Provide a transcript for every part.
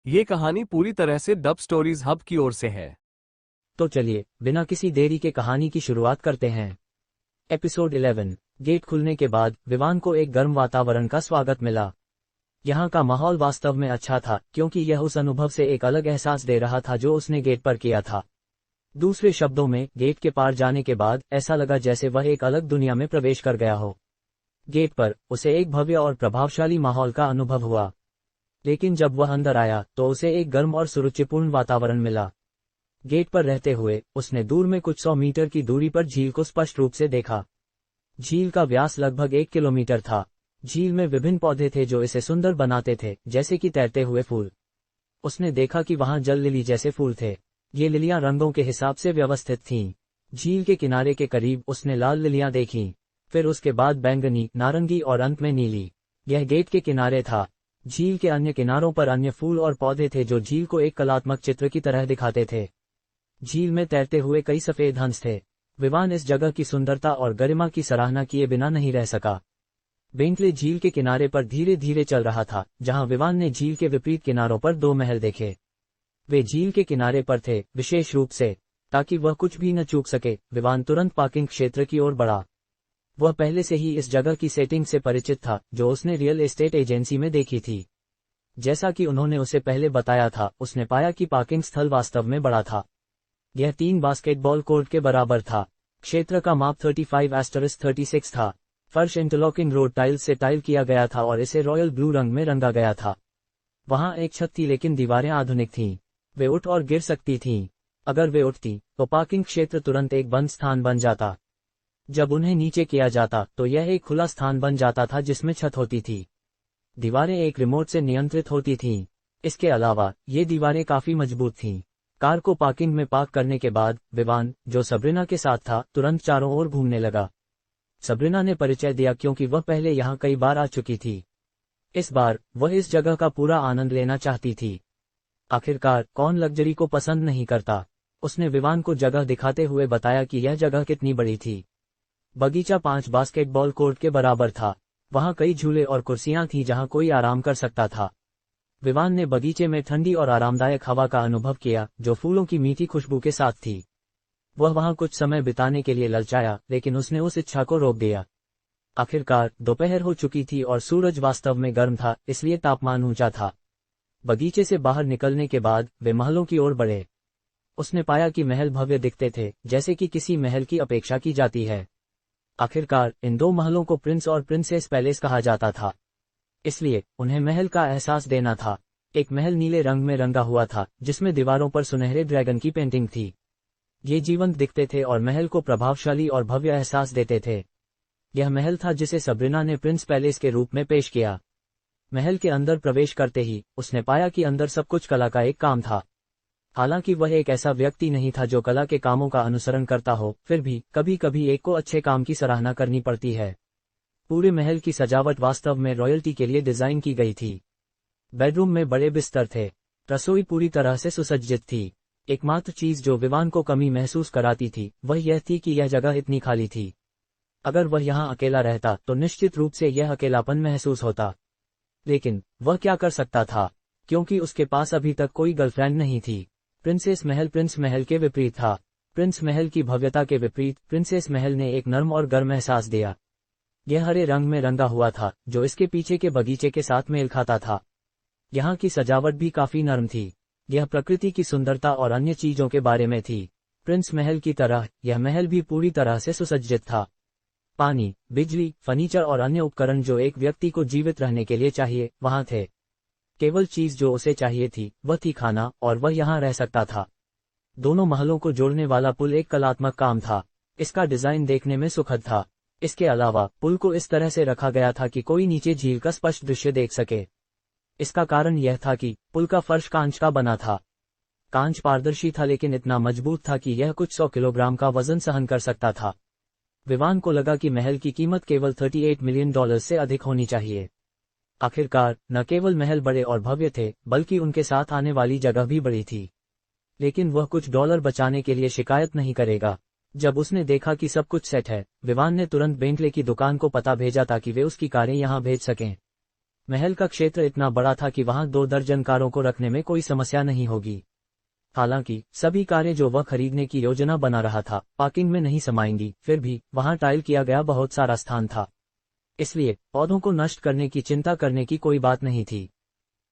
ये कहानी पूरी तरह से डब स्टोरीज हब की ओर से है। तो चलिए बिना किसी देरी के कहानी की शुरुआत करते हैं। एपिसोड 11। गेट खुलने के बाद विवान को एक गर्म वातावरण का स्वागत मिला। यहाँ का माहौल वास्तव में अच्छा था क्योंकि यह उस अनुभव से एक अलग एहसास दे रहा था जो उसने गेट पर किया था। दूसरे शब्दों में, गेट के पार जाने के बाद ऐसा लगा जैसे वह एक अलग दुनिया में प्रवेश कर गया हो। गेट पर उसे एक भव्य और प्रभावशाली माहौल का अनुभव हुआ, लेकिन जब वह अंदर आया तो उसे एक गर्म और सुरुचिपूर्ण वातावरण मिला। गेट पर रहते हुए उसने दूर में कुछ 100 मीटर की दूरी पर झील को स्पष्ट रूप से देखा। झील का व्यास लगभग 1 किलोमीटर था। झील में विभिन्न पौधे थे जो इसे सुंदर बनाते थे, जैसे कि तैरते हुए फूल। उसने देखा कि वहां जल लिली जैसे फूल थे। ये लिलियां रंगों के हिसाब से व्यवस्थित थीं। झील के किनारे के करीब उसने लाल लिलियां देखीं, फिर उसके बाद बैंगनी, नारंगी और अंत में नीली। यह गेट के किनारे था। झील के अन्य किनारों पर अन्य फूल और पौधे थे जो झील को एक कलात्मक चित्र की तरह दिखाते थे। झील में तैरते हुए कई सफेद हंस थे। विवान इस जगह की सुंदरता और गरिमा की सराहना किए बिना नहीं रह सका। बेंटले झील के किनारे पर धीरे धीरे चल रहा था, जहां विवान ने झील के विपरीत किनारों पर 2 महल देखे। वे झील के किनारे पर थे, विशेष रूप से ताकि वह कुछ भी न चूक सके। विवान तुरंत पार्किंग क्षेत्र की ओर बढ़ा। वह पहले से ही इस जगह की सेटिंग से परिचित था जो उसने रियल एस्टेट एजेंसी में देखी थी। जैसा कि उन्होंने उसे पहले बताया था, उसने पाया कि पार्किंग स्थल वास्तव में बड़ा था। यह 3 बास्केटबॉल कोर्ट के बराबर था। क्षेत्र का माप 35/36 था। फर्श इंटरलॉकिंग रोड टाइल्स से टाइल किया गया था और इसे रॉयल ब्लू रंग में रंगा गया था। वहां एक छत थी लेकिन दीवारें आधुनिक थीं। वे उठ और गिर सकती थीं। अगर वे उठती तो पार्किंग क्षेत्र तुरंत एक बंद स्थान बन जाता। जब उन्हें नीचे किया जाता तो यह एक खुला स्थान बन जाता था जिसमें छत होती थी। दीवारें एक रिमोट से नियंत्रित होती थीं। इसके अलावा ये दीवारें काफी मजबूत थीं। कार को पार्किंग में पार्क करने के बाद विवान, जो सबरीना के साथ था, तुरंत चारों ओर घूमने लगा। सबरीना ने परिचय दिया क्योंकि वह पहले यहाँ कई बार आ चुकी थी। इस बार वह इस जगह का पूरा आनंद लेना चाहती थी। आखिरकार कौन लग्जरी को पसंद नहीं करता। उसने विवान को जगह दिखाते हुए बताया कि यह जगह कितनी बड़ी थी। बगीचा 5 बास्केटबॉल कोर्ट के बराबर था। वहां कई झूले और कुर्सियां थीं जहां कोई आराम कर सकता था। विवान ने बगीचे में ठंडी और आरामदायक हवा का अनुभव किया जो फूलों की मीठी खुशबू के साथ थी। वह वहां कुछ समय बिताने के लिए ललचाया, लेकिन उसने उस इच्छा को रोक दिया। आखिरकार दोपहर हो चुकी थी और सूरज वास्तव में गर्म था, इसलिए तापमान ऊंचा था। बगीचे से बाहर निकलने के बाद वे महलों की ओर बढ़े। उसने पाया कि महल भव्य दिखते थे, जैसे कि किसी महल की अपेक्षा की जाती है। आखिरकार इन 2 महलों को प्रिंस और प्रिंसेस पैलेस कहा जाता था, इसलिए उन्हें महल का एहसास देना था। एक महल नीले रंग में रंगा हुआ था जिसमें दीवारों पर सुनहरे ड्रैगन की पेंटिंग थी। ये जीवंत दिखते थे और महल को प्रभावशाली और भव्य एहसास देते थे। यह महल था जिसे सबरीना ने प्रिंस पैलेस के रूप में पेश किया। महल के अंदर प्रवेश करते ही उसने पाया कि अंदर सब कुछ कला का एक काम था। हालांकि वह एक ऐसा व्यक्ति नहीं था जो कला के कामों का अनुसरण करता हो, फिर भी कभी कभी एक को अच्छे काम की सराहना करनी पड़ती है। पूरे महल की सजावट वास्तव में रॉयल्टी के लिए डिजाइन की गई थी। बेडरूम में बड़े बिस्तर थे। रसोई पूरी तरह से सुसज्जित थी। एकमात्र चीज जो विवान को कमी महसूस कराती थी वह यह थी कि यह जगह इतनी खाली थी। अगर वह यहाँ अकेला रहता तो निश्चित रूप से यह अकेलापन महसूस होता। लेकिन वह क्या कर सकता था, क्योंकि उसके पास अभी तक कोई गर्लफ्रेंड नहीं थी। प्रिंसेस महल प्रिंस महल के विपरीत था। प्रिंस महल की भव्यता के विपरीत प्रिंसेस महल ने एक नर्म और गर्म एहसास दिया। यह हरे रंग में रंगा हुआ था जो इसके पीछे के बगीचे के साथ मेल खाता था। यहाँ की सजावट भी काफी नर्म थी। यह प्रकृति की सुंदरता और अन्य चीजों के बारे में थी। प्रिंस महल की तरह यह महल भी पूरी तरह से सुसज्जित था। पानी, बिजली, फर्नीचर और अन्य उपकरण जो एक व्यक्ति को जीवित रहने के लिए चाहिए, वहां थे। केवल चीज जो उसे चाहिए थी वह थी खाना, और वह यहाँ रह सकता था। दोनों महलों को जोड़ने वाला पुल एक कलात्मक काम था। इसका डिजाइन देखने में सुखद था। इसके अलावा पुल को इस तरह से रखा गया था कि कोई नीचे झील का स्पष्ट दृश्य देख सके। इसका कारण यह था कि पुल का फर्श कांच का बना था। कांच पारदर्शी था लेकिन इतना मजबूत था कि यह कुछ 100 किलोग्राम का वजन सहन कर सकता था। विवान को लगा कि महल की कीमत केवल $38 मिलियन से अधिक होनी चाहिए। आखिरकार न केवल महल बड़े और भव्य थे, बल्कि उनके साथ आने वाली जगह भी बड़ी थी। लेकिन वह कुछ डॉलर बचाने के लिए शिकायत नहीं करेगा। जब उसने देखा कि सब कुछ सेट है, विवान ने तुरंत बेंटले की दुकान को पता भेजा ताकि वे उसकी कारें यहां भेज सकें। महल का क्षेत्र इतना बड़ा था कि वहां 2 दर्जन कारों को रखने में कोई समस्या नहीं होगी। हालांकि सभी कारें जो वह खरीदने की योजना बना रहा था पार्किंग में नहीं समाएंगी, फिर भी वहां टाइल किया गया बहुत सारा स्थान था, इसलिए पौधों को नष्ट करने की चिंता करने की कोई बात नहीं थी।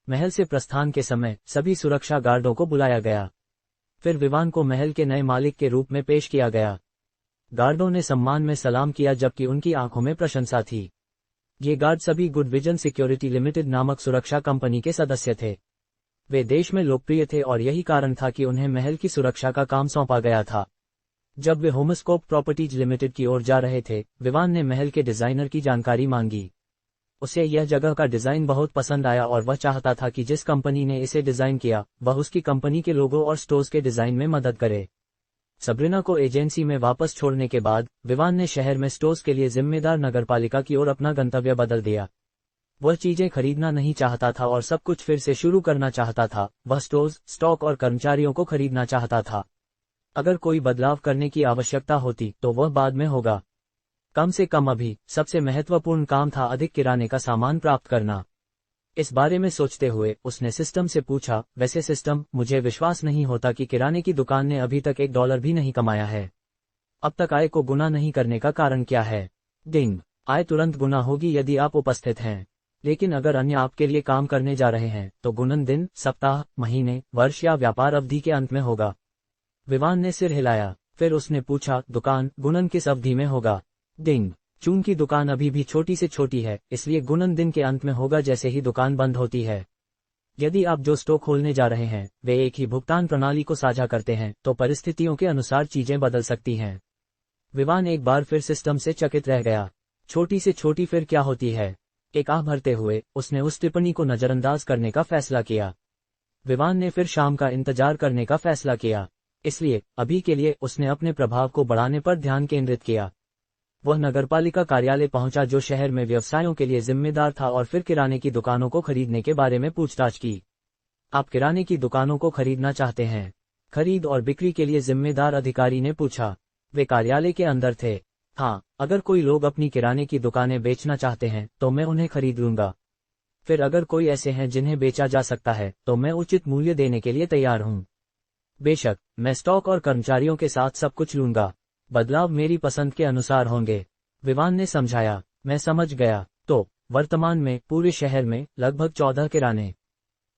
महल से प्रस्थान के समय सभी सुरक्षा गार्डों को बुलाया गया। फिर विवान को महल के नए मालिक के रूप में पेश किया गया। गार्डों ने सम्मान में सलाम किया जबकि उनकी आंखों में प्रशंसा थी। ये गार्ड सभी गुड विजन सिक्योरिटी लिमिटेड नामक सुरक्षा कंपनी के सदस्य थे। वे देश में लोकप्रिय थे और यही कारण था कि उन्हें महल की सुरक्षा का काम सौंपा गया था। जब वे होमस्कोप प्रॉपर्टीज लिमिटेड की ओर जा रहे थे, विवान ने महल के डिजाइनर की जानकारी मांगी। उसे यह जगह का डिजाइन बहुत पसंद आया और वह चाहता था कि जिस कंपनी ने इसे डिजाइन किया वह उसकी कंपनी के लोगो और स्टोर्स के डिजाइन में मदद करे। सबरीना को एजेंसी में वापस छोड़ने के बाद विवान ने शहर में स्टोर्स के लिए जिम्मेदार नगरपालिका की ओर अपना गंतव्य बदल दिया। वह चीजें खरीदना नहीं चाहता था और सब कुछ फिर से शुरू करना चाहता था। वह स्टोर्स, स्टॉक और कर्मचारियों को खरीदना चाहता था। अगर कोई बदलाव करने की आवश्यकता होती तो वह बाद में होगा। कम से कम अभी सबसे महत्वपूर्ण काम था अधिक किराने का सामान प्राप्त करना। इस बारे में सोचते हुए उसने सिस्टम से पूछा, वैसे सिस्टम, मुझे विश्वास नहीं होता कि किराने की दुकान ने अभी तक $1 भी नहीं कमाया है। अब तक आय को गुना नहीं करने का कारण क्या है? डिंग, आय तुरंत गुना होगी यदि आप उपस्थित हैं, लेकिन अगर अन्य आपके लिए काम करने जा रहे हैं तो गुणन दिन, सप्ताह, महीने, वर्ष या व्यापार अवधि के अंत में होगा। विवान ने सिर हिलाया। फिर उसने पूछा, दुकान गुणन किस अवधि में होगा? डिंग, चूंकि दुकान अभी भी छोटी से छोटी है इसलिए गुणन दिन के अंत में होगा जैसे ही दुकान बंद होती है। यदि आप जो स्टॉक खोलने जा रहे हैं वे एक ही भुगतान प्रणाली को साझा करते हैं तो परिस्थितियों के अनुसार चीजें बदल सकती हैं। विवान एक बार फिर सिस्टम से चकित रह गया। छोटी से छोटी फिर क्या होती है? एक आह भरते हुए उसने उस टिप्पणी को नजरअंदाज करने का फैसला किया। विवान ने फिर शाम का इंतजार करने का फैसला किया, इसलिए अभी के लिए उसने अपने प्रभाव को बढ़ाने पर ध्यान केंद्रित किया। वह नगरपालिका कार्यालय पहुंचा जो शहर में व्यवसायों के लिए जिम्मेदार था और फिर किराने की दुकानों को खरीदने के बारे में पूछताछ की। आप किराने की दुकानों को खरीदना चाहते हैं? खरीद और बिक्री के लिए जिम्मेदार अधिकारी ने पूछा। वे कार्यालय के अंदर थे। हाँ, अगर कोई लोग अपनी किराने की दुकानें बेचना चाहते हैं तो मैं उन्हें खरीद लूंगा। फिर अगर कोई ऐसे हैं जिन्हें बेचा जा सकता है तो मैं उचित मूल्य देने के लिए तैयार हूँ। बेशक, मैं स्टॉक और कर्मचारियों के साथ सब कुछ लूंगा। बदलाव मेरी पसंद के अनुसार होंगे। विवान ने समझाया। मैं समझ गया। तो वर्तमान में पूरे शहर में लगभग 14 किराने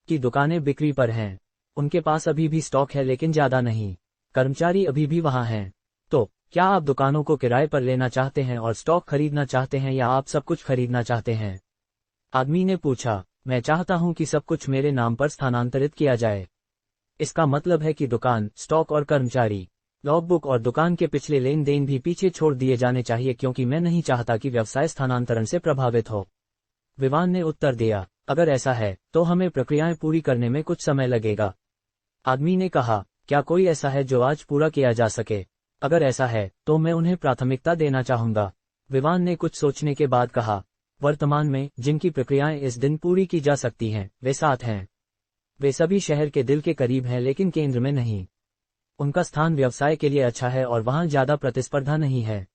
की दुकानें बिक्री पर हैं। उनके पास अभी भी स्टॉक है लेकिन ज्यादा नहीं। कर्मचारी अभी भी वहां हैं। तो क्या आप दुकानों को किराए पर लेना चाहते हैं और स्टॉक खरीदना चाहते हैं या आप सब कुछ खरीदना चाहते हैं? आदमी ने पूछा। मैं चाहता हूं कि सब कुछ मेरे नाम पर स्थानांतरित किया जाए। इसका मतलब है कि दुकान, स्टॉक और कर्मचारी, लॉगबुक और दुकान के पिछले लेन देन भी पीछे छोड़ दिए जाने चाहिए क्योंकि मैं नहीं चाहता कि व्यवसाय स्थानांतरण से प्रभावित हो। विवान ने उत्तर दिया। अगर ऐसा है तो हमें प्रक्रियाएं पूरी करने में कुछ समय लगेगा। आदमी ने कहा। क्या कोई ऐसा है जो आज पूरा किया जा सके? अगर ऐसा है तो मैं उन्हें प्राथमिकता देना चाहूंगा। विवान ने कुछ सोचने के बाद कहा। वर्तमान में जिनकी प्रक्रियाएं इस दिन पूरी की जा सकती हैं वे 7 हैं। वे सभी शहर के दिल के करीब हैं लेकिन केंद्र में नहीं। उनका स्थान व्यवसाय के लिए अच्छा है और वहां ज्यादा प्रतिस्पर्धा नहीं है।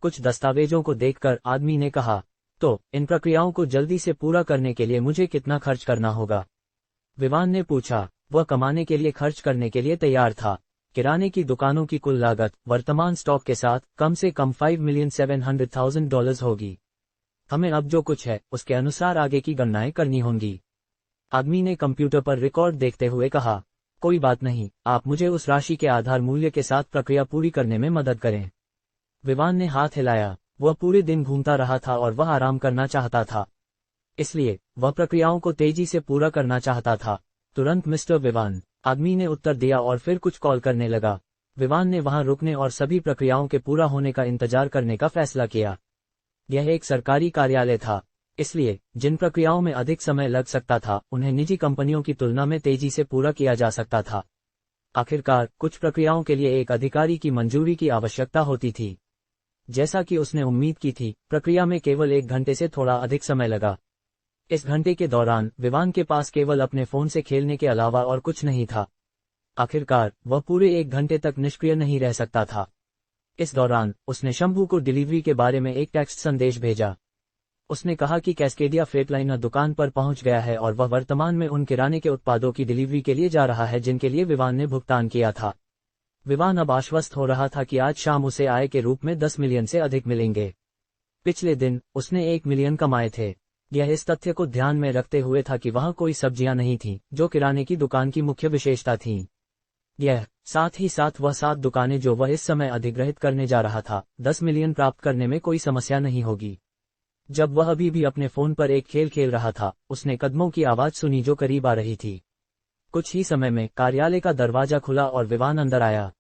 कुछ दस्तावेजों को देखकर आदमी ने कहा, तो इन प्रक्रियाओं को जल्दी से पूरा करने के लिए मुझे कितना खर्च करना होगा? विवान ने पूछा। वह कमाने के लिए खर्च करने के लिए तैयार था। किराने की दुकानों की कुल लागत वर्तमान स्टॉक के साथ कम से कम $5,700,000 होगी। हमें अब जो कुछ है उसके अनुसार आगे की गणनाएं करनी होंगी। आदमी ने कंप्यूटर पर रिकॉर्ड देखते हुए कहा। कोई बात नहीं, आप मुझे उस राशि के आधार मूल्य के साथ प्रक्रिया पूरी करने में मदद करें। विवान ने हाथ हिलाया। वह पूरे दिन घूमता रहा था और वह आराम करना चाहता था, इसलिए वह प्रक्रियाओं को तेजी से पूरा करना चाहता था। तुरंत मिस्टर विवान, आदमी ने उत्तर दिया और फिर कुछ कॉल करने लगा। विवान ने वहां रुकने और सभी प्रक्रियाओं के पूरा होने का इंतजार करने का फैसला किया। यह एक सरकारी कार्यालय था, इसलिए जिन प्रक्रियाओं में अधिक समय लग सकता था उन्हें निजी कंपनियों की तुलना में तेजी से पूरा किया जा सकता था। आखिरकार कुछ प्रक्रियाओं के लिए एक अधिकारी की मंजूरी की आवश्यकता होती थी। जैसा कि उसने उम्मीद की थी, प्रक्रिया में केवल 1 घंटे से थोड़ा अधिक समय लगा। इस घंटे के दौरान विवान के पास केवल अपने फोन से खेलने के अलावा और कुछ नहीं था। आखिरकार वह पूरे 1 घंटे तक निष्क्रिय नहीं रह सकता था। इस दौरान उसने शंभू को डिलीवरी के बारे में एक टेक्स्ट संदेश भेजा। उसने कहा कि कैस्केडिया फ्रेटलाइनर दुकान पर पहुंच गया है और वह वर्तमान में उन किराने के उत्पादों की डिलीवरी के लिए जा रहा है जिनके लिए विवान ने भुगतान किया था। विवान अब आश्वस्त हो रहा था कि आज शाम उसे आय के रूप में 10 मिलियन से अधिक मिलेंगे। पिछले दिन उसने 1 मिलियन कमाए थे। यह इस तथ्य को ध्यान में रखते हुए था कि वहां कोई सब्जियां नहीं थीं, जो किराने की दुकान की मुख्य विशेषता थीं। यह साथ ही साथ वह 7 दुकानें जो वह इस समय अधिग्रहित करने जा रहा था, 10 मिलियन प्राप्त करने में कोई समस्या नहीं होगी। जब वह अभी भी अपने फोन पर एक खेल खेल रहा था, उसने कदमों की आवाज सुनी जो करीब आ रही थी। कुछ ही समय में कार्यालय का दरवाजा खुला और विवान अंदर आया।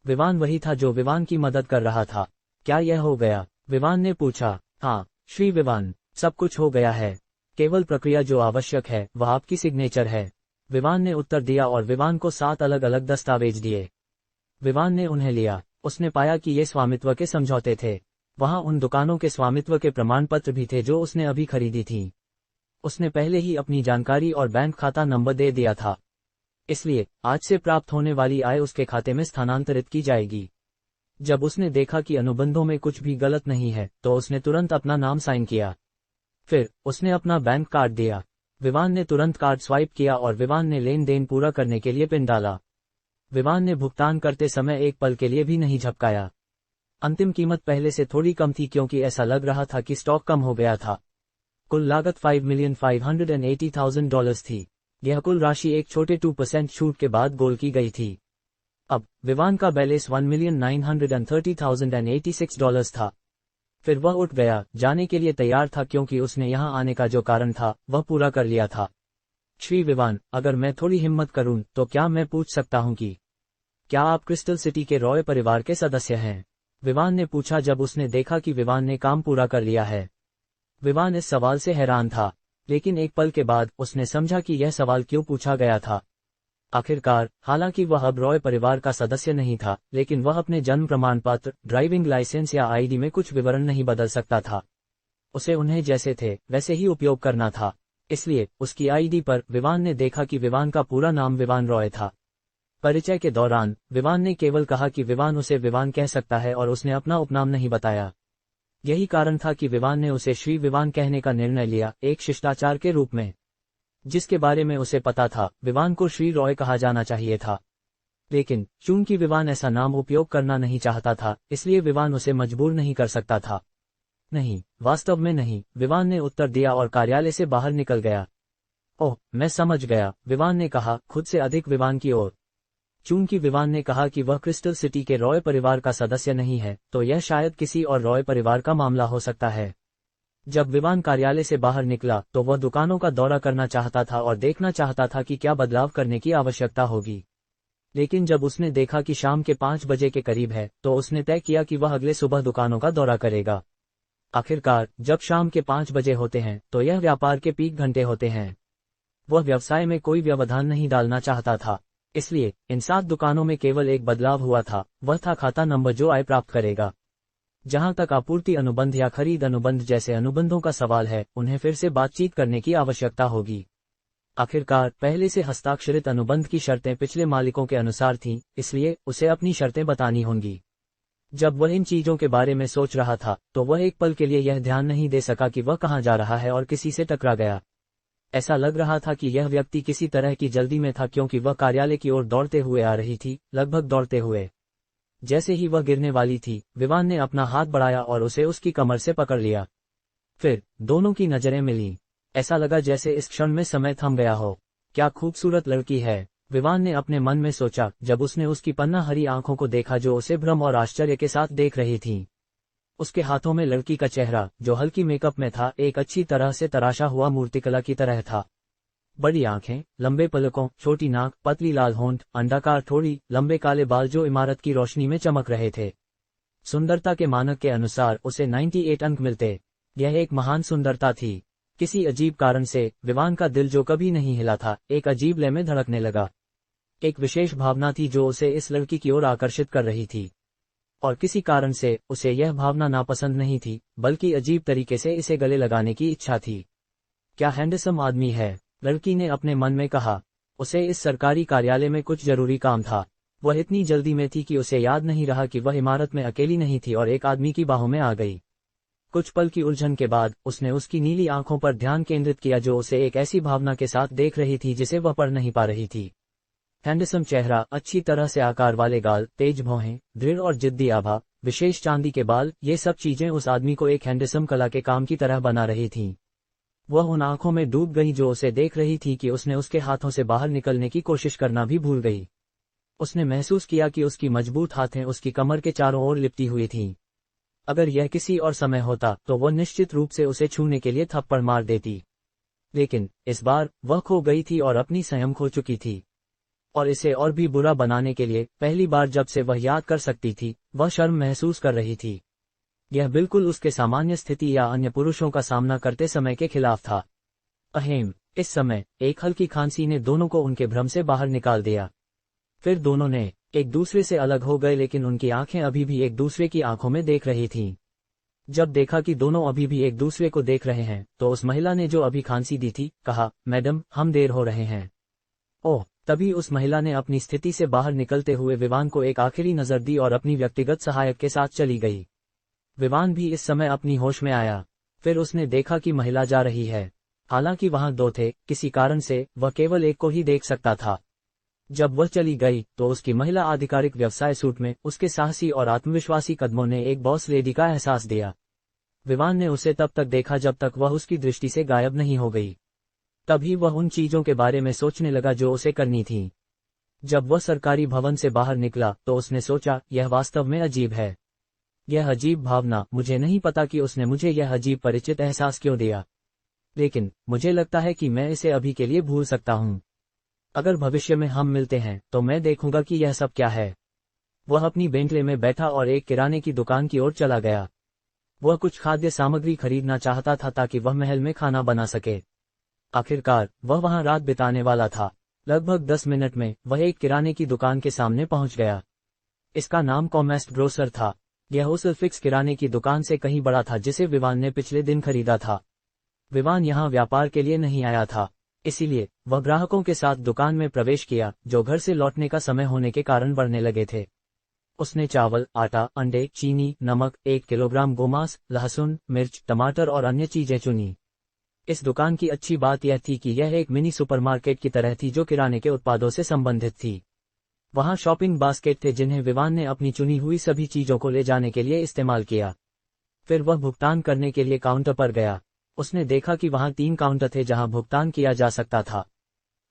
विवान वही था जो विवान की मदद कर रहा था। क्या यह हो गया? विवान ने पूछा। हाँ श्री विवान, सब कुछ हो गया है। केवल प्रक्रिया जो आवश्यक है वह आपकी सिग्नेचर है। विवान ने उत्तर दिया और विवान को 7 अलग अलग दस्तावेज दिए। विवान ने उन्हें लिया। उसने पाया कि ये स्वामित्व के समझौते थे। वहां उन दुकानों के स्वामित्व के प्रमाण पत्र भी थे जो उसने अभी खरीदी थीं। उसने पहले ही अपनी जानकारी और बैंक खाता नंबर दे दिया था, इसलिए आज से प्राप्त होने वाली आय उसके खाते में स्थानांतरित की जाएगी। जब उसने देखा कि अनुबंधों में कुछ भी गलत नहीं है, तो उसने तुरंत अपना नाम साइन किया। फिर उसने अपना बैंक कार्ड दिया। विवान ने तुरंत कार्ड स्वाइप किया और विवान ने लेन देन पूरा करने के लिए पिन डाला। विवान ने भुगतान करते समय एक पल के लिए भी नहीं झपकाया। अंतिम कीमत पहले से थोड़ी कम थी क्योंकि ऐसा लग रहा था कि स्टॉक कम हो गया था। कुल लागत $5,580,000 थी। यह कुल राशि एक छोटे 2% छूट के बाद गोल की गई थी। अब विवान का बैलेंस $1,930,086 था। फिर वह उठ गया, जाने के लिए तैयार था क्योंकि उसने यहां आने का जो कारण था वह पूरा कर लिया था। श्री विवान, अगर मैं थोड़ी हिम्मत करूं तो क्या मैं पूछ सकता हूं कि क्या आप क्रिस्टल सिटी के रॉय परिवार के सदस्य हैं? विवान ने पूछा जब उसने देखा कि विवान ने काम पूरा कर लिया है। विवान इस सवाल से हैरान था, लेकिन एक पल के बाद उसने समझा कि यह सवाल क्यों पूछा गया था। आखिरकार, हालांकि वह अब रॉय परिवार का सदस्य नहीं था, लेकिन वह अपने जन्म प्रमाण पत्र, ड्राइविंग लाइसेंस या आईडी में कुछ विवरण नहीं बदल सकता था। उसे उन्हें जैसे थे वैसे ही उपयोग करना था। इसलिए उसकी आईडी पर विवान ने देखा कि विवान का पूरा नाम विवान रॉय था। परिचय के दौरान विवान ने केवल कहा कि विवान उसे विवान कह सकता है और उसने अपना उपनाम नहीं बताया। यही कारण था कि विवान ने उसे श्री विवान कहने का निर्णय लिया, एक शिष्टाचार के रूप में, जिसके बारे में उसे पता था विवान को श्री रॉय कहा जाना चाहिए था। लेकिन चूंकि विवान ऐसा नाम उपयोग करना नहीं चाहता था, इसलिए विवान उसे मजबूर नहीं कर सकता था। नहीं, वास्तव में नहीं, विवान ने उत्तर दिया और कार्यालय से बाहर निकल गया। ओह, मैं समझ गया, विवान ने कहा, खुद से अधिक विवान की ओर। चूंकि विवान ने कहा कि वह क्रिस्टल सिटी के रॉय परिवार का सदस्य नहीं है, तो यह शायद किसी और रॉय परिवार का मामला हो सकता है। जब विवान कार्यालय से बाहर निकला तो वह दुकानों का दौरा करना चाहता था और देखना चाहता था कि क्या बदलाव करने की आवश्यकता होगी। लेकिन जब उसने देखा कि शाम के 5 बजे के करीब है, तो उसने तय किया कि वह अगले सुबह दुकानों का दौरा करेगा। आखिरकार, जब शाम के 5 बजे होते हैं तो यह व्यापार के पीक घंटे होते हैं। वह व्यवसाय में कोई व्यवधान नहीं डालना चाहता था, इसलिए इन 7 दुकानों में केवल एक बदलाव हुआ था, वह था खाता नंबर जो आय प्राप्त करेगा। जहां तक आपूर्ति अनुबंध या खरीद अनुबंध जैसे अनुबंधों का सवाल है, उन्हें फिर से बातचीत करने की आवश्यकता होगी। आखिरकार, पहले से हस्ताक्षरित अनुबंध की शर्तें पिछले मालिकों के अनुसार थीं, इसलिए उसे अपनी शर्तें बतानी होंगी। जब वह इन चीजों के बारे में सोच रहा था, तो वह एक पल के लिए यह ध्यान नहीं दे सका कि वह कहां जा रहा है और किसी से टकरा गया। ऐसा लग रहा था कि यह व्यक्ति किसी तरह की जल्दी में था क्योंकि वह कार्यालय की ओर दौड़ते हुए आ रही थी, लगभग दौड़ते हुए। जैसे ही वह गिरने वाली थी, विवान ने अपना हाथ बढ़ाया और उसे उसकी कमर से पकड़ लिया। फिर दोनों की नजरें मिलीं। ऐसा लगा जैसे इस क्षण में समय थम गया हो। क्या खूबसूरत लड़की है, विवान ने अपने मन में सोचा जब उसने उसकी पन्ना हरी आंखों को देखा जो उसे भ्रम और आश्चर्य के साथ देख रही थीं। उसके हाथों में लड़की का चेहरा, जो हल्की मेकअप में था, एक अच्छी तरह से तराशा हुआ मूर्तिकला की तरह था। बड़ी आंखें, लंबे पलकों, छोटी नाक, पतली लाल होंठ, अंडाकार ठोड़ी, लंबे काले बाल जो इमारत की रोशनी में चमक रहे थे। सुंदरता के मानक के अनुसार उसे 98 अंक मिलते। यह एक महान सुंदरता थी। किसी अजीब कारण से विवान का दिल जो कभी नहीं हिला था, एक अजीब लय में धड़कने लगा। एक विशेष भावना थी जो उसे इस लड़की की ओर आकर्षित कर रही थी, और किसी कारण से उसे यह भावना नापसंद नहीं थी, बल्कि अजीब तरीके से इसे गले लगाने की इच्छा थी। क्या हैंडसम आदमी है, लड़की ने अपने मन में कहा। उसे इस सरकारी कार्यालय में कुछ जरूरी काम था। वह इतनी जल्दी में थी कि उसे याद नहीं रहा कि वह इमारत में अकेली नहीं थी और एक आदमी की बाहों में आ गई। कुछ पल की उलझन के बाद उसने उसकी नीली आंखों पर ध्यान केंद्रित किया जो उसे एक ऐसी भावना के साथ देख रही थी जिसे वह पढ़ नहीं पा रही थी। हैंडसम चेहरा, अच्छी तरह से आकार वाले गाल, तेज भौहें, दृढ़ और जिद्दी आभा, विशेष चांदी के बाल, ये सब चीजें उस आदमी को एक हैंडसम कला के काम की तरह बना रही थीं। वह उन आंखों में डूब गई जो उसे देख रही थी कि उसने उसके हाथों से बाहर निकलने की कोशिश करना भी भूल गई। उसने महसूस किया कि उसकी मजबूत हाथें उसकी कमर के चारों ओर लिपटी हुई थीं। अगर यह किसी और समय होता तो वह निश्चित रूप से उसे छूने के लिए थप्पड़ मार देती, लेकिन इस बार वह खो गई थी और अपनी संयम खो चुकी थी। और इसे और भी बुरा बनाने के लिए पहली बार जब से वह याद कर सकती थी, वह शर्म महसूस कर रही थी। यह बिल्कुल उसके सामान्य स्थिति या अन्य पुरुषों का सामना करते समय के खिलाफ था। अहेम, इस समय एक हल्की खांसी ने दोनों को उनके भ्रम से बाहर निकाल दिया। फिर दोनों ने एक दूसरे से अलग हो गए, लेकिन उनकी आंखें अभी भी एक दूसरे की आंखों में देख रही थीं। जब देखा कि दोनों अभी भी एक दूसरे को देख रहे हैं, तो उस महिला ने जो अभी खांसी दी थी, कहा, मैडम, हम देर हो रहे हैं। ओह, तभी उस महिला ने अपनी स्थिति से बाहर निकलते हुए विवान को एक आखिरी नजर दी और अपनी व्यक्तिगत सहायक के साथ चली गई। विवान भी इस समय अपनी होश में आया। फिर उसने देखा कि महिला जा रही है। हालांकि वहां दो थे, किसी कारण से वह केवल एक को ही देख सकता था। जब वह चली गई तो उसकी महिला आधिकारिक व्यवसाय सूट में उसके साहसी और आत्मविश्वासी कदमों ने एक बॉस लेडी का एहसास दिया। विवान ने उसे तब तक देखा जब तक वह उसकी दृष्टि से गायब नहीं हो गई। तभी वह उन चीजों के बारे में सोचने लगा जो उसे करनी थी। जब वह सरकारी भवन से बाहर निकला तो उसने सोचा, यह वास्तव में अजीब है। यह अजीब भावना, मुझे नहीं पता कि उसने मुझे यह अजीब परिचित एहसास क्यों दिया, लेकिन मुझे लगता है कि मैं इसे अभी के लिए भूल सकता हूं। अगर भविष्य में हम मिलते हैं तो मैं देखूंगा कि यह सब क्या है। वह अपनी बेंटले में बैठा और एक किराने की दुकान की ओर चला गया। वह कुछ खाद्य सामग्री खरीदना चाहता था ताकि वह महल में खाना बना सके। आखिरकार वह वहां रात बिताने वाला था। लगभग 10 मिनट में वह एक किराने की दुकान के सामने पहुंच गया। इसका नाम कॉमेस्ट ग्रोसर था। यह उस फिक्स किराने की दुकान से कहीं बड़ा था जिसे विवान ने पिछले दिन खरीदा था। विवान यहां व्यापार के लिए नहीं आया था, इसीलिए वह ग्राहकों के साथ दुकान में प्रवेश किया जो घर से लौटने का समय होने के कारण बढ़ने लगे थे। उसने चावल, आटा, अंडे, चीनी, नमक, 1 किलोग्राम गोमांस, लहसुन, मिर्च, टमाटर और अन्य चीजें चुनी। इस दुकान की अच्छी बात यह थी कि यह एक मिनी सुपरमार्केट की तरह थी जो किराने के उत्पादों से संबंधित थी। वहां शॉपिंग बास्केट थे जिन्हें विवान ने अपनी चुनी हुई सभी चीजों को ले जाने के लिए इस्तेमाल किया। फिर वह भुगतान करने के लिए काउंटर पर गया। उसने देखा कि वहां 3 काउंटर थे जहां भुगतान किया जा सकता था।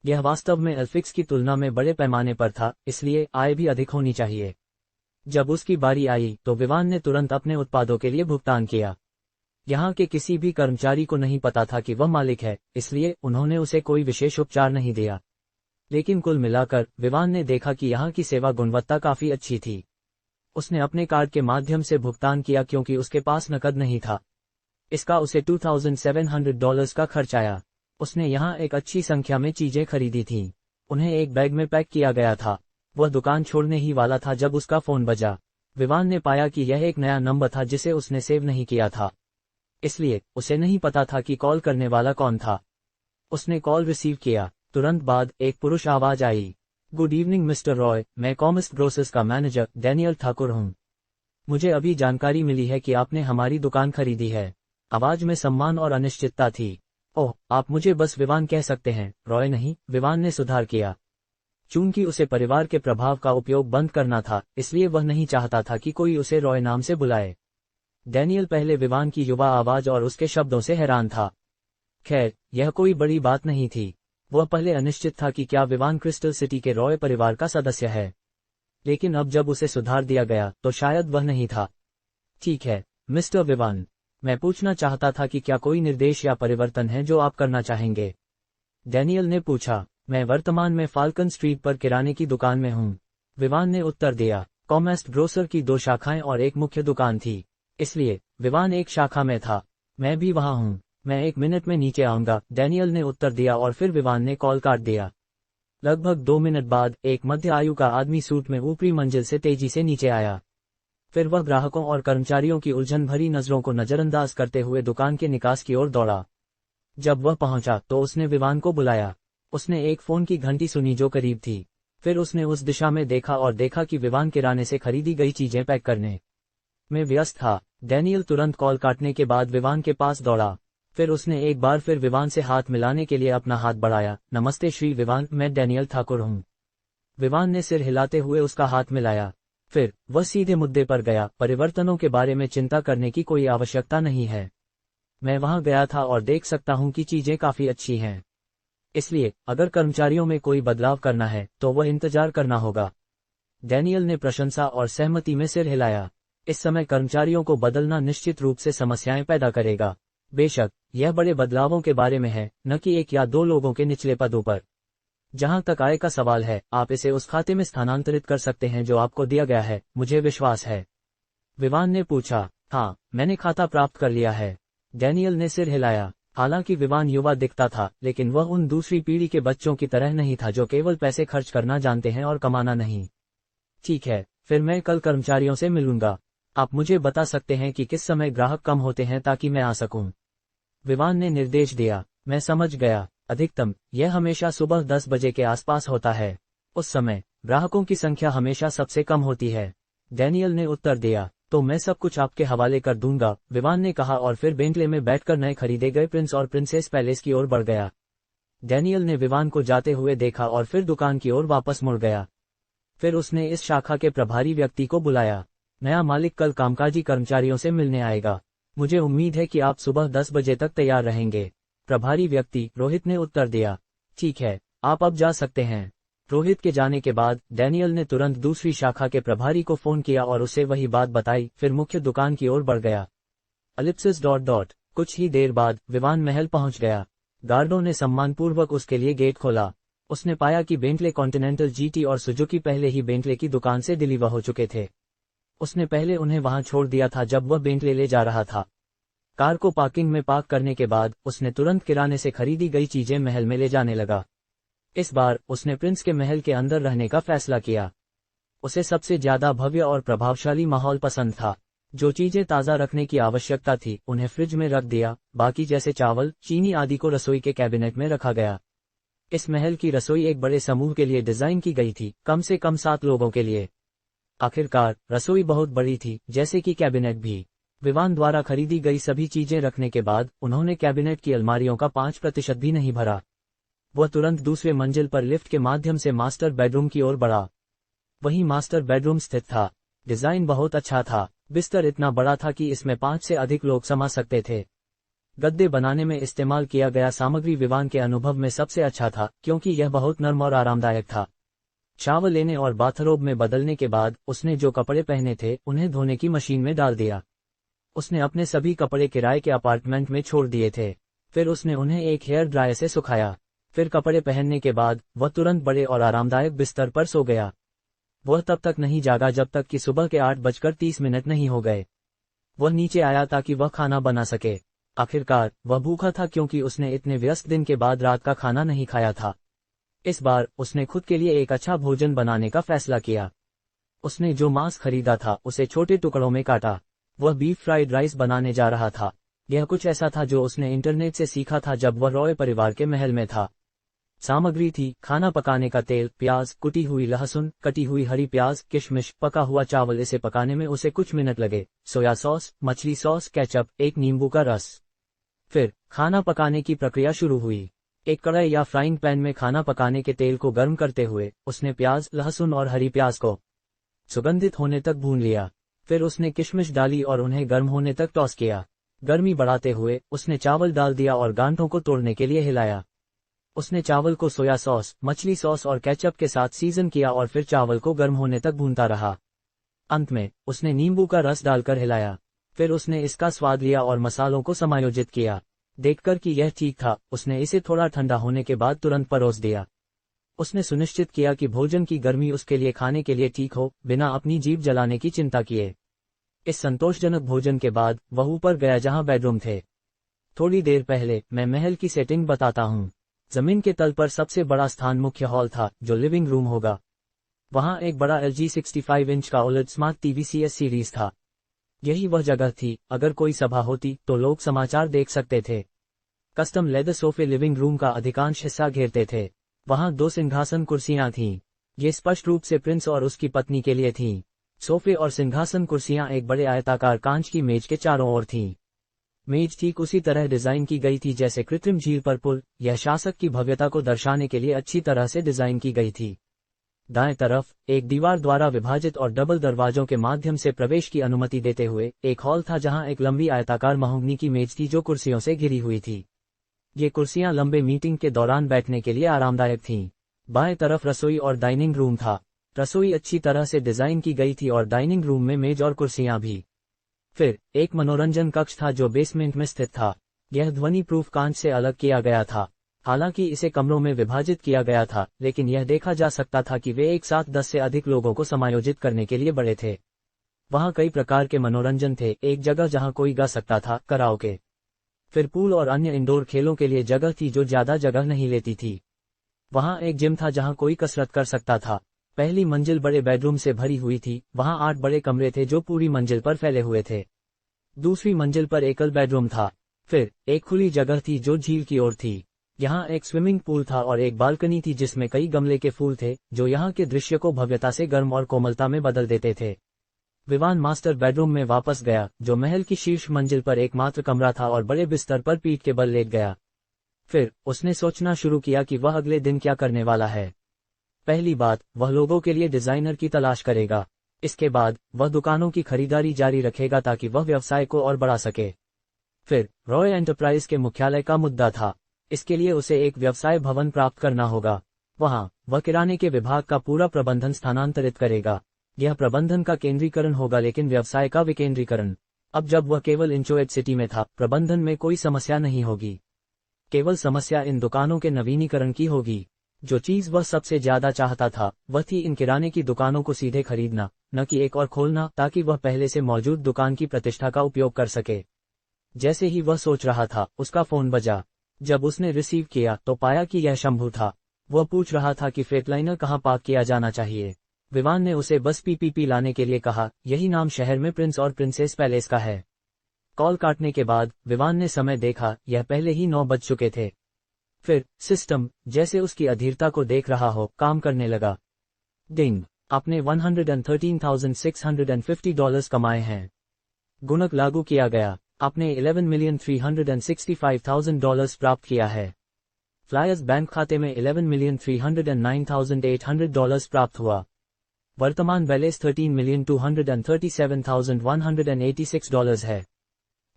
यह वास्तव में एल्फिक्स की तुलना में बड़े पैमाने पर था, इसलिए आय भी अधिक होनी चाहिए। जब उसकी बारी आई तो विवान ने तुरंत अपने उत्पादों के लिए भुगतान किया। यहाँ के किसी भी कर्मचारी को नहीं पता था कि वह मालिक है, इसलिए उन्होंने उसे कोई विशेष उपचार नहीं दिया। लेकिन कुल मिलाकर विवान ने देखा कि यहाँ की सेवा गुणवत्ता काफी अच्छी थी। उसने अपने कार्ड के माध्यम से भुगतान किया क्योंकि उसके पास नकद नहीं था। इसका उसे $2,700 का खर्च आया। उसने यहाँ एक अच्छी संख्या में चीजें खरीदी थीं। उन्हें एक बैग में पैक किया गया था। वह दुकान छोड़ने ही वाला था जब उसका फोन बजा। विवान ने पाया कि यह एक नया नंबर था जिसे उसने सेव नहीं किया था, इसलिए उसे नहीं पता था कि कॉल करने वाला कौन था। उसने कॉल रिसीव किया। तुरंत बाद एक पुरुष आवाज आई, गुड इवनिंग मिस्टर रॉय, मैं कॉमेस्ट ग्रोसर्स का मैनेजर डैनियल ठाकुर हूँ। मुझे अभी जानकारी मिली है कि आपने हमारी दुकान खरीदी है। आवाज में सम्मान और अनिश्चितता थी। ओह, आप मुझे बस विवान कह सकते हैं, रॉय नहीं, विवान ने सुधार किया। चूंकि उसे परिवार के प्रभाव का उपयोग बंद करना था, इसलिए वह नहीं चाहता था कि कोई उसे रॉय नाम से बुलाए। डैनियल पहले विवान की युवा आवाज और उसके शब्दों से हैरान था। खैर, यह कोई बड़ी बात नहीं थी। वह पहले अनिश्चित था कि क्या विवान क्रिस्टल सिटी के रॉय परिवार का सदस्य है, लेकिन अब जब उसे सुधार दिया गया तो शायद वह नहीं था। ठीक है मिस्टर विवान, मैं पूछना चाहता था कि क्या कोई निर्देश या परिवर्तन है जो आप करना चाहेंगे। डैनियल ने पूछा। मैं वर्तमान में फाल्कन स्ट्रीट पर किराने की दुकान में हूँ, विवान ने उत्तर दिया। कॉमेस्ट ग्रोसर की 2 शाखाएं और एक मुख्य दुकान थी, इसलिए विवान एक शाखा में था। मैं भी वहां हूँ, मैं 1 मिनट में नीचे आऊंगा, डैनियल ने उत्तर दिया और फिर विवान ने कॉल काट दिया। लगभग 2 मिनट बाद एक मध्य आयु का आदमी सूट में ऊपरी मंजिल से तेजी से नीचे आया। फिर वह ग्राहकों और कर्मचारियों की उलझन भरी नजरों को नजरअंदाज करते हुए दुकान के निकास की ओर दौड़ा। जब वह पहुंचा तो उसने विवान को बुलाया। उसने एक फोन की घंटी सुनी जो करीब थी। फिर उसने उस दिशा में देखा और देखा कि विवान किराने से खरीदी गई चीजें पैक करने में व्यस्त था। डैनियल तुरंत कॉल काटने के बाद विवान के पास दौड़ा। फिर उसने एक बार फिर विवान से हाथ मिलाने के लिए अपना हाथ बढ़ाया। नमस्ते श्री विवान, मैं डैनियल ठाकुर हूँ। विवान ने सिर हिलाते हुए उसका हाथ मिलाया। फिर वह सीधे मुद्दे पर गया। परिवर्तनों के बारे में चिंता करने की कोई आवश्यकता नहीं है। मैं वहां गया था और देख सकता हूं कि चीजें काफी अच्छी हैं। इसलिए अगर कर्मचारियों में कोई बदलाव करना है तो वह इंतजार करना होगा। डैनियल ने प्रशंसा और सहमति में सिर हिलाया। इस समय कर्मचारियों को बदलना निश्चित रूप से समस्याएं पैदा करेगा। बेशक यह बड़े बदलावों के बारे में है, न कि एक या दो लोगों के निचले पदों पर। जहां तक आय का सवाल है, आप इसे उस खाते में स्थानांतरित कर सकते हैं जो आपको दिया गया है, मुझे विश्वास है। विवान ने पूछा। हाँ, मैंने खाता प्राप्त कर लिया है। डैनियल ने सिर हिलाया। हालांकि विवान युवा दिखता था, लेकिन वह उन दूसरी पीढ़ी के बच्चों की तरह नहीं था जो केवल पैसे खर्च करना जानते हैं और कमाना नहीं। ठीक है, फिर मैं कल कर्मचारियों से मिलूंगा। आप मुझे बता सकते हैं कि किस समय ग्राहक कम होते हैं ताकि मैं आ सकूं। विवान ने निर्देश दिया। मैं समझ गया। अधिकतम यह हमेशा सुबह 10 बजे के आसपास होता है। उस समय ग्राहकों की संख्या हमेशा सबसे कम होती है। डैनियल ने उत्तर दिया। तो मैं सब कुछ आपके हवाले कर दूंगा, विवान ने कहा और फिर बेंटले में बैठकर नए खरीदे गए प्रिंस और प्रिंसेस पैलेस की ओर बढ़ गया। डैनियल ने विवान को जाते हुए देखा और फिर दुकान की ओर वापस मुड़ गया। फिर उसने इस शाखा के प्रभारी व्यक्ति को बुलाया। नया मालिक कल कामकाजी कर्मचारियों से मिलने आएगा। मुझे उम्मीद है कि आप सुबह 10 बजे तक तैयार रहेंगे। प्रभारी व्यक्ति रोहित ने उत्तर दिया। ठीक है, आप अब जा सकते हैं। रोहित के जाने के बाद डैनियल ने तुरंत दूसरी शाखा के प्रभारी को फोन किया और उसे वही बात बताई, फिर मुख्य दुकान की ओर बढ़ गया। अलिप्सिस ... कुछ ही देर बाद विवान महल पहुंच गया। गार्डों ने सम्मानपूर्वक उसके लिए गेट खोला। उसने पाया कि बेंटले कॉन्टिनेंटल जीटी और सुजुकी पहले ही बेंटले की दुकान से डिलीवर हो चुके थे। उसने पहले उन्हें वहां छोड़ दिया था जब वह बेंटले ले जा रहा था। कार को पार्किंग में पार्क करने के बाद उसने तुरंत किराने से खरीदी गई चीजें महल में ले जाने लगा। इस बार उसने प्रिंस के महल के अंदर रहने का फैसला किया। उसे सबसे ज्यादा भव्य और प्रभावशाली माहौल पसंद था। जो चीजें ताज़ा रखने की आवश्यकता थी उन्हें फ्रिज में रख दिया, बाकी जैसे चावल, चीनी आदि को रसोई के कैबिनेट में रखा गया। इस महल की रसोई एक बड़े समूह के लिए डिजाइन की गई थी, कम से कम 7 लोगों के लिए। आखिरकार रसोई बहुत बड़ी थी, जैसे कि कैबिनेट भी। विवान द्वारा खरीदी गई सभी चीजें रखने के बाद उन्होंने कैबिनेट की अलमारियों का 5% भी नहीं भरा। वह तुरंत दूसरे मंजिल पर लिफ्ट के माध्यम से मास्टर बेडरूम की ओर बढ़ा। वहीं मास्टर बेडरूम स्थित था। डिजाइन बहुत अच्छा था। बिस्तर इतना बड़ा था कि इसमें 5 से अधिक लोग समा सकते थे। गद्दे बनाने में इस्तेमाल किया गया सामग्री विवान के अनुभव में सबसे अच्छा था, क्योंकि यह बहुत नरम और आरामदायक था। शावर लेने और बाथरोब में बदलने के बाद उसने जो कपड़े पहने थे उन्हें धोने की मशीन में डाल दिया। उसने अपने सभी कपड़े किराए के अपार्टमेंट में छोड़ दिए थे। फिर उसने उन्हें एक हेयर ड्रायर से सुखाया। फिर कपड़े पहनने के बाद वह तुरंत बड़े और आरामदायक बिस्तर पर सो गया। वह तब तक नहीं जागा जब तक कि सुबह के 8:30 नहीं हो गए। वह नीचे आया ताकि वह खाना बना सके। आखिरकार वह भूखा था क्योंकि उसने इतने व्यस्त दिन के बाद रात का खाना नहीं खाया था। इस बार उसने खुद के लिए एक अच्छा भोजन बनाने का फैसला किया। उसने जो मांस खरीदा था उसे छोटे टुकड़ों में काटा। वह बीफ फ्राइड राइस बनाने जा रहा था। यह कुछ ऐसा था जो उसने इंटरनेट से सीखा था जब वह रॉय परिवार के महल में था। सामग्री थी खाना पकाने का तेल, प्याज, कुटी हुई लहसुन, कटी हुई हरी प्याज, किशमिश, पका हुआ चावल। इसे पकाने में उसे कुछ मिनट लगे। सोया सॉस, मछली सॉस, केचप, एक नींबू का रस। फिर खाना पकाने की प्रक्रिया शुरू हुई। एक कढ़ाई या फ्राइंग पैन में खाना पकाने के तेल को गर्म करते हुए उसने प्याज, लहसुन और हरी प्याज को सुगंधित होने तक भून लिया। फिर उसने किशमिश डाली और उन्हें गर्म होने तक टॉस किया। गर्मी बढ़ाते हुए उसने चावल डाल दिया और गांठों को तोड़ने के लिए हिलाया। उसने चावल को सोया सॉस, मछली सॉस और केचप के साथ सीजन किया और फिर चावल को गर्म होने तक भूनता रहा। अंत में उसने नींबू का रस डालकर हिलाया। फिर उसने इसका स्वाद लिया और मसालों को समायोजित किया। देखकर कि यह ठीक था, उसने इसे थोड़ा ठंडा होने के बाद तुरंत परोस दिया। उसने सुनिश्चित किया कि भोजन की गर्मी उसके लिए खाने के लिए ठीक हो, बिना अपनी जीभ जलाने की चिंता किए। इस संतोषजनक भोजन के बाद वह ऊपर गया जहां बेडरूम थे। थोड़ी देर पहले मैं महल की सेटिंग बताता हूँ। जमीन के तल पर सबसे बड़ा स्थान मुख्य हॉल था, जो लिविंग रूम होगा। वहां एक बड़ा LG 65 इंच का OLED smart TV CS series था। यही वह जगह थी, अगर कोई सभा होती तो लोग समाचार देख सकते थे। कस्टम लेदर सोफे लिविंग रूम का अधिकांश हिस्सा घेरते थे। वहां 2 सिंहासन कुर्सियां थीं। ये स्पष्ट रूप से प्रिंस और उसकी पत्नी के लिए थीं। सोफे और सिंहासन कुर्सियां एक बड़े आयताकार कांच की मेज के चारों ओर थीं। मेज ठीक उसी तरह डिजाइन की गई थी जैसे कृत्रिम झील पर पुल, यह शासक की भव्यता को दर्शाने के लिए अच्छी तरह से डिजाइन की गई थी। दाएं तरफ एक दीवार द्वारा विभाजित और डबल दरवाजों के माध्यम से प्रवेश की अनुमति देते हुए एक हॉल था जहां एक लंबी आयताकार महोगनी की मेज थी जो कुर्सियों से घिरी हुई थी। ये कुर्सियां लंबे मीटिंग के दौरान बैठने के लिए आरामदायक थीं। बाएं तरफ रसोई और डाइनिंग रूम था। रसोई अच्छी तरह से डिजाइन की गई थी और डाइनिंग रूम में मेज और कुर्सियां भी। फिर एक मनोरंजन कक्ष था जो बेसमेंट में स्थित था। यह ध्वनि प्रूफ कांच से अलग किया गया था। हालांकि इसे कमरों में विभाजित किया गया था, लेकिन यह देखा जा सकता था कि वे एक साथ 10 से अधिक लोगों को समायोजित करने के लिए बड़े थे। वहां कई प्रकार के मनोरंजन थे, एक जगह जहां कोई गा सकता था, कराओके। फिर पूल और अन्य इंडोर खेलों के लिए जगह थी जो ज्यादा जगह नहीं लेती थी। वहां एक जिम था जहां कोई कसरत कर सकता था। पहली मंजिल बड़े बेडरूम से भरी हुई थी। वहां 8 बड़े कमरे थे जो पूरी मंजिल पर फैले हुए थे। दूसरी मंजिल पर एकल बेडरूम था। फिर एक खुली जगह थी जो झील की ओर थी। यहाँ एक स्विमिंग पूल था और एक बालकनी थी जिसमें कई गमले के फूल थे जो यहाँ के दृश्य को भव्यता से गर्म और कोमलता में बदल देते थे। विवान मास्टर बेडरूम में वापस गया, जो महल की शीर्ष मंजिल पर एकमात्र कमरा था, और बड़े बिस्तर पर पीठ के बल लेट गया। फिर उसने सोचना शुरू किया कि वह अगले दिन क्या करने वाला है। पहली बात, वह लोगों के लिए डिजाइनर की तलाश करेगा। इसके बाद वह दुकानों की खरीदारी जारी रखेगा ताकि वह व्यवसाय को और बढ़ा सके। फिर रॉय एंटरप्राइज के मुख्यालय का मुद्दा था। इसके लिए उसे एक व्यवसाय भवन प्राप्त करना होगा। वहां वह किराने के विभाग का पूरा प्रबंधन स्थानांतरित करेगा। यह प्रबंधन का केंद्रीकरण होगा, लेकिन व्यवसाय का विकेंद्रीकरण। अब जब वह केवल इंचोएट सिटी में था, प्रबंधन में कोई समस्या नहीं होगी। केवल समस्या इन दुकानों के नवीनीकरण की होगी। जो चीज वह सबसे ज्यादा चाहता था वह थी इन किराने की दुकानों को सीधे खरीदना, न कि एक और खोलना, ताकि वह पहले से मौजूद दुकान की प्रतिष्ठा का उपयोग कर सके। जैसे ही वह सोच रहा था, उसका फोन बजा। जब उसने रिसीव किया तो पाया कि यह शंभू था। वह पूछ रहा था कि फ्रेटलाइनर कहाँ पार्क किया जाना चाहिए। विवान ने उसे बस पीपीपी लाने के लिए कहा। यही नाम शहर में प्रिंस और प्रिंसेस पैलेस का है। कॉल काटने के बाद विवान ने समय देखा, यह पहले ही 9 बज चुके थे। फिर सिस्टम, जैसे उसकी अधीरता को देख रहा हो, काम करने लगा। डिंग, आपने $113,650 कमाए हैं। गुणक लागू किया गया। आपने $11,365,000 प्राप्त किया है। फ्लायर्स बैंक खाते में $11,309,800 प्राप्त हुआ। वर्तमान बैलेंस $13,237,186 है।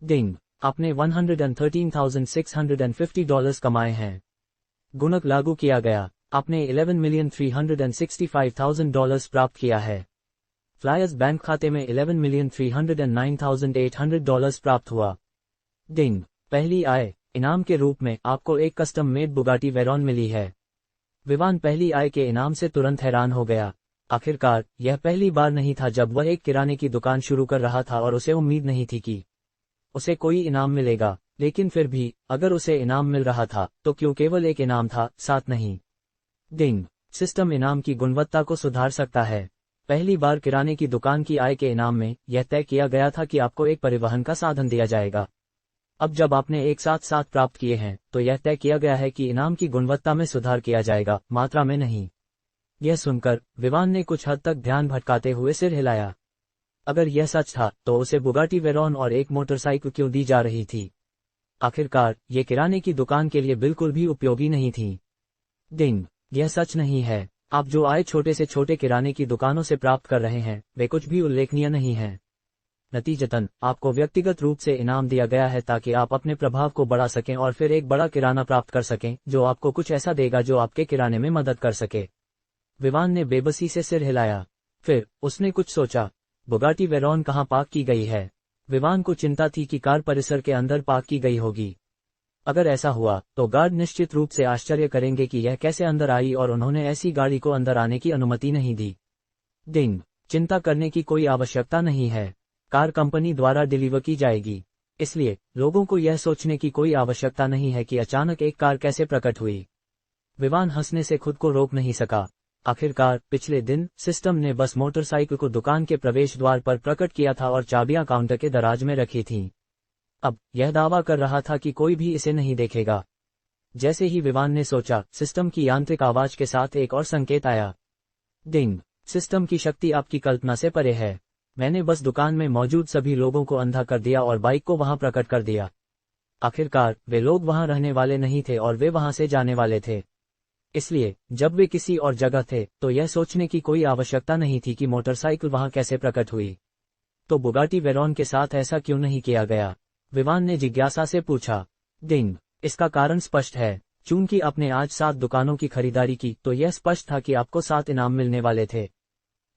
डिंग, आपने $113,650 कमाए हैं। गुणक लागू किया गया। आपने $11,365,000 प्राप्त किया है। फ्लायर्स बैंक खाते में $11,309,800 प्राप्त हुआ। डिंग, पहली आय, इनाम के रूप में आपको एक कस्टम मेड बुगाटी वेरॉन मिली है। विवान पहली आय के इनाम से तुरंत हैरान हो गया। आखिरकार यह पहली बार नहीं था जब वह एक किराने की दुकान शुरू कर रहा था और उसे उम्मीद नहीं थी कि उसे कोई इनाम मिलेगा, लेकिन फिर भी अगर उसे इनाम मिल रहा था तो क्यों केवल एक इनाम था, 7 नहीं। डिंग, सिस्टम इनाम की गुणवत्ता को सुधार सकता है। पहली बार किराने की दुकान की आय के इनाम में यह तय किया गया था कि आपको एक परिवहन का साधन दिया जाएगा। अब जब आपने एक साथ 7 प्राप्त किए हैं तो यह तय किया गया है कि इनाम की गुणवत्ता में सुधार किया जाएगा, मात्रा में नहीं। यह सुनकर विवान ने कुछ हद तक ध्यान भटकाते हुए सिर हिलाया। अगर यह सच था तो उसे बुगाटी वेरॉन और एक मोटरसाइकिल क्यों दी जा रही थी? आखिरकार ये किराने की दुकान के लिए बिल्कुल भी उपयोगी नहीं थी। डिंग, यह सच नहीं है। आप जो आय छोटे से छोटे किराने की दुकानों से प्राप्त कर रहे हैं वे कुछ भी उल्लेखनीय नहीं हैं। नतीजतन आपको व्यक्तिगत रूप से इनाम दिया गया है ताकि आप अपने प्रभाव को बढ़ा सकें और फिर एक बड़ा किराना प्राप्त कर सकें जो आपको कुछ ऐसा देगा जो आपके किराने में मदद कर सके। विवान ने बेबसी से सिर हिलाया। फिर उसने कुछ सोचा। बुगाटी वेरॉन कहाँ पार्क की गई है? विवान को चिंता थी कि कार परिसर के अंदर पार्क की गई होगी। अगर ऐसा हुआ तो गार्ड निश्चित रूप से आश्चर्य करेंगे कि यह कैसे अंदर आई और उन्होंने ऐसी गाड़ी को अंदर आने की अनुमति नहीं दी। डिंग, चिंता करने की कोई आवश्यकता नहीं है। कार कंपनी द्वारा डिलीवर की जाएगी, इसलिए लोगों को यह सोचने की कोई आवश्यकता नहीं है कि अचानक एक कार कैसे प्रकट हुई। विवान हंसने से खुद को रोक नहीं सका। आखिरकार पिछले दिन सिस्टम ने बस मोटरसाइकिल को दुकान के प्रवेश द्वार पर प्रकट किया था और चाबियां काउंटर के दराज में रखी थीं। अब यह दावा कर रहा था कि कोई भी इसे नहीं देखेगा। जैसे ही विवान ने सोचा, सिस्टम की यांत्रिक आवाज के साथ एक और संकेत आया। डिंग, सिस्टम की शक्ति आपकी कल्पना से परे है। मैंने बस दुकान में मौजूद सभी लोगों को अंधा कर दिया और बाइक को वहां प्रकट कर दिया। आखिरकार वे लोग वहां रहने वाले नहीं थे और वे वहां से जाने वाले थे। इसलिए जब वे किसी और जगह थे तो यह सोचने की कोई आवश्यकता नहीं थी कि मोटरसाइकिल वहां कैसे प्रकट हुई। तो बुगाटी वेरॉन के साथ ऐसा क्यों नहीं किया गया? विवान ने जिज्ञासा से पूछा। डिंग, इसका कारण स्पष्ट है। चूंकि आपने आज 7 दुकानों की खरीदारी की तो यह स्पष्ट था कि आपको 7 इनाम मिलने वाले थे।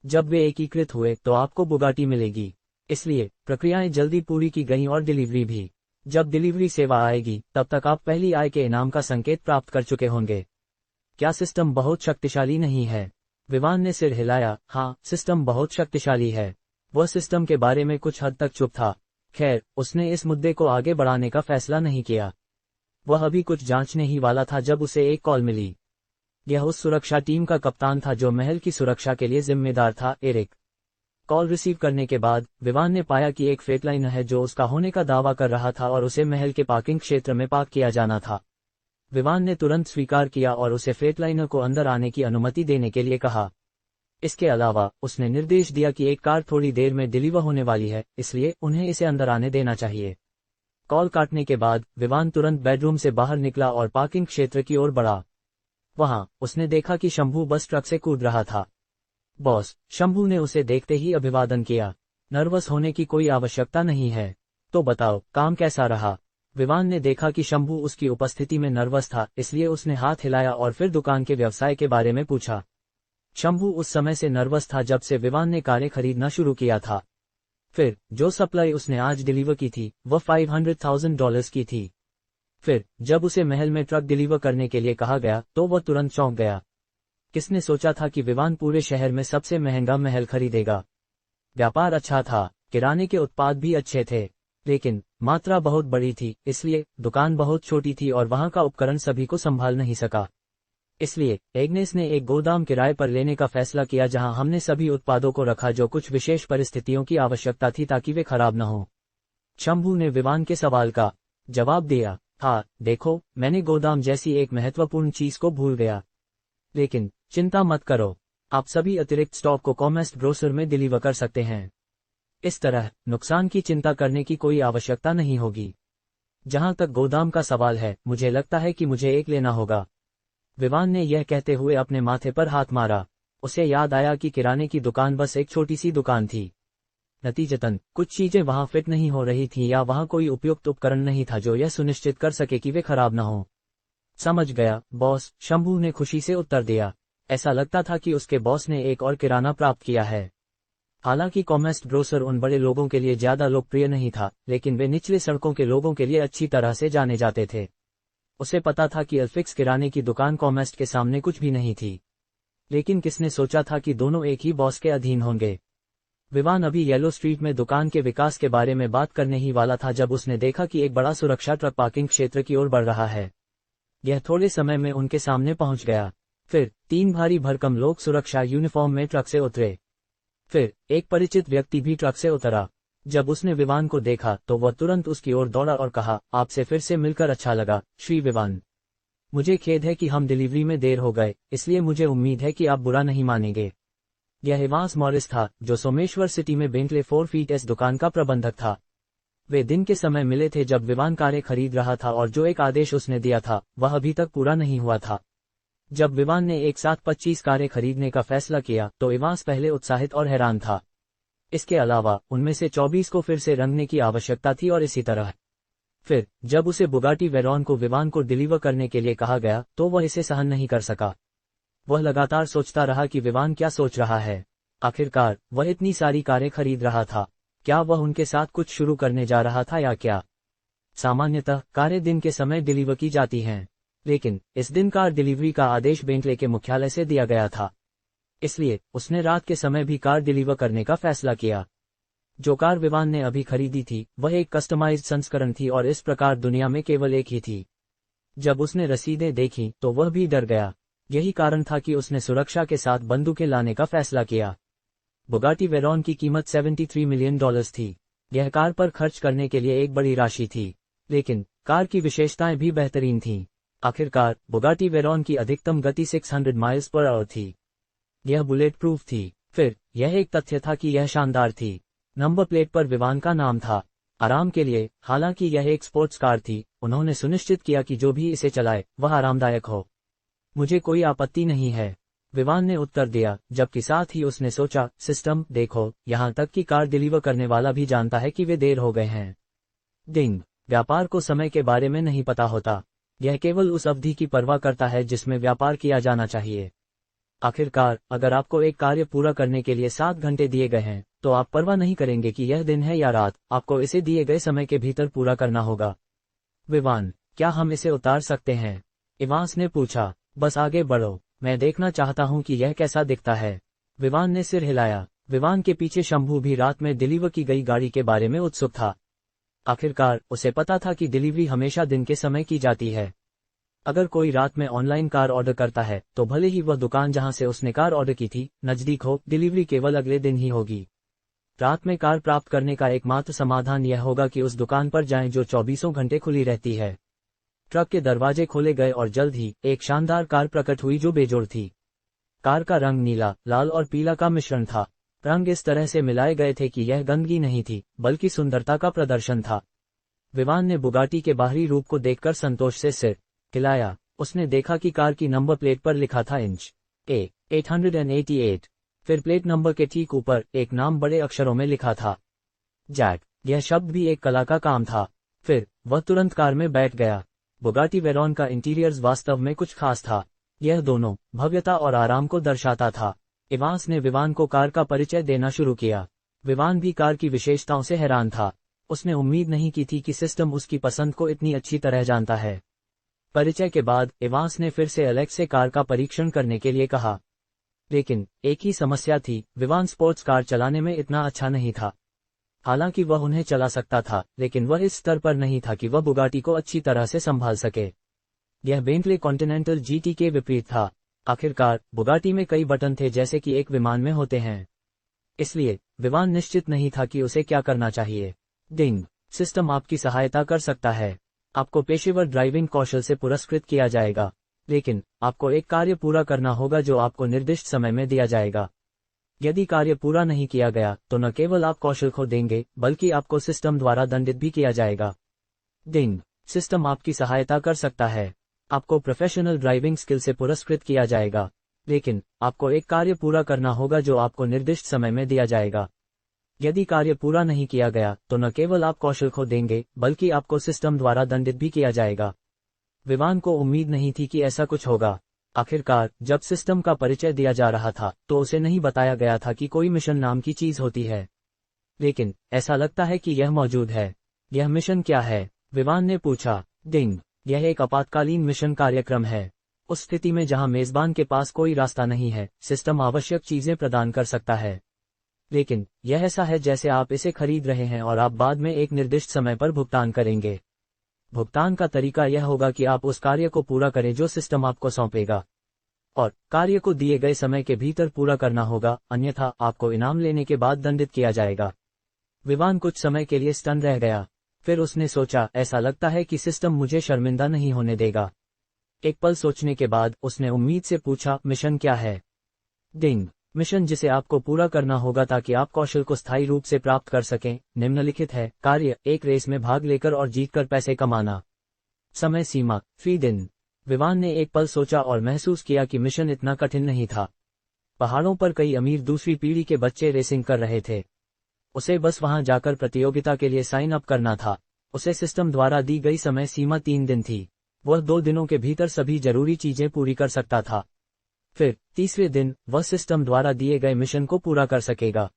जब वे एकीकृत हुए तो आपको बुगाटी मिलेगी। इसलिए प्रक्रियाएं जल्दी पूरी की गईं और डिलीवरी भी। जब डिलीवरी सेवा आएगी तब तक आप पहली आय के इनाम का संकेत प्राप्त कर चुके होंगे। क्या सिस्टम बहुत शक्तिशाली नहीं है? विवान ने सिर हिलाया। हाँ, सिस्टम बहुत शक्तिशाली है। वह सिस्टम के बारे में कुछ हद तक चुप था। खैर, उसने इस मुद्दे को आगे बढ़ाने का फैसला नहीं किया। वह अभी कुछ जांचने ही वाला था जब उसे एक कॉल मिली। यह उस सुरक्षा टीम का कप्तान था जो महल की सुरक्षा के लिए जिम्मेदार था, एरिक। कॉल रिसीव करने के बाद विवान ने पाया कि एक फ्रेटलाइनर है जो उसका होने का दावा कर रहा था और उसे महल के पार्किंग क्षेत्र में पार्क किया जाना था। विवान ने तुरंत स्वीकार किया और उसे फ्रेटलाइनर को अंदर आने की अनुमति देने के लिए कहा। इसके अलावा उसने निर्देश दिया कि एक कार थोड़ी देर में डिलीवर होने वाली है, इसलिए उन्हें इसे अंदर आने देना चाहिए। कॉल काटने के बाद विवान तुरंत बेडरूम से बाहर निकला और पार्किंग क्षेत्र की ओर बढ़ा। वहां उसने देखा कि शंभू बस ट्रक से कूद रहा था। बॉस, शंभू ने उसे देखते ही अभिवादन किया। नर्वस होने की कोई आवश्यकता नहीं है। तो बताओ, काम कैसा रहा? विवान ने देखा कि शंभू उसकी उपस्थिति में नर्वस था, इसलिए उसने हाथ हिलाया और फिर दुकान के व्यवसाय के बारे में पूछा। शंभू उस समय से नर्वस था जब से विवान ने कारें खरीदना शुरू किया था। फिर जो सप्लाई उसने आज डिलीवर की थी वह $500,000 की थी। फिर जब उसे महल में ट्रक डिलीवर करने के लिए कहा गया तो वह तुरंत चौंक गया। किसने सोचा था कि विवान पूरे शहर में सबसे महंगा महल खरीदेगा? व्यापार अच्छा था, किराने के उत्पाद भी अच्छे थे, लेकिन मात्रा बहुत बड़ी थी, इसलिए दुकान बहुत छोटी थी और वहां का उपकरण सभी को संभाल नहीं सका। इसलिए एग्नेस ने एक गोदाम किराए पर लेने का फैसला किया जहां हमने सभी उत्पादों को रखा जो कुछ विशेष परिस्थितियों की आवश्यकता थी ताकि वे खराब न हो। शंभू ने विवान के सवाल का जवाब दिया। हाँ, देखो, मैंने गोदाम जैसी एक महत्वपूर्ण चीज को भूल गया। लेकिन चिंता मत करो, आप सभी अतिरिक्त स्टॉक को कॉमेस्ट ब्रोसर में डिलीवर कर सकते हैं। इस तरह नुकसान की चिंता करने की कोई आवश्यकता नहीं होगी। जहां तक गोदाम का सवाल है, मुझे लगता है कि मुझे एक लेना होगा। विवान ने यह कहते हुए अपने माथे पर हाथ मारा। उसे याद आया कि किराने की दुकान बस एक छोटी सी दुकान थी। नतीजतन कुछ चीजें वहां फिट नहीं हो रही थीं या वहां कोई उपयुक्त उपकरण नहीं था जो यह सुनिश्चित कर सके कि वे खराब न हों। समझ गया बॉस, शंभू ने खुशी से उत्तर दिया। ऐसा लगता था कि उसके बॉस ने एक और किराना प्राप्त किया है। हालांकि कॉमेस्ट ब्रोसर उन बड़े लोगों के लिए ज्यादा लोकप्रिय नहीं था, लेकिन वे निचले सड़कों के लोगों के लिए अच्छी तरह से जाने जाते थे। उसे पता था कि अल्फिक्स किराने की दुकान कॉमेस्ट के सामने कुछ भी नहीं थी। लेकिन किसने सोचा था कि दोनों एक ही बॉस के अधीन होंगे? विवान अभी येलो स्ट्रीट में दुकान के विकास के बारे में बात करने ही वाला था जब उसने देखा कि एक बड़ा सुरक्षा ट्रक पार्किंग क्षेत्र की ओर बढ़ रहा है। यह थोड़े समय में उनके सामने पहुंच गया। फिर 3 भारी भरकम लोग सुरक्षा यूनिफॉर्म में ट्रक से उतरे। फिर एक परिचित व्यक्ति भी ट्रक से उतरा। जब उसने विवान को देखा तो वह तुरंत उसकी ओर दौड़ा और कहा, आपसे फिर से मिलकर अच्छा लगा, श्री विवान। मुझे खेद है कि हम डिलीवरी में देर हो गए, इसलिए मुझे उम्मीद है कि आप बुरा नहीं मानेंगे। यह इवांस मॉरिस था जो सोमेश्वर सिटी में बेंटले 4 फीट एस दुकान का प्रबंधक था। वे दिन के समय मिले थे जब विवान कारें खरीद रहा था और जो एक आदेश उसने दिया था वह अभी तक पूरा नहीं हुआ था। जब विवान ने एक साथ 25 कारें खरीदने का फैसला किया तो इवांस पहले उत्साहित और हैरान था। इसके अलावा उनमें से 24 को फिर से रंगने की आवश्यकता थी और इसी तरह। फिर जब उसे बुगाटी वेरॉन को विवान को डिलीवर करने के लिए कहा गया तो वह इसे सहन नहीं कर सका। वह लगातार सोचता रहा कि विवान क्या सोच रहा है। आखिरकार वह इतनी सारी कारें खरीद रहा था, क्या वह उनके साथ कुछ शुरू करने जा रहा था या क्या? सामान्यतः कारें दिन के समय डिलीवर की जाती हैं, लेकिन इस दिन कार डिलीवरी का आदेश बेंटले के मुख्यालय से दिया गया था। इसलिए उसने रात के समय भी कार डिलीवर करने का फैसला किया। जो कार विवान ने अभी खरीदी थी वह एक कस्टमाइज्ड संस्करण थी और इस प्रकार दुनिया में केवल एक ही थी। जब उसने रसीदें देखी तो वह भी डर गया। यही कारण था कि उसने सुरक्षा के साथ बंदूकें लाने का फैसला किया। बुगाटी वेरॉन की कीमत $73 मिलियन थी। यह कार पर खर्च करने के लिए एक बड़ी राशि थी, लेकिन कार की विशेषताएं भी बेहतरीन थीं। आखिरकार बुगाटी वेरॉन की अधिकतम गति 600 माइल्स पर आवर थी। यह बुलेट प्रूफ थी। फिर यह एक तथ्य था कि यह शानदार थी। नंबर प्लेट पर विवान का नाम था। आराम के लिए, हालांकि यह एक स्पोर्ट्स कार थी, उन्होंने सुनिश्चित किया कि जो भी इसे चलाए वह आरामदायक हो। मुझे कोई आपत्ति नहीं है, विवान ने उत्तर दिया, जबकि साथ ही उसने सोचा, सिस्टम, देखो, यहाँ तक कि कार डिलीवर करने वाला भी जानता है कि वे देर हो गए हैं। डिंग। व्यापार को समय के बारे में नहीं पता होता, यह केवल उस अवधि की परवाह करता है जिसमें व्यापार किया जाना चाहिए। आखिरकार, अगर आपको एक कार्य पूरा करने के लिए 7 घंटे दिए गए हैं, तो आप परवाह नहीं करेंगे कि यह दिन है या रात, आपको इसे दिए गए समय के भीतर पूरा करना होगा। विवान, क्या हम इसे उतार सकते हैं? इवांस ने पूछा। बस आगे बढ़ो, मैं देखना चाहता हूं कि यह कैसा दिखता है। विवान ने सिर हिलाया। विवान के पीछे शंभू भी रात में डिलीवर की गई गाड़ी के बारे में उत्सुक था। आखिरकार, उसे पता था कि डिलीवरी हमेशा दिन के समय की जाती है। अगर कोई रात में ऑनलाइन कार ऑर्डर करता है, तो भले ही वह दुकान जहां से उसने कार ऑर्डर की थी नजदीक हो, डिलीवरी केवल अगले दिन ही होगी। रात में कार प्राप्त करने का एकमात्र समाधान यह होगा कि उस दुकान पर जाएं जो 24 घंटे खुली रहती है। ट्रक के दरवाजे खोले गए और जल्द ही एक शानदार कार प्रकट हुई जो बेजोड़ थी। कार का रंग नीला, लाल और पीला का मिश्रण था। रंग इस तरह से मिलाए गए थे कि यह गंदगी नहीं थी, बल्कि सुंदरता का प्रदर्शन था। विवान ने बुगाटी के बाहरी रूप को देखकर संतोष से सिर हिलाया। उसने देखा कि कार की नंबर प्लेट पर लिखा था इंच ए 888। फिर प्लेट नंबर के ठीक ऊपर एक नाम बड़े अक्षरों में लिखा था, जैक। यह शब्द भी एक कला का काम था। फिर वह तुरंत कार में बैठ गया। बुगाटी वेरॉन का इंटीरियर्स वास्तव में कुछ खास था। यह दोनों भव्यता और आराम को दर्शाता था। इवांस ने विवान को कार का परिचय देना शुरू किया। विवान भी कार की विशेषताओं से हैरान था। उसने उम्मीद नहीं की थी कि सिस्टम उसकी पसंद को इतनी अच्छी तरह जानता है। परिचय के बाद इवांस ने फिर से एलेक्स से कार का परीक्षण करने के लिए कहा। लेकिन एक ही समस्या थी, विवान स्पोर्ट्स कार चलाने में इतना अच्छा नहीं था। हालांकि वह उन्हें चला सकता था, लेकिन वह इस स्तर पर नहीं था कि वह बुगाटी को अच्छी तरह से संभाल सके। यह बेंटले कॉन्टिनेंटल जीटी के विपरीत था। आखिरकार, बुगाटी में कई बटन थे जैसे कि एक विमान में होते हैं। इसलिए विवान निश्चित नहीं था कि उसे क्या करना चाहिए। डिंग। सिस्टम आपकी सहायता कर सकता है। आपको पेशेवर ड्राइविंग कौशल से पुरस्कृत किया जाएगा, लेकिन आपको एक कार्य पूरा करना होगा जो आपको निर्दिष्ट समय में दिया जाएगा। यदि कार्य पूरा नहीं किया गया, तो न केवल आप कौशल खो देंगे, बल्कि आपको सिस्टम द्वारा दंडित भी किया जाएगा। डिंग। सिस्टम आपकी सहायता कर सकता है। आपको प्रोफेशनल ड्राइविंग स्किल से पुरस्कृत किया जाएगा, लेकिन आपको एक कार्य पूरा करना होगा जो आपको निर्दिष्ट समय में दिया जाएगा। यदि कार्य पूरा नहीं किया गया, तो न केवल आप कौशल खो देंगे, बल्कि आपको सिस्टम द्वारा दंडित भी किया जाएगा। विवान को उम्मीद नहीं थी कि ऐसा कुछ होगा। आखिरकार, जब सिस्टम का परिचय दिया जा रहा था, तो उसे नहीं बताया गया था कि कोई मिशन नाम की चीज होती है। लेकिन ऐसा लगता है कि यह मौजूद है। यह मिशन क्या है? विवान ने पूछा। डिंग। यह एक आपातकालीन मिशन कार्यक्रम है। उस स्थिति में जहां मेजबान के पास कोई रास्ता नहीं है, सिस्टम आवश्यक चीजें प्रदान कर सकता है। लेकिन यह ऐसा है जैसे आप इसे खरीद रहे हैं और आप बाद में एक निर्दिष्ट समय पर भुगतान करेंगे। भुगतान का तरीका यह होगा कि आप उस कार्य को पूरा करें जो सिस्टम आपको सौंपेगा, और कार्य को दिए गए समय के भीतर पूरा करना होगा, अन्यथा आपको इनाम लेने के बाद दंडित किया जाएगा। विवान कुछ समय के लिए स्टन रह गया। फिर उसने सोचा, ऐसा लगता है कि सिस्टम मुझे शर्मिंदा नहीं होने देगा। एक पल सोचने के बाद उसने उम्मीद से पूछा, मिशन क्या है? डिंग। मिशन जिसे आपको पूरा करना होगा ताकि आप कौशल को स्थायी रूप से प्राप्त कर सकें, निम्नलिखित है। कार्य, एक रेस में भाग लेकर और जीतकर पैसे कमाना। समय सीमा, 3 दिन। विवान ने एक पल सोचा और महसूस किया कि मिशन इतना कठिन नहीं था। पहाड़ों पर कई अमीर दूसरी पीढ़ी के बच्चे रेसिंग कर रहे थे। उसे बस वहां जाकर प्रतियोगिता के लिए साइन अप करना था। उसे सिस्टम द्वारा दी गई समय सीमा 3 दिन थी। वह 2 दिनों के भीतर सभी जरूरी चीजें पूरी कर सकता था। फिर तीसरे दिन वह सिस्टम द्वारा दिए गए मिशन को पूरा कर सकेगा।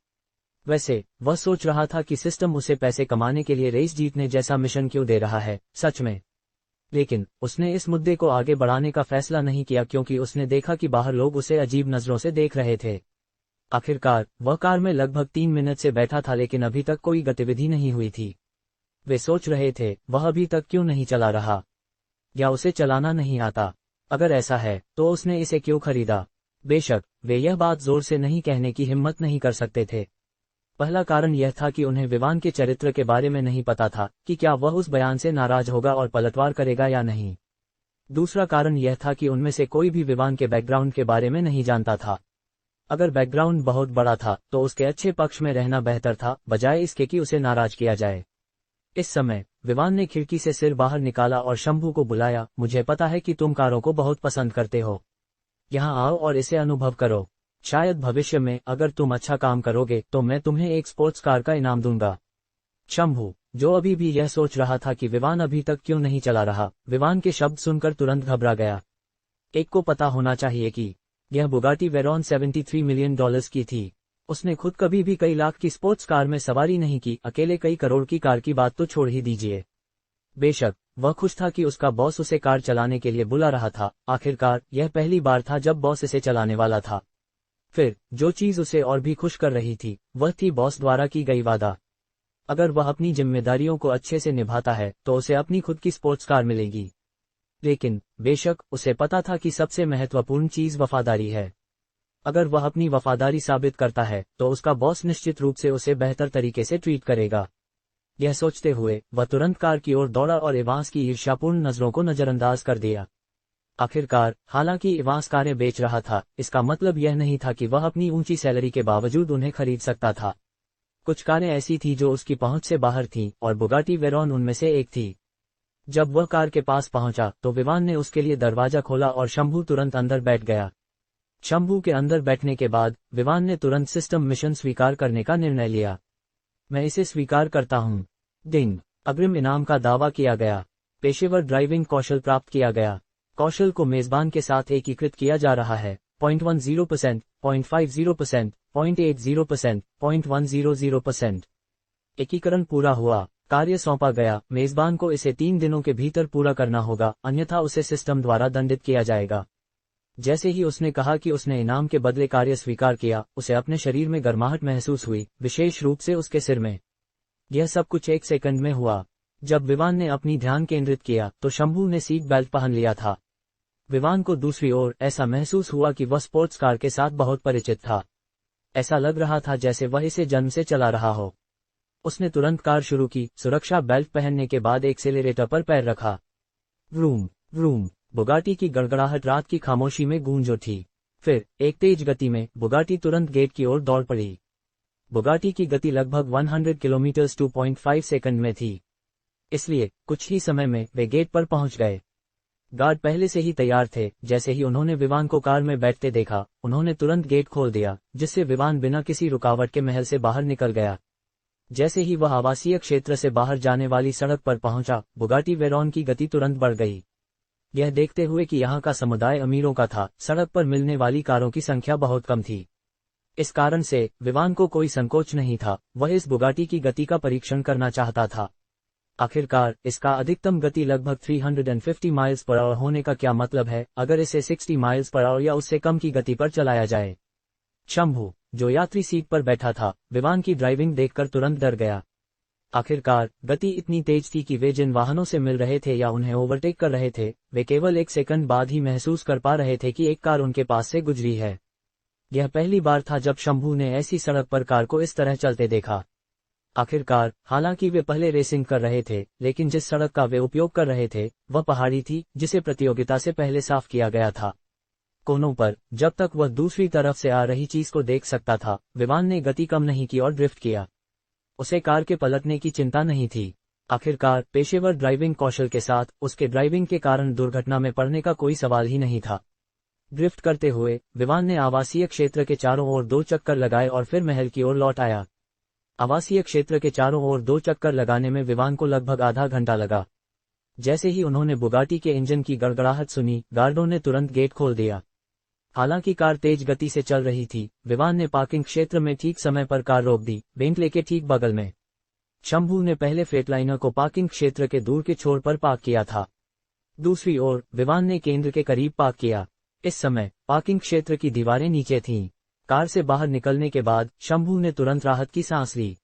वैसे वह सोच रहा था कि सिस्टम उसे पैसे कमाने के लिए रेस जीतने जैसा मिशन क्यों दे रहा है, सच में। लेकिन उसने इस मुद्दे को आगे बढ़ाने का फैसला नहीं किया क्योंकि उसने देखा कि बाहर लोग उसे अजीब नजरों से देख रहे थे। आखिरकार वह कार में लगभग 3 मिनट से बैठा था लेकिन अभी तक कोई गतिविधि नहीं हुई थी। वे सोच रहे थे, वह अभी तक क्यों नहीं चला रहा? या उसे चलाना नहीं आता? अगर ऐसा है, तो उसने इसे क्यों खरीदा? बेशक वे यह बात जोर से नहीं कहने की हिम्मत नहीं कर सकते थे। पहला कारण यह था कि उन्हें विवान के चरित्र के बारे में नहीं पता था कि क्या वह उस बयान से नाराज होगा और पलटवार करेगा या नहीं। दूसरा कारण यह था कि उनमें से कोई भी विवान के बैकग्राउंड के बारे में नहीं जानता था। अगर बैकग्राउंड बहुत बड़ा था तो उसके अच्छे पक्ष में रहना बेहतर था, बजाय इसके कि उसे नाराज किया जाए। इस समय विवान ने खिड़की से सिर बाहर निकाला और शंभू को बुलाया, मुझे पता है कि तुम कारों को बहुत पसंद करते हो। यहाँ आओ और इसे अनुभव करो। शायद भविष्य में अगर तुम अच्छा काम करोगे तो मैं तुम्हें एक स्पोर्ट्स कार का इनाम दूंगा। शंभू, जो अभी भी यह सोच रहा था कि विवान अभी तक क्यों नहीं चला रहा, विवान के शब्द सुनकर तुरंत घबरा गया। एक को पता होना चाहिए कि यह बुगाटी वेरॉन $73 मिलियन की थी। उसने खुद कभी भी कई लाख की स्पोर्ट्स कार में सवारी नहीं की, अकेले कई करोड़ की कार की बात तो छोड़ ही दीजिए। बेशक वह खुश था कि उसका बॉस उसे कार चलाने के लिए बुला रहा था। आखिरकार यह पहली बार था जब बॉस इसे चलाने वाला था। फिर जो चीज उसे और भी खुश कर रही थी वह थी बॉस द्वारा की गई वादा। अगर वह अपनी जिम्मेदारियों को अच्छे से निभाता है तो उसे अपनी खुद की स्पोर्ट्स कार मिलेगी। लेकिन बेशक उसे पता था कि सबसे महत्वपूर्ण चीज वफादारी है। अगर वह अपनी वफादारी साबित करता है तो उसका बॉस निश्चित रूप से उसे बेहतर तरीके से ट्रीट करेगा। यह सोचते हुए वह तुरंत कार की ओर दौड़ा और इवांस की ईर्ष्यापूर्ण नजरों को नजरअंदाज कर दिया। आखिरकार हालांकि इवांस कारें बेच रहा था, इसका मतलब यह नहीं था कि वह अपनी ऊंची सैलरी के बावजूद उन्हें खरीद सकता था। कुछ कारें ऐसी थी जो उसकी पहुंच से बाहर थीं और बुगाटी वेरॉन उनमें से एक थी। जब वह कार के पास पहुंचा तो विवान ने उसके लिए दरवाजा खोला और शंभू तुरंत अंदर बैठ गया। शंभू के अंदर बैठने के बाद विवान ने तुरंत सिस्टम मिशन स्वीकार करने का निर्णय लिया। मैं इसे स्वीकार करता हूं। दिन अग्रिम इनाम का दावा किया गया। पेशेवर ड्राइविंग कौशल प्राप्त किया गया। कौशल को मेजबान के साथ एकीकृत किया जा रहा है। 0.10%, 0.50%, 0.80%, 0.100%। एकीकरण पूरा हुआ। कार्य सौंपा गया। मेजबान को इसे 3 दिनों के भीतर पूरा करना होगा, अन्यथा उसे सिस्टम द्वारा दंडित किया जाएगा। जैसे ही उसने कहा कि उसने इनाम के बदले कार्य स्वीकार किया, उसे अपने शरीर में गर्माहट महसूस हुई, विशेष रूप से उसके सिर में। यह सब कुछ 1 सेकंड में हुआ। जब विवान ने अपनी ध्यान केंद्रित किया तो शंभू ने सीट बेल्ट पहन लिया था। विवान को दूसरी ओर ऐसा महसूस हुआ कि वह स्पोर्ट्स कार के साथ बहुत परिचित था। ऐसा लग रहा था जैसे वह इसे जन्म से चला रहा हो। उसने तुरंत कार शुरू की। सुरक्षा बेल्ट पहनने के बाद एक्सेलरेटर पर पैर रखा। व्रूम व्रूम, बुगाटी की गड़गड़ाहट रात की खामोशी में गूंज उठी। फिर एक तेज गति में बुगाटी तुरंत गेट की ओर दौड़ पड़ी। बुगाटी की गति लगभग 100 किलोमीटर 2.5 सेकंड में थी, इसलिए कुछ ही समय में वे गेट पर पहुंच गए। गार्ड पहले से ही तैयार थे। जैसे ही उन्होंने विवान को कार में बैठते देखा, उन्होंने तुरंत गेट खोल दिया, जिससे विवान बिना किसी रुकावट के महल से बाहर निकल गया। जैसे ही वह आवासीय क्षेत्र से बाहर जाने वाली सड़क पर पहुंचा, बुगाटी वेरॉन की गति तुरंत बढ़ गई। यह देखते हुए कि यहाँ का समुदाय अमीरों का था, सड़क पर मिलने वाली कारों की संख्या बहुत कम थी। इस कारण से विवान को कोई संकोच नहीं था, वह इस बुगाटी की गति का परीक्षण करना चाहता था। आखिरकार इसका अधिकतम गति लगभग 350 माइल्स पर आवर होने का क्या मतलब है अगर इसे 60 माइल्स पर आवर या उससे कम की गति पर चलाया जाए। शंभू, जो यात्री सीट पर बैठा था, विवान की ड्राइविंग देखकर तुरंत डर गया। आखिरकार गति इतनी तेज थी कि वे जिन वाहनों से मिल रहे थे या उन्हें ओवरटेक कर रहे थे, वे केवल 1 सेकंड बाद ही महसूस कर पा रहे थे कि एक कार उनके पास से गुजरी है। यह पहली बार था जब शंभू ने ऐसी सड़क पर कार को इस तरह चलते देखा। आखिरकार हालांकि वे पहले रेसिंग कर रहे थे, लेकिन जिस सड़क का वे उपयोग कर रहे थे वह पहाड़ी थी, जिसे प्रतियोगिता से पहले साफ किया गया था। कोनों पर जब तक वह दूसरी तरफ से आ रही चीज को देख सकता था, विवान ने गति कम नहीं की और ड्रिफ्ट किया। उसे कार के पलटने की चिंता नहीं थी। आखिरकार पेशेवर ड्राइविंग कौशल के साथ उसके ड्राइविंग के कारण दुर्घटना में पड़ने का कोई सवाल ही नहीं था। ड्रिफ्ट करते हुए विवान ने आवासीय क्षेत्र के चारों ओर 2 चक्कर लगाए और फिर महल की ओर लौट आया। आवासीय क्षेत्र के चारों ओर 2 चक्कर लगाने में विवान को लगभग आधा घंटा लगा। जैसे ही उन्होंने बुगाटी के इंजन की गड़गड़ाहट सुनी, गार्डों ने तुरंत गेट खोल दिया। हालांकि कार तेज गति से चल रही थी, विवान ने पार्किंग क्षेत्र में ठीक समय पर कार रोक दी, बेंटले के ठीक बगल में। शंभू ने पहले फ्रेटलाइनर को पार्किंग क्षेत्र के दूर के छोर पर पार्क किया था। दूसरी ओर विवान ने केंद्र के करीब पार्क किया। इस समय पार्किंग क्षेत्र की दीवारें नीचे थीं। कार से बाहर निकलने के बाद शंभू ने तुरंत राहत की सांस ली।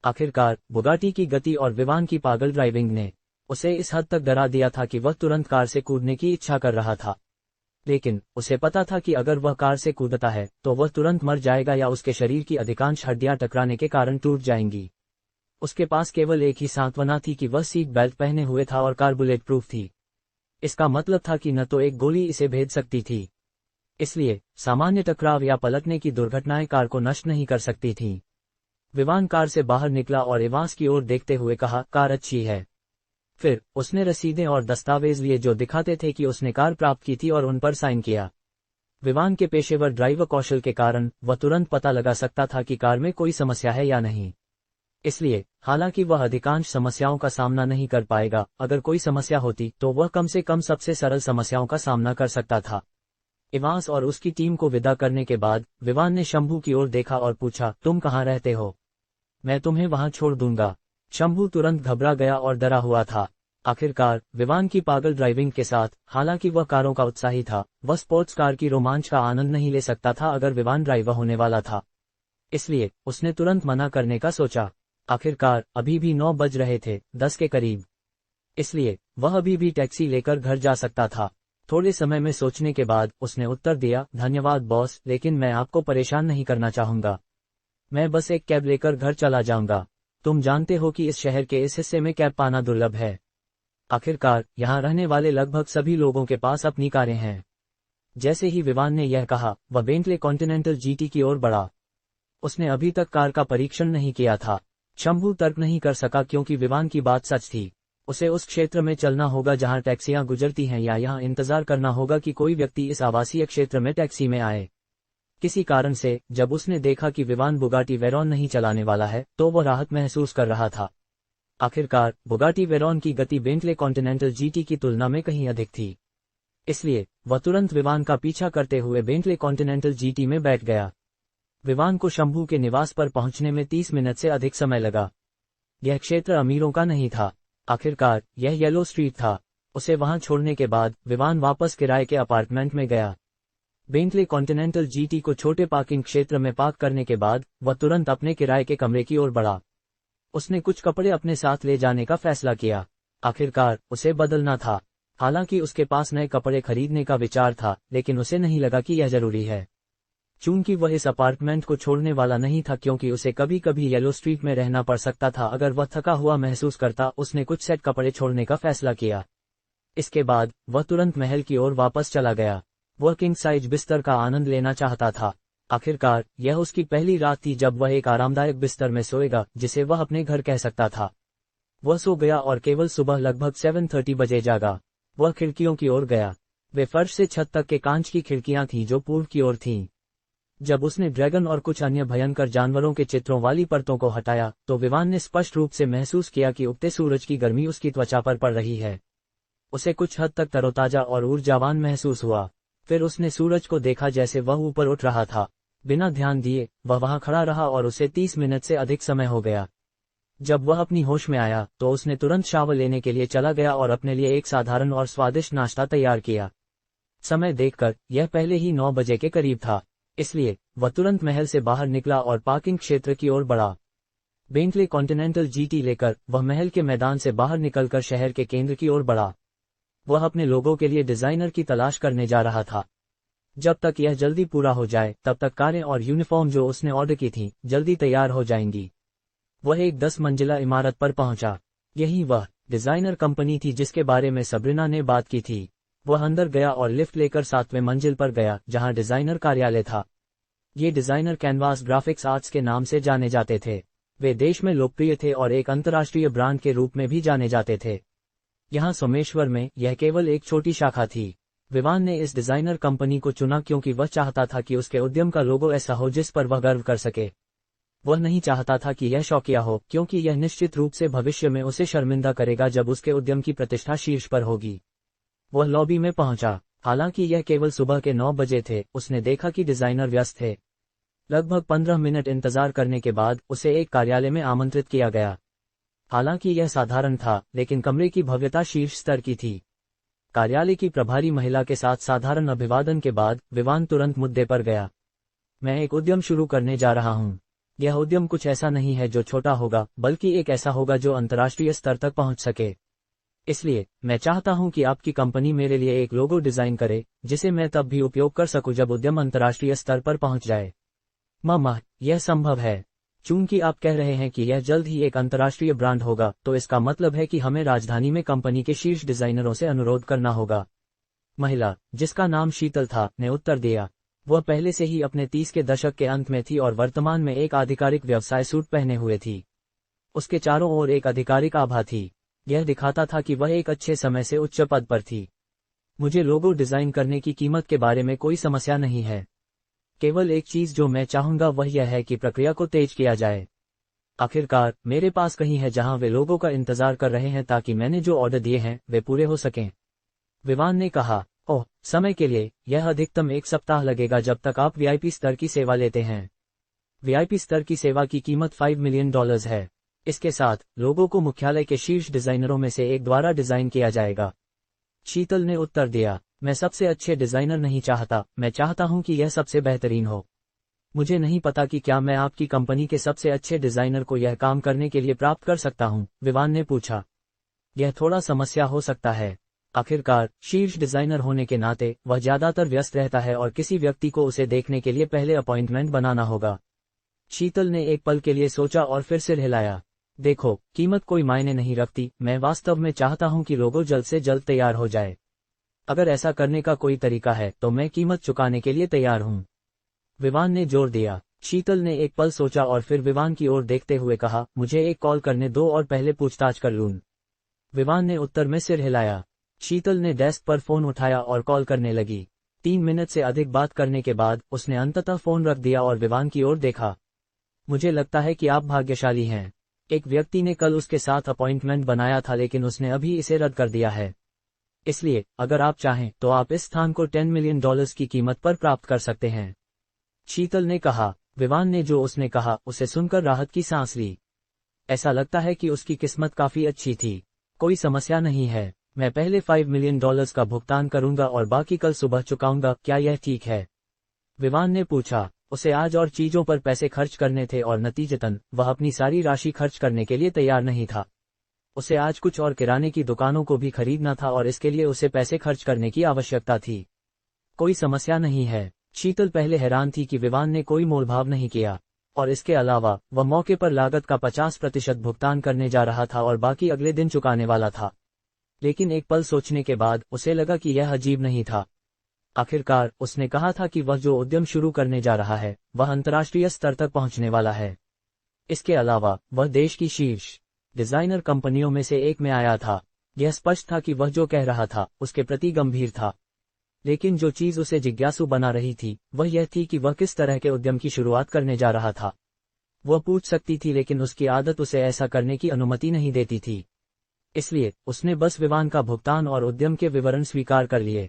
आखिरकार बुगाटी की गति और विवान की पागल ड्राइविंग ने उसे इस हद तक डरा दिया था कि वह तुरंत कार से कूदने की इच्छा कर रहा था। लेकिन उसे पता था कि अगर वह कार से कूदता है तो वह तुरंत मर जाएगा या उसके शरीर की अधिकांश हड्डियां टकराने के कारण टूट जाएंगी। उसके पास केवल एक ही सांत्वना थी कि वह सीट बेल्ट पहने हुए था और कार बुलेट प्रूफ थी। इसका मतलब था कि न तो एक गोली इसे भेद सकती थी इसलिए सामान्य टकराव या पलटने की दुर्घटनाएं कार को नष्ट नहीं कर सकती थीं। विवान कार से बाहर निकला और इवांस की ओर देखते हुए कहा, कार अच्छी है। फिर उसने रसीदें और दस्तावेज लिए जो दिखाते थे कि उसने कार प्राप्त की थी और उन पर साइन किया। विवान के पेशेवर ड्राइवर कौशल के कारण वह तुरंत पता लगा सकता था कि कार में कोई समस्या है या नहीं। इसलिए हालांकि वह अधिकांश समस्याओं का सामना नहीं कर पाएगा, अगर कोई समस्या होती तो वह कम से कम सबसे सरल समस्याओं का सामना कर सकता था। इवांस और उसकी टीम को विदा करने के बाद विवान ने शंभू की ओर देखा और पूछा, तुम कहाँ रहते हो? मैं तुम्हें वहां छोड़ दूंगा। शंभू तुरंत घबरा गया और डरा हुआ था। आखिरकार विवान की पागल ड्राइविंग के साथ, हालांकि वह कारों का उत्साही था, वह स्पोर्ट्स कार की रोमांच का आनंद नहीं ले सकता था अगर विवान ड्राइवर होने वाला था। इसलिए उसने तुरंत मना करने का सोचा। आखिरकार अभी भी 9 बज रहे थे, 10 के करीब। इसलिए वह अभी भी टैक्सी लेकर घर जा सकता था। थोड़े समय में सोचने के बाद उसने उत्तर दिया, धन्यवाद बॉस, लेकिन मैं आपको परेशान नहीं करना चाहूंगा। मैं बस एक कैब लेकर घर चला जाऊंगा। तुम जानते हो कि इस शहर के इस हिस्से में कैब पाना दुर्लभ है। आखिरकार यहाँ रहने वाले लगभग सभी लोगों के पास अपनी कारें हैं। जैसे ही विवान ने यह कहा, वह बेंटले कॉन्टिनेंटल जीटी की ओर बढ़ा। उसने अभी तक कार का परीक्षण नहीं किया था। शंभू तर्क नहीं कर सका क्योंकि विवान की बात सच थी। उसे उस क्षेत्र में चलना होगा जहां टैक्सियां गुजरती हैं या यहां इंतजार करना होगा कि कोई व्यक्ति इस आवासीय क्षेत्र में टैक्सी में आए। किसी कारण से जब उसने देखा कि विवान बुगाटी वेरॉन नहीं चलाने वाला है तो वह राहत महसूस कर रहा था। आखिरकार बुगाटी वेरॉन की गति बेंटले कॉन्टिनेंटल जीटी की तुलना में कहीं अधिक थी। इसलिए वह तुरंत विवान का पीछा करते हुए बेंटले कॉन्टिनेंटल जीटी में बैठ गया। विवान को शंभू के निवास पर पहुंचने में 30 मिनट से अधिक समय लगा। यह क्षेत्र अमीरों का नहीं था। आखिरकार यह येलो स्ट्रीट था। उसे वहां छोड़ने के बाद विवान वापस किराए के अपार्टमेंट में गया। बेंटले कॉन्टिनेंटल जीटी को छोटे पार्किंग क्षेत्र में पार्क करने के बाद वह तुरंत अपने किराए के कमरे की ओर बढ़ा। उसने कुछ कपड़े अपने साथ ले जाने का फैसला किया। आखिरकार उसे बदलना था। हालांकि उसके पास नए कपड़े खरीदने का विचार था, लेकिन उसे नहीं लगा कि यह जरूरी है। चूंकि वह इस अपार्टमेंट को छोड़ने वाला नहीं था क्योंकि उसे कभी कभी येलो स्ट्रीट में रहना पड़ सकता था अगर वह थका हुआ महसूस करता, उसने कुछ सेट कपड़े छोड़ने का फैसला किया। इसके बाद वह तुरंत महल की ओर वापस चला गया। वह किंग साइज बिस्तर का आनंद लेना चाहता था। आखिरकार यह उसकी पहली रात थी जब वह एक आरामदायक बिस्तर में सोएगा जिसे वह अपने घर कह सकता था। वह सो गया और केवल सुबह लगभग 7:30 बजे जागा। वह खिड़कियों की ओर गया। वे फर्श से छत तक के कांच की खिड़कियां थीं जो पूर्व की ओर थीं। जब उसने ड्रैगन और कुछ अन्य भयंकर जानवरों के चित्रों वाली परतों को हटाया तो विवान ने स्पष्ट रूप से महसूस किया कि उगते सूरज की गर्मी उसकी त्वचा पर पड़ रही है। उसे कुछ हद तक तरोताजा और ऊर्जावान महसूस हुआ। फिर उसने सूरज को देखा जैसे वह ऊपर उठ रहा था। बिना ध्यान दिए वह वहां खड़ा रहा और उसे 30 मिनट से अधिक समय हो गया। जब वह अपनी होश में आया तो उसने तुरंत शावर लेने के लिए चला गया और अपने लिए एक साधारण और स्वादिष्ट नाश्ता तैयार किया। समय देखकर यह पहले ही 9 बजे के करीब था। इसलिए वह तुरंत महल से बाहर निकला और पार्किंग क्षेत्र की ओर बढ़ा। बेंटले कॉन्टिनेंटल जीटी लेकर वह महल के मैदान से बाहर निकलकर शहर के केंद्र की ओर बढ़ा। वह अपने लोगों के लिए डिजाइनर की तलाश करने जा रहा था। जब तक यह जल्दी पूरा हो जाए तब तक कारें और यूनिफॉर्म जो उसने ऑर्डर की थीं जल्दी तैयार हो जाएंगी। वह एक 10 मंजिला इमारत पर पहुंचा। यही वह डिजाइनर कंपनी थी जिसके बारे में सबरीना ने बात की थी। वह अंदर गया और लिफ्ट लेकर 7वें मंजिल पर गया जहां डिजाइनर कार्यालय था। ये डिजाइनर कैनवास ग्राफिक्स आर्ट्स के नाम से जाने जाते थे। वे देश में लोकप्रिय थे और एक अंतर्राष्ट्रीय ब्रांड के रूप में भी जाने जाते थे। यहाँ सोमेश्वर में यह केवल एक छोटी शाखा थी। विवान ने इस डिजाइनर कंपनी को चुना क्योंकि वह चाहता था कि उसके उद्यम का लोगो ऐसा हो जिस पर वह गर्व कर सके। वह नहीं चाहता था कि यह शौकिया हो क्योंकि यह निश्चित रूप से भविष्य में उसे शर्मिंदा करेगा जब उसके उद्यम की प्रतिष्ठा शीर्ष पर होगी। वह लॉबी में पहुंचा। हालांकि यह केवल सुबह के 9 बजे थे, उसने देखा कि डिजाइनर व्यस्त थे। लगभग 15 मिनट इंतजार करने के बाद उसे एक कार्यालय में आमंत्रित किया गया। हालांकि यह साधारण था, लेकिन कमरे की भव्यता शीर्ष स्तर की थी। कार्यालय की प्रभारी महिला के साथ साधारण अभिवादन के बाद विवान तुरंत मुद्दे पर गया। मैं एक उद्यम शुरू करने जा रहा हूं। यह उद्यम कुछ ऐसा नहीं है जो छोटा होगा, बल्कि एक ऐसा होगा जो अंतर्राष्ट्रीय स्तर तक पहुंच सके। इसलिए मैं चाहता हूं कि आपकी कंपनी मेरे लिए एक लोगो डिजाइन करे जिसे मैं तब भी उपयोग कर सकूं जब उद्यम अंतर्राष्ट्रीय स्तर पर पहुंच जाए। मामा, यह संभव है। चूंकि आप कह रहे हैं कि यह जल्द ही एक अंतर्राष्ट्रीय ब्रांड होगा, तो इसका मतलब है कि हमें राजधानी में कंपनी के शीर्ष डिजाइनरों से अनुरोध करना होगा। महिला, जिसका नाम शीतल था, ने उत्तर दिया। वह पहले से ही अपने 30 के दशक के अंत में थी और वर्तमान में एक आधिकारिक व्यवसाय सूट पहने हुए थी। उसके चारों ओर एक आधिकारिक आभा थी। यह दिखाता था कि वह एक अच्छे समय से उच्च पद पर थी। मुझे लोगो डिजाइन करने की कीमत के बारे में कोई समस्या नहीं है। केवल एक चीज जो मैं चाहूंगा वह यह है कि प्रक्रिया को तेज किया जाए। आखिरकार मेरे पास कहीं है जहां वे लोगों का इंतजार कर रहे हैं ताकि मैंने जो ऑर्डर दिए हैं वे पूरे हो सकें। विवान ने कहा, ओह, समय के लिए, यह अधिकतम 1 सप्ताह लगेगा जब तक आप वीआईपी स्तर की सेवा लेते हैं। वीआईपी स्तर की सेवा की कीमत $5 मिलियन है। इसके साथ, लोगों को मुख्यालय के शीर्ष डिजाइनरों में से एक द्वारा डिजाइन किया जाएगा। शीतल ने उत्तर दिया, मैं सबसे अच्छे डिजाइनर नहीं चाहता, मैं चाहता हूं कि यह सबसे बेहतरीन हो। मुझे नहीं पता कि क्या मैं आपकी कंपनी के सबसे अच्छे डिजाइनर को यह काम करने के लिए प्राप्त कर सकता हूं, विवान ने पूछा। यह थोड़ा समस्या हो सकता है। आखिरकार, शीर्ष डिजाइनर होने के नाते, वह ज्यादातर व्यस्त रहता है और किसी व्यक्ति को उसे देखने के लिए पहले अपॉइंटमेंट बनाना होगा। शीतल ने एक पल के लिए सोचा और फिर सिर हिलाया। देखो, कीमत कोई मायने नहीं रखती, मैं वास्तव में चाहता हूं कि लोगो जल्द से जल्द तैयार हो जाए। अगर ऐसा करने का कोई तरीका है तो मैं कीमत चुकाने के लिए तैयार हूं, विवान ने जोर दिया। शीतल ने एक पल सोचा और फिर विवान की ओर देखते हुए कहा, मुझे एक कॉल करने दो और पहले पूछताछ कर लूं। विवान ने उत्तर में सिर हिलाया। शीतल ने डेस्क पर फोन उठाया और कॉल करने लगी। 3 मिनट से अधिक बात करने के बाद उसने अंततः फोन रख दिया और विवान की ओर देखा। मुझे लगता है कि आप भाग्यशाली हैं। एक व्यक्ति ने कल उसके साथ अपॉइंटमेंट बनाया था लेकिन उसने अभी इसे रद्द कर दिया है। इसलिए, अगर आप चाहें तो आप इस स्थान को $10 मिलियन की कीमत पर प्राप्त कर सकते हैं। शीतल ने कहा। विवान ने जो उसने कहा उसे सुनकर राहत की सांस ली। ऐसा लगता है कि उसकी किस्मत काफी अच्छी थी। कोई समस्या नहीं है, मैं पहले $5 मिलियन का भुगतान करूंगा और बाकी कल सुबह चुकाऊंगा, क्या यह ठीक है? विवान ने पूछा। उसे आज और चीजों पर पैसे खर्च करने थे और नतीजतन, वह अपनी सारी राशि खर्च करने के लिए तैयार नहीं था। उसे आज कुछ और किराने की दुकानों को भी खरीदना था और इसके लिए उसे पैसे खर्च करने की आवश्यकता थी। कोई समस्या नहीं है। शीतल पहले हैरान थी कि विवान ने कोई मोलभाव नहीं किया, और इसके अलावा, वह मौके पर लागत का 50% भुगतान करने जा रहा था और बाकी अगले दिन चुकाने वाला था। लेकिन एक पल सोचने के बाद उसे लगा कि यह अजीब नहीं था। आखिरकार, उसने कहा था कि वह जो उद्यम शुरू करने जा रहा है, वह अंतर्राष्ट्रीय स्तर तक पहुंचने वाला है। इसके अलावा, वह देश की शीर्ष डिजाइनर कंपनियों में से एक में आया था। यह स्पष्ट था कि वह जो कह रहा था, उसके प्रति गंभीर था। लेकिन जो चीज उसे जिज्ञासु बना रही थी, वह यह थी कि वह किस तरह के उद्यम की शुरुआत करने जा रहा था। वह पूछ सकती थी लेकिन उसकी आदत उसे ऐसा करने की अनुमति नहीं देती थी। इसलिए, उसने बस विवान का भुगतान और उद्यम के विवरण स्वीकार कर लिए।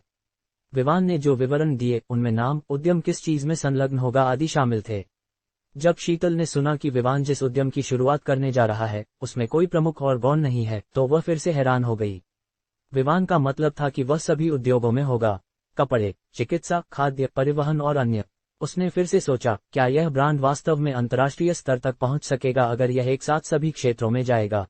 विवान ने जो विवरण दिए उनमें नाम, उद्यम किस चीज में संलग्न होगा आदि शामिल थे। जब शीतल ने सुना कि विवान जिस उद्यम की शुरुआत करने जा रहा है, उसमें कोई प्रमुख और गौण नहीं है, तो वह फिर से हैरान हो गई। विवान का मतलब था कि वह सभी उद्योगों में होगा, कपड़े, चिकित्सा, खाद्य, परिवहन और अन्य। उसने फिर से सोचा, क्या यह ब्रांड वास्तव में अंतर्राष्ट्रीय स्तर तक पहुंच सकेगा अगर यह एक साथ सभी क्षेत्रों में जाएगा?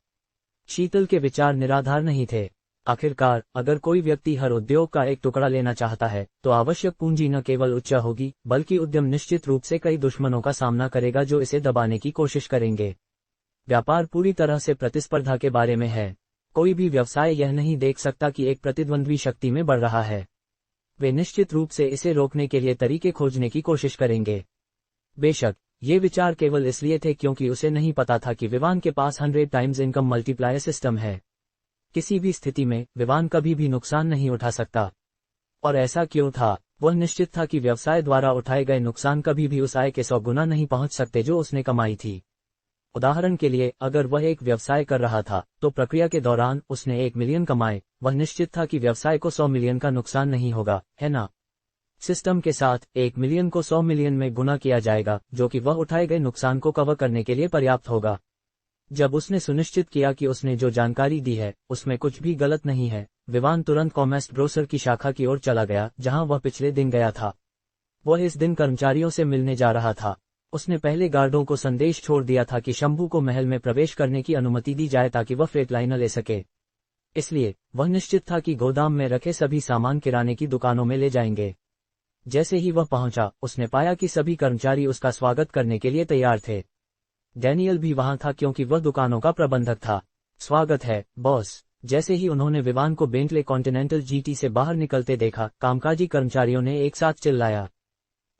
शीतल के विचार निराधार नहीं थे। आखिरकार, अगर कोई व्यक्ति हर उद्योग का एक टुकड़ा लेना चाहता है, तो आवश्यक पूंजी न केवल उच्च होगी, बल्कि उद्यम निश्चित रूप से कई दुश्मनों का सामना करेगा जो इसे दबाने की कोशिश करेंगे। व्यापार पूरी तरह से प्रतिस्पर्धा के बारे में है। कोई भी व्यवसाय यह नहीं देख सकता कि एक प्रतिद्वंद्वी शक्ति में बढ़ रहा है। वे निश्चित रूप से इसे रोकने के लिए तरीके खोजने की कोशिश करेंगे। बेशक, ये विचार केवल इसलिए थे क्योंकि उसे नहीं पता था कि विवान के पास 100 टाइम्स इनकम मल्टीप्लायर सिस्टम है। किसी भी स्थिति में, विवान कभी भी नुकसान नहीं उठा सकता। और ऐसा क्यों था? वह निश्चित था कि व्यवसाय द्वारा उठाए गए नुकसान कभी भी उस आय के 100 गुना नहीं पहुंच सकते जो उसने कमाई थी। उदाहरण के लिए, अगर वह एक व्यवसाय कर रहा था, तो प्रक्रिया के दौरान उसने 1 मिलियन कमाए, वह निश्चित था कि व्यवसाय को 100 मिलियन का नुकसान नहीं होगा, है ना? सिस्टम के साथ, 1 मिलियन को 100 मिलियन में गुना किया जाएगा, जो कि वह उठाए गए नुकसान को कवर करने के लिए पर्याप्त होगा। जब उसने सुनिश्चित किया कि उसने जो जानकारी दी है, उसमें कुछ भी गलत नहीं है, विवान तुरंत कॉमेस्ट ब्रोसर की शाखा की ओर चला गया, जहां वह पिछले दिन गया था। वह इस दिन कर्मचारियों से मिलने जा रहा था। उसने पहले गार्डों को संदेश छोड़ दिया था कि शंभू को महल में प्रवेश करने की अनुमति दी जाए ताकि वह फ्रेटलाइनर ले सके। इसलिए, वह निश्चित था कि गोदाम में रखे सभी सामान किराने की दुकानों में ले जाएंगे। जैसे ही वह पहुंचा, उसने पाया कि सभी कर्मचारी उसका स्वागत करने के लिए तैयार थे। डैनियल भी वहां था क्योंकि वह दुकानों का प्रबंधक था। स्वागत है, बॉस, जैसे ही उन्होंने विवान को बेंटले कॉन्टिनेंटल जीटी से बाहर निकलते देखा, कामकाजी कर्मचारियों ने एक साथ चिल्लाया।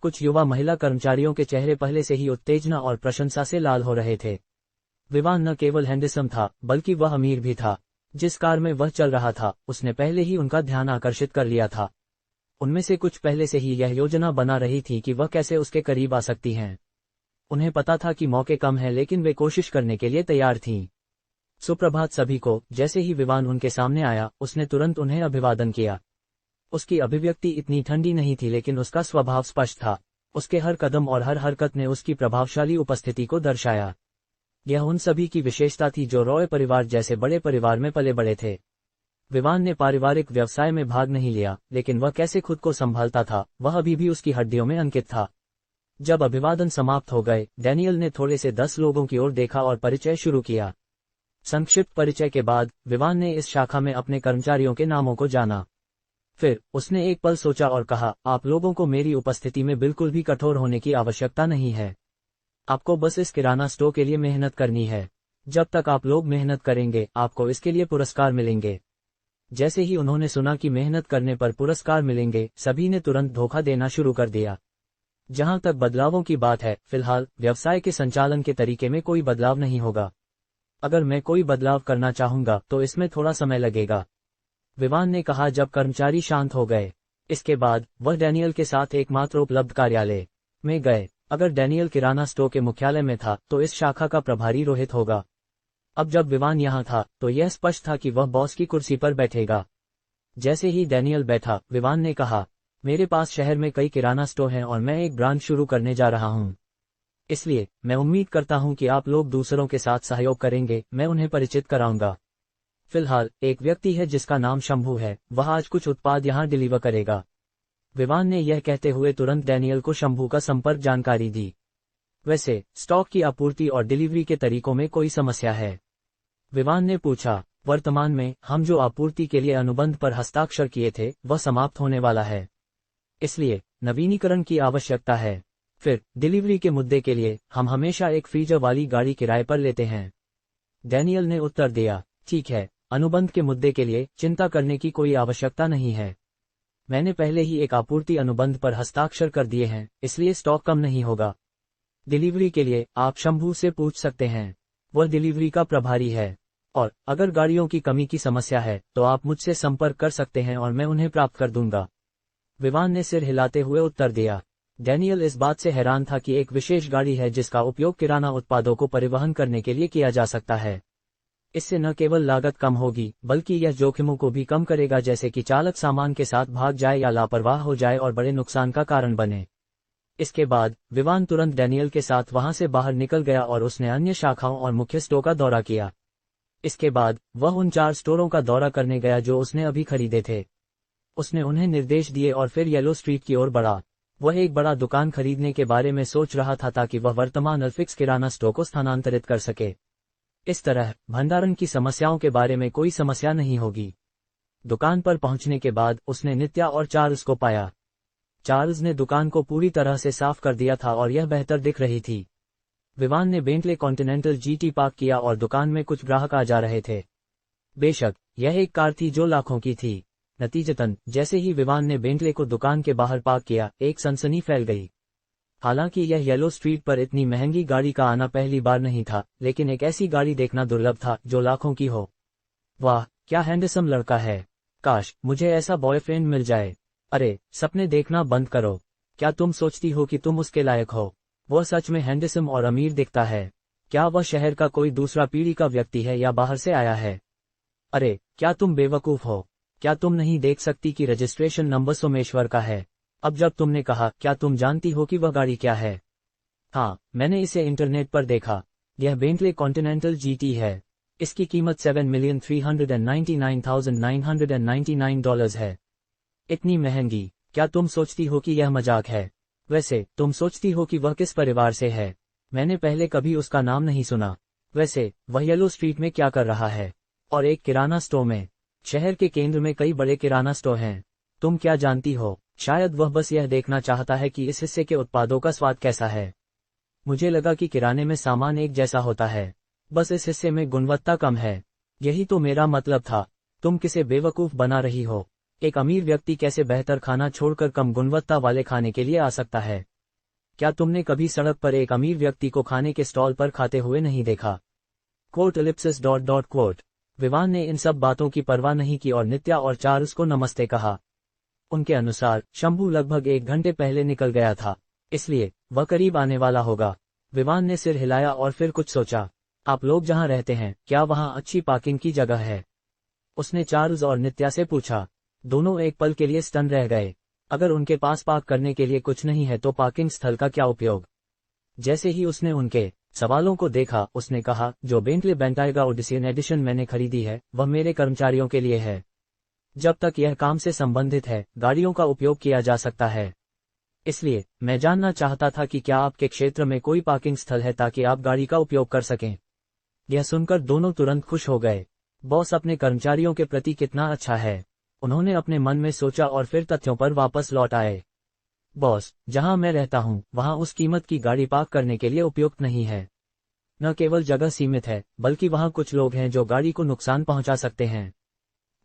कुछ युवा महिला कर्मचारियों के चेहरे पहले से ही उत्तेजना और प्रशंसा से लाल हो रहे थे। विवान न केवल हैंडसम था, बल्कि वह अमीर भी था। जिस कार में वह चल रहा था, उसने पहले ही उनका ध्यान आकर्षित कर लिया था। उनमें से कुछ पहले से ही यह योजना बना रही थी कि वह कैसे उसके करीब आ सकती हैं। उन्हें पता था कि मौके कम हैं, लेकिन वे कोशिश करने के लिए तैयार थीं। सुप्रभात सभी को। जैसे ही विवान उनके सामने आया, उसने तुरंत उन्हें अभिवादन किया। उसकी अभिव्यक्ति इतनी ठंडी नहीं थी, लेकिन उसका स्वभाव स्पष्ट था। उसके हर कदम और हर हरकत ने उसकी प्रभावशाली उपस्थिति को दर्शाया। यह उन सभी की विशेषता थी जो रॉय परिवार जैसे बड़े परिवार में पले बड़े थे। विवान ने पारिवारिक व्यवसाय में भाग नहीं लिया, लेकिन वह कैसे खुद को संभालता था, वह अभी भी उसकी हड्डियों में अंकित था। जब अभिवादन समाप्त हो गए, डैनियल ने थोड़े से 10 लोगों की ओर देखा और परिचय शुरू किया। संक्षिप्त परिचय के बाद विवान ने इस शाखा में अपने कर्मचारियों के नामों को जाना। फिर उसने एक पल सोचा और कहा, आप लोगों को मेरी उपस्थिति में बिल्कुल भी कठोर होने की आवश्यकता नहीं है। आपको बस इस किराना स्टोर के लिए मेहनत करनी है। जब तक आप लोग मेहनत करेंगे, आपको इसके लिए पुरस्कार मिलेंगे। जैसे ही उन्होंने सुना कि मेहनत करने पर पुरस्कार मिलेंगे, सभी ने तुरंत धोखा देना शुरू कर दिया। जहां तक बदलावों की बात है, फिलहाल व्यवसाय के संचालन के तरीके में कोई बदलाव नहीं होगा। अगर मैं कोई बदलाव करना चाहूंगा तो इसमें थोड़ा समय लगेगा, विवान ने कहा जब कर्मचारी शांत हो गए। इसके बाद वह डैनियल के साथ एकमात्र उपलब्ध कार्यालय में गए। अगर डैनियल किराना स्टोर के मुख्यालय में था, तो इस शाखा का प्रभारी रोहित होगा। अब जब विवान यहाँ था, तो यह स्पष्ट था कि वह बॉस की कुर्सी पर बैठेगा। जैसे ही डैनियल बैठा, विवान ने कहा, मेरे पास शहर में कई किराना स्टोर हैं और मैं एक ब्रांच शुरू करने जा रहा हूँ। इसलिए मैं उम्मीद करता हूं कि आप लोग दूसरों के साथ सहयोग करेंगे। मैं उन्हें परिचित कराऊंगा। फिलहाल एक व्यक्ति है जिसका नाम शंभू है, वह आज कुछ उत्पाद यहां डिलीवर करेगा। विवान ने यह कहते हुए तुरंत डैनियल को शंभू का संपर्क जानकारी दी। वैसे स्टॉक की आपूर्ति और डिलीवरी के तरीकों में कोई समस्या है? विवान ने पूछा। वर्तमान में हम जो आपूर्ति के लिए अनुबंध पर हस्ताक्षर किए थे, वह समाप्त होने वाला है, इसलिए नवीनीकरण की आवश्यकता है। फिर डिलीवरी के मुद्दे के लिए हम हमेशा एक फ्रीजर वाली गाड़ी किराए पर लेते हैं। डैनियल ने उत्तर दिया, ठीक है, अनुबंध के मुद्दे के लिए चिंता करने की कोई आवश्यकता नहीं है। मैंने पहले ही एक आपूर्ति अनुबंध पर हस्ताक्षर कर दिए हैं, इसलिए स्टॉक कम नहीं होगा। डिलीवरी के लिए आप शंभू से पूछ सकते हैं, वह डिलीवरी का प्रभारी है। और अगर गाड़ियों की कमी की समस्या है, तो आप मुझसे संपर्क कर सकते हैं और मैं उन्हें प्राप्त कर दूंगा। विवान ने सिर हिलाते हुए उत्तर दिया। डैनियल इस बात से हैरान था कि एक विशेष गाड़ी है जिसका उपयोग किराना उत्पादों को परिवहन करने के लिए किया जा सकता है। इससे न केवल लागत कम होगी, बल्कि यह जोखिमों को भी कम करेगा, जैसे कि चालक सामान के साथ भाग जाए या लापरवाह हो जाए और बड़े नुकसान का कारण बने। इसके बाद विवान तुरंत डैनियल के साथ वहां से बाहर निकल गया और उसने अन्य शाखाओं और मुख्य स्टोर का दौरा किया। इसके बाद वह उन 4 स्टोरों का दौरा करने गया जो उसने अभी खरीदे थे। उसने उन्हें निर्देश दिए और फिर येलो स्ट्रीट की ओर बढ़ा। वह एक बड़ा दुकान खरीदने के बारे में सोच रहा था ताकि वह वर्तमान अल्फिक्स किराना स्टोर को स्थानांतरित कर सके। इस तरह भंडारण की समस्याओं के बारे में कोई समस्या नहीं होगी। दुकान पर पहुंचने के बाद उसने नित्या और चार्ल्स को पाया। चार्ल्स ने दुकान को पूरी तरह से साफ कर दिया था और यह बेहतर दिख रही थी। विवान ने बेंटले कॉन्टिनेंटल जीटी पार्क किया और दुकान में कुछ ग्राहक आ जा रहे थे। बेशक यह एक कार थी जो लाखों की थी। नतीजतन जैसे ही विवान ने बेंटले को दुकान के बाहर पार्क किया, एक सनसनी फैल गई। हालांकि यह येलो स्ट्रीट पर इतनी महंगी गाड़ी का आना पहली बार नहीं था, लेकिन एक ऐसी गाड़ी देखना दुर्लभ था जो लाखों की हो। वाह, क्या हैंडसम लड़का है। काश मुझे ऐसा बॉयफ्रेंड मिल जाए। अरे सपने देखना बंद करो। क्या तुम सोचती हो कि तुम उसके लायक हो? वह सच में हैंडसम और अमीर दिखता है। क्या वह शहर का कोई दूसरा पीढ़ी का व्यक्ति है या बाहर से आया है? अरे क्या तुम बेवकूफ हो? क्या तुम नहीं देख सकती कि रजिस्ट्रेशन नंबर सोमेश्वर का है? अब जब तुमने कहा, क्या तुम जानती हो कि वह गाड़ी क्या है? हाँ, मैंने इसे इंटरनेट पर देखा। यह बेंटले कॉन्टिनेंटल जीटी है। इसकी कीमत $7,399,999 है। इतनी महंगी? क्या तुम सोचती हो कि यह मजाक है? वैसे तुम सोचती हो कि वह किस परिवार से है? मैंने पहले कभी उसका नाम नहीं सुना। वैसे वह येलो स्ट्रीट में क्या कर रहा है? और एक किराना स्टोर में? शहर के केंद्र में कई बड़े किराना स्टोर हैं। तुम क्या जानती हो? शायद वह बस यह देखना चाहता है कि इस हिस्से के उत्पादों का स्वाद कैसा है। मुझे लगा कि किराने में सामान एक जैसा होता है, बस इस हिस्से में गुणवत्ता कम है। यही तो मेरा मतलब था। तुम किसे बेवकूफ बना रही हो? एक अमीर व्यक्ति कैसे बेहतर खाना छोड़कर कम गुणवत्ता वाले खाने के लिए आ सकता है? क्या तुमने कभी सड़क पर एक अमीर व्यक्ति को खाने के स्टॉल पर खाते हुए नहीं देखा? Quote ellipsis dot dot quote. Vivaan ने इन सब बातों की परवाह नहीं की और नित्या और चार्ल्स को नमस्ते कहा। उनके अनुसार शंभू लगभग 1 घंटे पहले निकल गया था, इसलिए वह करीब आने वाला होगा। विवान ने सिर हिलाया और फिर कुछ सोचा। आप लोग जहां रहते हैं, क्या वहां अच्छी पार्किंग की जगह है? उसने चार्ल्स और नित्या से पूछा। दोनों एक पल के लिए स्टन रह गए। अगर उनके पास पार्क करने के लिए कुछ नहीं है तो पार्किंग स्थल का क्या उपयोग? जैसे ही उसने उनके सवालों को देखा, उसने कहा, जो बेंटले बेंटाइगा ओडिसीन एडिशन मैंने खरीदी है वह मेरे कर्मचारियों के लिए है। जब तक यह काम से संबंधित है, गाड़ियों का उपयोग किया जा सकता है। इसलिए मैं जानना चाहता था कि क्या आपके क्षेत्र में कोई पार्किंग स्थल है ताकि आप गाड़ी का उपयोग कर सकें। यह सुनकर दोनों तुरंत खुश हो गए। बॉस अपने कर्मचारियों के प्रति कितना अच्छा है। उन्होंने अपने मन में सोचा और फिर तथ्यों पर वापस लौट आए। बॉस, जहां मैं रहता हूं वहां उस कीमत की गाड़ी पार्क करने के लिए उपयुक्त नहीं है। न केवल जगह सीमित है, बल्कि वहां कुछ लोग हैं जो गाड़ी को नुकसान पहुंचा सकते हैं।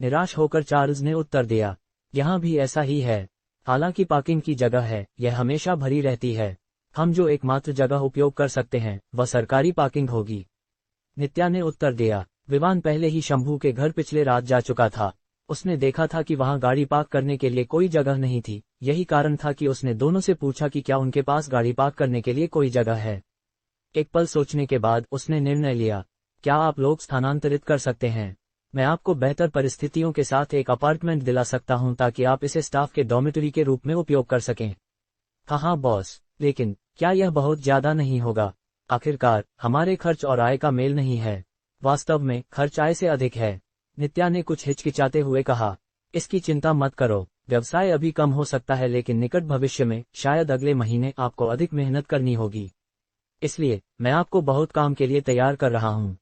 निराश होकर चार्ल्स ने उत्तर दिया, यहां भी ऐसा ही है। हालांकि पार्किंग की जगह है, यह हमेशा भरी रहती है। हम जो एकमात्र जगह उपयोग कर सकते हैं वह सरकारी पार्किंग होगी। नित्या ने उत्तर दिया। विवान पहले ही शंभू के घर पिछले रात जा चुका था। उसने देखा था कि वहां गाड़ी पार्क करने के लिए कोई जगह नहीं थी। यही कारण था कि उसने दोनों से पूछा कि क्या उनके पास गाड़ी पार्क करने के लिए कोई जगह है। एक पल सोचने के बाद उसने निर्णय लिया, क्या आप लोग स्थानांतरित कर सकते हैं? मैं आपको बेहतर परिस्थितियों के साथ एक अपार्टमेंट दिला सकता हूं ताकि आप इसे स्टाफ के डॉर्मिटरी के रूप में उपयोग कर सकें। हाँ बॉस, लेकिन क्या यह बहुत ज्यादा नहीं होगा? आखिरकार हमारे खर्च और आय का मेल नहीं है। वास्तव में खर्च आय से अधिक है। नित्या ने कुछ हिचकिचाते हुए कहा। इसकी चिंता मत करो, व्यवसाय अभी कम हो सकता है लेकिन निकट भविष्य में, शायद अगले महीने, आपको अधिक मेहनत करनी होगी। इसलिए मैं आपको बहुत काम के लिए तैयार कर रहा हूं।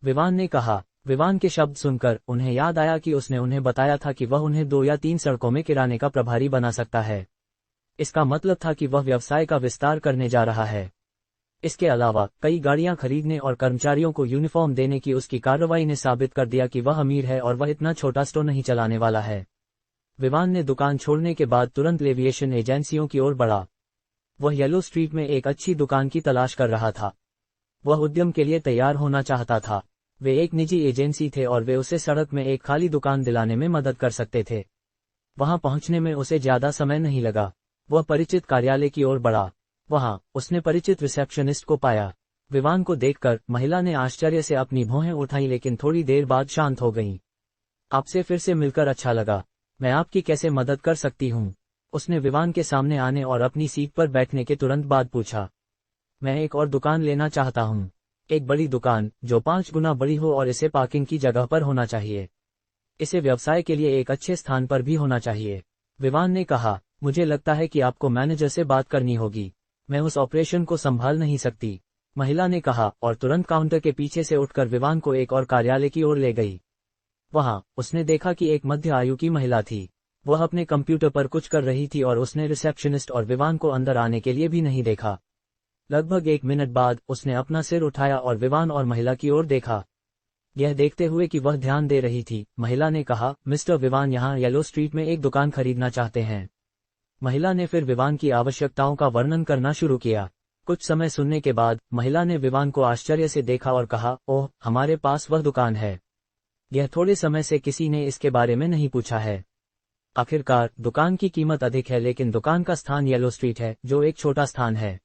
विवान ने कहा। विवान के शब्द सुनकर उन्हें याद आया कि उसने उन्हें बताया था कि वह उन्हें 2 या 3 सड़कों में किराने का प्रभारी बना सकता है। इसका मतलब था कि वह व्यवसाय का विस्तार करने जा रहा है। इसके अलावा कई गाड़ियां खरीदने और कर्मचारियों को यूनिफॉर्म देने की उसकी कार्रवाई ने साबित कर दिया कि वह अमीर है और वह इतना छोटा स्टोर नहीं चलाने वाला है। विवान ने दुकान छोड़ने के बाद तुरंत एविएशन एजेंसियों की ओर बढ़ा। वह येलो स्ट्रीट में एक अच्छी दुकान की तलाश कर रहा था। वह उद्यम के लिए तैयार होना चाहता था। वे एक निजी एजेंसी थे और वे उसे सड़क में एक खाली दुकान दिलाने में मदद कर सकते थे। वहां पहुंचने में उसे ज्यादा समय नहीं लगा। वह परिचित कार्यालय की ओर बढ़ा। वहां उसने परिचित रिसेप्शनिस्ट को पाया। विवान को देखकर महिला ने आश्चर्य से अपनी भौहें उठाई लेकिन थोड़ी देर बाद शांत हो गईं। आपसे फिर से मिलकर अच्छा लगा। मैं आपकी कैसे मदद कर सकती हूँ? उसने विवान के सामने आने और अपनी सीट पर बैठने के तुरंत बाद पूछा। मैं एक और दुकान लेना चाहता हूँ। एक बड़ी दुकान जो 5 गुना बड़ी हो और इसे पार्किंग की जगह पर होना चाहिए। इसे व्यवसाय के लिए एक अच्छे स्थान पर भी होना चाहिए। विवान ने कहा, मुझे लगता है कि आपको मैनेजर से बात करनी होगी। मैं उस ऑपरेशन को संभाल नहीं सकती। महिला ने कहा और तुरंत काउंटर के पीछे से उठकर विवान को एक और कार्यालय की ओर ले गई। वहां उसने देखा कि एक मध्य आयु की महिला थी। वह अपने कंप्यूटर पर कुछ कर रही थी और उसने रिसेप्शनिस्ट और विवान को अंदर आने के लिए भी नहीं देखा। लगभग 1 मिनट बाद उसने अपना सिर उठाया और विवान और महिला की ओर देखा। यह देखते हुए कि वह ध्यान दे रही थी, महिला ने कहा, मिस्टर विवान यहाँ येलो स्ट्रीट में एक दुकान खरीदना चाहते हैं। महिला ने फिर विवान की आवश्यकताओं का वर्णन करना शुरू किया। कुछ समय सुनने के बाद महिला ने विवान को आश्चर्य से देखा और कहा, ओह, हमारे पास वह दुकान है। यह थोड़े समय से किसी ने इसके बारे में नहीं पूछा है। आखिरकार दुकान की कीमत अधिक है लेकिन दुकान का स्थान येलो स्ट्रीट है जो एक छोटा स्थान है।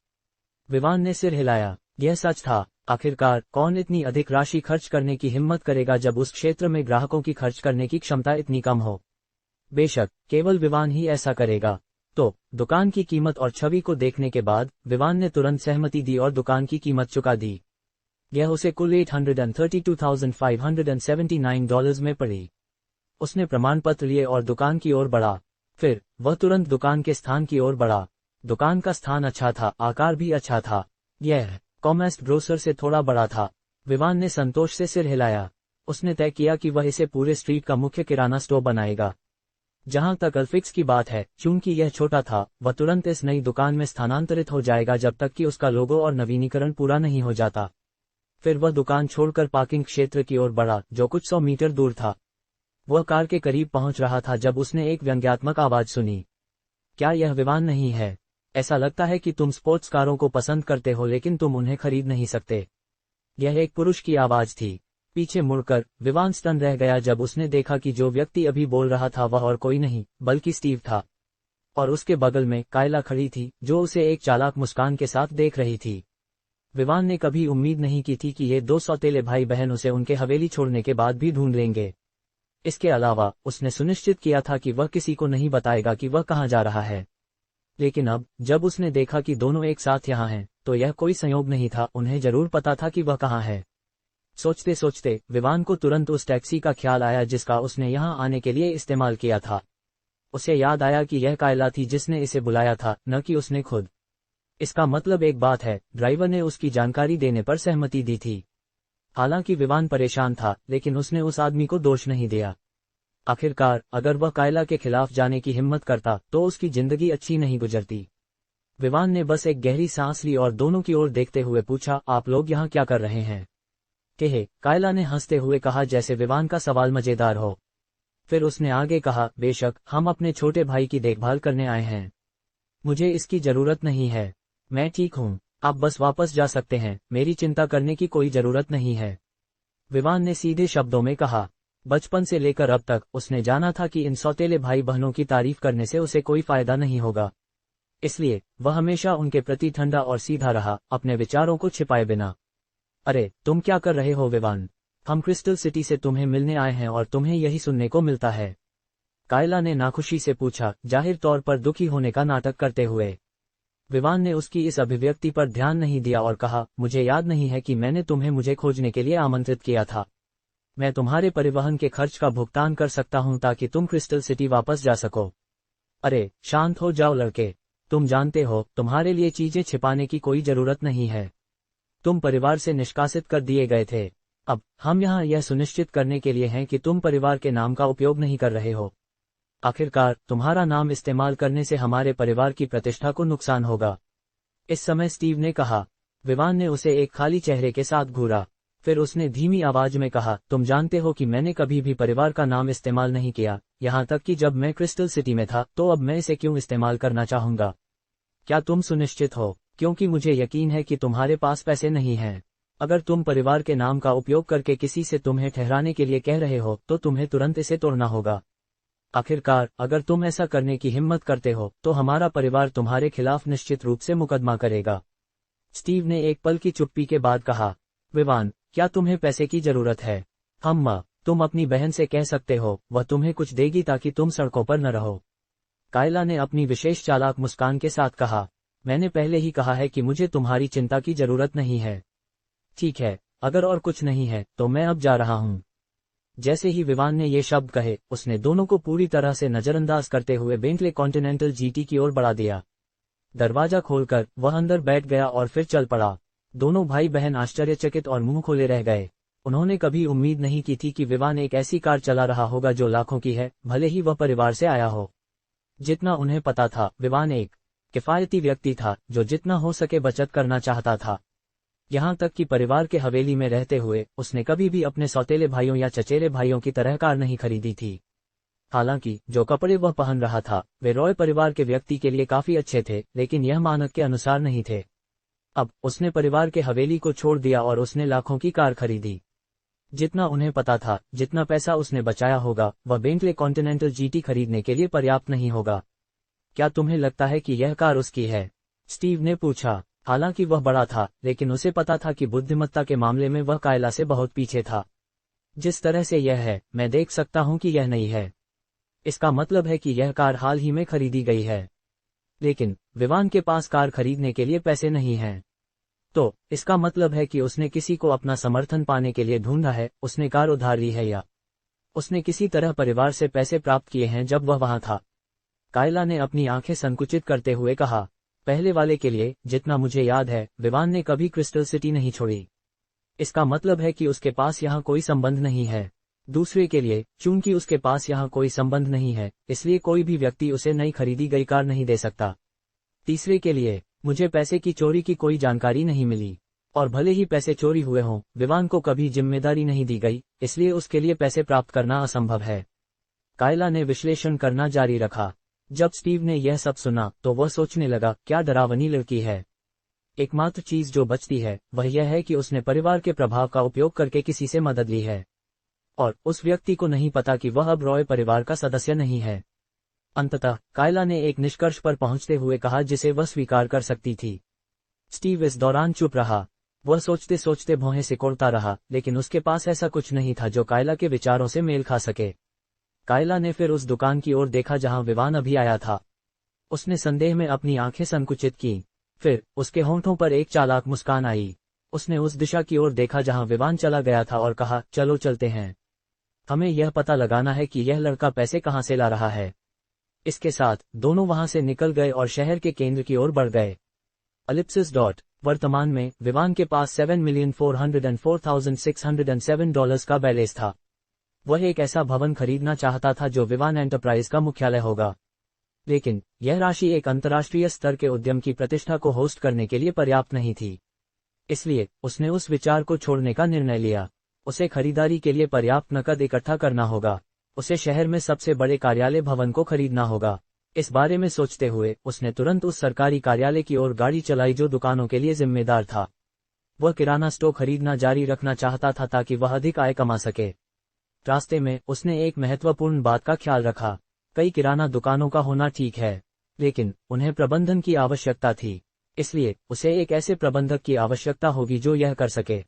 विवान ने सिर हिलाया। यह सच था। आखिरकार कौन इतनी अधिक राशि खर्च करने की हिम्मत करेगा जब उस क्षेत्र में ग्राहकों की खर्च करने की क्षमता इतनी कम हो? बेशक केवल विवान ही ऐसा करेगा। तो दुकान की कीमत और छवि को देखने के बाद विवान ने तुरंत सहमति दी और दुकान की कीमत चुका दी। यह उसे कुल $832,579 में पड़ी। उसने प्रमाण पत्र लिए और दुकान की ओर बढ़ा। फिर वह तुरंत दुकान के स्थान की ओर बढ़ा। दुकान का स्थान अच्छा था, आकार भी अच्छा था। यह कॉमेस्ट ग्रोसर से थोड़ा बड़ा था। विवान ने संतोष से सिर हिलाया। उसने तय किया कि वह इसे पूरे स्ट्रीट का मुख्य किराना स्टोर बनाएगा। जहां तक अल्फिक्स की बात है, चूंकि यह छोटा था, वह तुरंत इस नई दुकान में स्थानांतरित हो जाएगा जब तक कि उसका लोगो और नवीनीकरण पूरा नहीं हो जाता। फिर वह दुकान छोड़कर पार्किंग क्षेत्र की ओर बढ़ा जो कुछ 100 मीटर दूर था। वह कार के करीब पहुंच रहा था जब उसने एक व्यंग्यात्मक आवाज सुनी। क्या यह विवान नहीं है? ऐसा लगता है कि तुम स्पोर्ट्स कारों को पसंद करते हो लेकिन तुम उन्हें खरीद नहीं सकते। यह एक पुरुष की आवाज थी। पीछे मुड़कर विवान स्टन रह गया जब उसने देखा कि जो व्यक्ति अभी बोल रहा था वह और कोई नहीं बल्कि स्टीव था, और उसके बगल में कायला खड़ी थी जो उसे एक चालाक मुस्कान के साथ देख रही थी। विवान ने कभी उम्मीद नहीं की थी कि ये दो सौतेले भाई बहन उसे उनके हवेली छोड़ने के बाद भी ढूंढ लेंगे। इसके अलावा उसने सुनिश्चित किया था कि वह किसी को नहीं बताएगा कि वह कहाँ जा रहा है। लेकिन अब जब उसने देखा कि दोनों एक साथ यहाँ हैं, तो यह कोई संयोग नहीं था, उन्हें जरूर पता था कि वह कहाँ है। सोचते सोचते विवान को तुरंत उस टैक्सी का ख्याल आया जिसका उसने यहाँ आने के लिए इस्तेमाल किया था। उसे याद आया कि यह कायला थी जिसने इसे बुलाया था, न कि उसने खुद। इसका मतलब एक बात है, ड्राइवर ने उसकी जानकारी देने पर सहमति दी थी। हालांकि विवान परेशान था, लेकिन उसने उस आदमी को दोष नहीं दिया। आखिरकार अगर वह कायला के खिलाफ जाने की हिम्मत करता तो उसकी जिंदगी अच्छी नहीं गुजरती। विवान ने बस एक गहरी सांस ली और दोनों की ओर देखते हुए पूछा, आप लोग यहाँ क्या कर रहे हैं? कायला ने हंसते हुए कहा जैसे विवान का सवाल मजेदार हो। फिर उसने आगे कहा, बेशक हम अपने छोटे भाई की देखभाल करने आए हैं। मुझे इसकी जरूरत नहीं है, मैं ठीक हूँ, आप बस वापस जा सकते हैं, मेरी चिंता करने की कोई जरूरत नहीं है। विवान ने सीधे शब्दों में कहा। बचपन से लेकर अब तक उसने जाना था कि इन सौतेले भाई बहनों की तारीफ करने से उसे कोई फायदा नहीं होगा। इसलिए वह हमेशा उनके प्रति ठंडा और सीधा रहा, अपने विचारों को छिपाए बिना। अरे तुम क्या कर रहे हो विवान? हम क्रिस्टल सिटी से तुम्हें मिलने आए हैं और तुम्हें यही सुनने को मिलता है। कायला ने नाखुशी से पूछा, जाहिर तौर पर दुखी होने का नाटक करते हुए। विवान ने उसकी इस अभिव्यक्ति पर ध्यान नहीं दिया और कहा, मुझे याद नहीं है कि मैंने तुम्हें मुझे खोजने के लिए आमंत्रित किया था। मैं तुम्हारे परिवहन के खर्च का भुगतान कर सकता हूं ताकि तुम क्रिस्टल सिटी वापस जा सको। अरे शांत हो जाओ लड़के, तुम जानते हो तुम्हारे लिए चीजें छिपाने की कोई जरूरत नहीं है। तुम परिवार से निष्कासित कर दिए गए थे। अब हम यहाँ यह सुनिश्चित करने के लिए हैं कि तुम परिवार के नाम का उपयोग नहीं कर रहे हो। आखिरकार तुम्हारा नाम इस्तेमाल करने से हमारे परिवार की प्रतिष्ठा को नुकसान होगा। इस समय स्टीव ने कहा। विवान ने उसे एक खाली चेहरे के साथ घूरा। फिर उसने धीमी आवाज में कहा, तुम जानते हो कि मैंने कभी भी परिवार का नाम इस्तेमाल नहीं किया, यहाँ तक कि जब मैं क्रिस्टल सिटी में था, तो अब मैं इसे क्यों इस्तेमाल करना चाहूंगा? क्या तुम सुनिश्चित हो? क्योंकि मुझे यकीन है कि तुम्हारे पास पैसे नहीं हैं। अगर तुम परिवार के नाम का उपयोग करके किसी से तुम्हें ठहराने के लिए कह रहे हो तो तुम्हें तुरंत इसे तोड़ना होगा। आखिरकार अगर तुम ऐसा करने की हिम्मत करते हो तो हमारा परिवार तुम्हारे खिलाफ निश्चित रूप से मुकदमा करेगा। स्टीव ने एक पल की चुप्पी के बाद कहा, विवान क्या तुम्हें पैसे की जरूरत है? तुम अपनी बहन से कह सकते हो, वह तुम्हें कुछ देगी ताकि तुम सड़कों पर न रहो। कायला ने अपनी विशेष चालाक मुस्कान के साथ कहा, मैंने पहले ही कहा है कि मुझे तुम्हारी चिंता की जरूरत नहीं है। ठीक है, अगर और कुछ नहीं है तो मैं अब जा रहा हूँ। जैसे ही विवान ने ये शब्द कहे, उसने दोनों को पूरी तरह से नजरअंदाज करते हुए बेंटले कॉन्टिनेंटल जीटी की ओर बढ़ा दिया। दरवाजा खोलकर वह अंदर बैठ गया और फिर चल पड़ा। दोनों भाई बहन आश्चर्यचकित और मुंह खोले रह गए। उन्होंने कभी उम्मीद नहीं की थी कि विवान एक ऐसी कार चला रहा होगा जो लाखों की है, भले ही वह परिवार से आया हो। जितना उन्हें पता था, विवान एक किफायती व्यक्ति था जो जितना हो सके बचत करना चाहता था। यहाँ तक कि परिवार के हवेली में रहते हुए उसने कभी भी अपने सौतेले भाइयों या चचेरे भाइयों की तरह कार नहीं खरीदी थी। हालांकि जो कपड़े वह पहन रहा था वे रॉय परिवार के व्यक्ति के लिए काफी अच्छे थे, लेकिन यह मानक के अनुसार नहीं थे। अब उसने परिवार के हवेली को छोड़ दिया और उसने लाखों की कार खरीदी। जितना उन्हें पता था, जितना पैसा उसने बचाया होगा वह बेंटले कॉन्टिनेंटल जीटी खरीदने के लिए पर्याप्त नहीं होगा। क्या तुम्हें लगता है कि यह कार उसकी है? स्टीव ने पूछा। हालांकि वह बड़ा था, लेकिन उसे पता था कि बुद्धिमत्ता के मामले में वह कायला से बहुत पीछे था। जिस तरह से यह है, मैं देख सकता हूं कि यह नई है। इसका मतलब है कि यह कार हाल ही में खरीदी गई है। लेकिन विवान के पास कार खरीदने के लिए पैसे नहीं हैं। तो इसका मतलब है कि उसने किसी को अपना समर्थन पाने के लिए ढूंढा है। उसने कार उधार ली है या उसने किसी तरह परिवार से पैसे प्राप्त किए हैं जब वह वहां था। कायला ने अपनी आंखें संकुचित करते हुए कहा, पहले वाले के लिए जितना मुझे याद है, विवान ने कभी क्रिस्टल सिटी नहीं छोड़ी। इसका मतलब है कि उसके पास यहाँ कोई संबंध नहीं है। दूसरे के लिए, चूंकि उसके पास यहाँ कोई संबंध नहीं है, इसलिए कोई भी व्यक्ति उसे नई खरीदी गई कार नहीं दे सकता। तीसरे के लिए, मुझे पैसे की चोरी की कोई जानकारी नहीं मिली, और भले ही पैसे चोरी हुए हों, विवान को कभी जिम्मेदारी नहीं दी गई, इसलिए उसके लिए पैसे प्राप्त करना असंभव है। कायला ने विश्लेषण करना जारी रखा। जब स्टीव ने यह सब सुना तो वह सोचने लगा, क्या डरावनी लड़की है। एकमात्र चीज जो बचती है वह यह है कि उसने परिवार के प्रभाव का उपयोग करके किसी से मदद ली है, और उस व्यक्ति को नहीं पता कि वह अब रॉय परिवार का सदस्य नहीं है। अंततः कायला ने एक निष्कर्ष पर पहुंचते हुए कहा जिसे वह स्वीकार कर सकती थी। स्टीव इस दौरान चुप रहा। वह सोचते सोचते भौहें सिकोड़ता रहा, लेकिन उसके पास ऐसा कुछ नहीं था जो कायला के विचारों से मेल खा सके। कायला ने फिर उस दुकान की ओर देखा जहां विवान अभी आया था। उसने संदेह में अपनी आंखें संकुचित की। फिर उसके होंठों पर एक चालाक मुस्कान आई। उसने उस दिशा की ओर देखा जहां विवान चला गया था और कहा, चलो चलते हैं। हमें यह पता लगाना है कि यह लड़का पैसे कहां से ला रहा है। इसके साथ दोनों वहां से निकल गए और शहर के केंद्र की ओर बढ़ गए। Ellipsis dot. वर्तमान में विवान के पास $7,404,607 का बैलेंस था। वह एक ऐसा भवन खरीदना चाहता था जो विवान एंटरप्राइज का मुख्यालय होगा, लेकिन यह राशि एक अंतर्राष्ट्रीय स्तर के उद्यम की प्रतिष्ठा को होस्ट करने के लिए पर्याप्त नहीं थी। इसलिए उसने उस विचार को छोड़ने का निर्णय लिया। उसे खरीदारी के लिए पर्याप्त नकद इकट्ठा करना होगा। उसे शहर में सबसे बड़े कार्यालय भवन को खरीदना होगा। इस बारे में सोचते हुए उसने तुरंत उस सरकारी कार्यालय की ओर गाड़ी चलाई जो दुकानों के लिए जिम्मेदार था। वह किराना स्टोर खरीदना जारी रखना चाहता था ताकि वह अधिक आय कमा सके। रास्ते में उसने एक महत्वपूर्ण बात का ख्याल रखा। कई किराना दुकानों का होना ठीक है, लेकिन उन्हें प्रबंधन की आवश्यकता थी। इसलिए उसे एक ऐसे प्रबंधक की आवश्यकता होगी जो यह कर सके।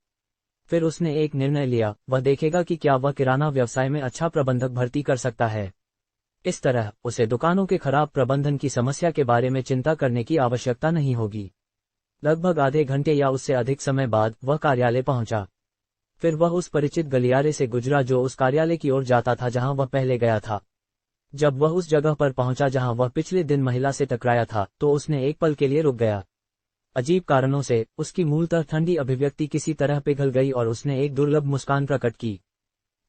फिर उसने एक निर्णय लिया, वह देखेगा कि क्या वह किराना व्यवसाय में अच्छा प्रबंधक भर्ती कर सकता है। इस तरह उसे दुकानों के खराब प्रबंधन की समस्या के बारे में चिंता करने की आवश्यकता नहीं होगी। लगभग आधे घंटे या उससे अधिक समय बाद वह कार्यालय पहुंचा। फिर वह उस परिचित गलियारे से गुजरा जो उस कार्यालय की ओर जाता था जहां वह पहले गया था। जब वह उस जगह पर पहुंचा जहां वह पिछले दिन महिला से टकराया था तो उसने एक पल के लिए रुक गया। अजीब कारणों से उसकी मूलतः ठंडी अभिव्यक्ति किसी तरह पिघल गई और उसने एक दुर्लभ मुस्कान प्रकट की।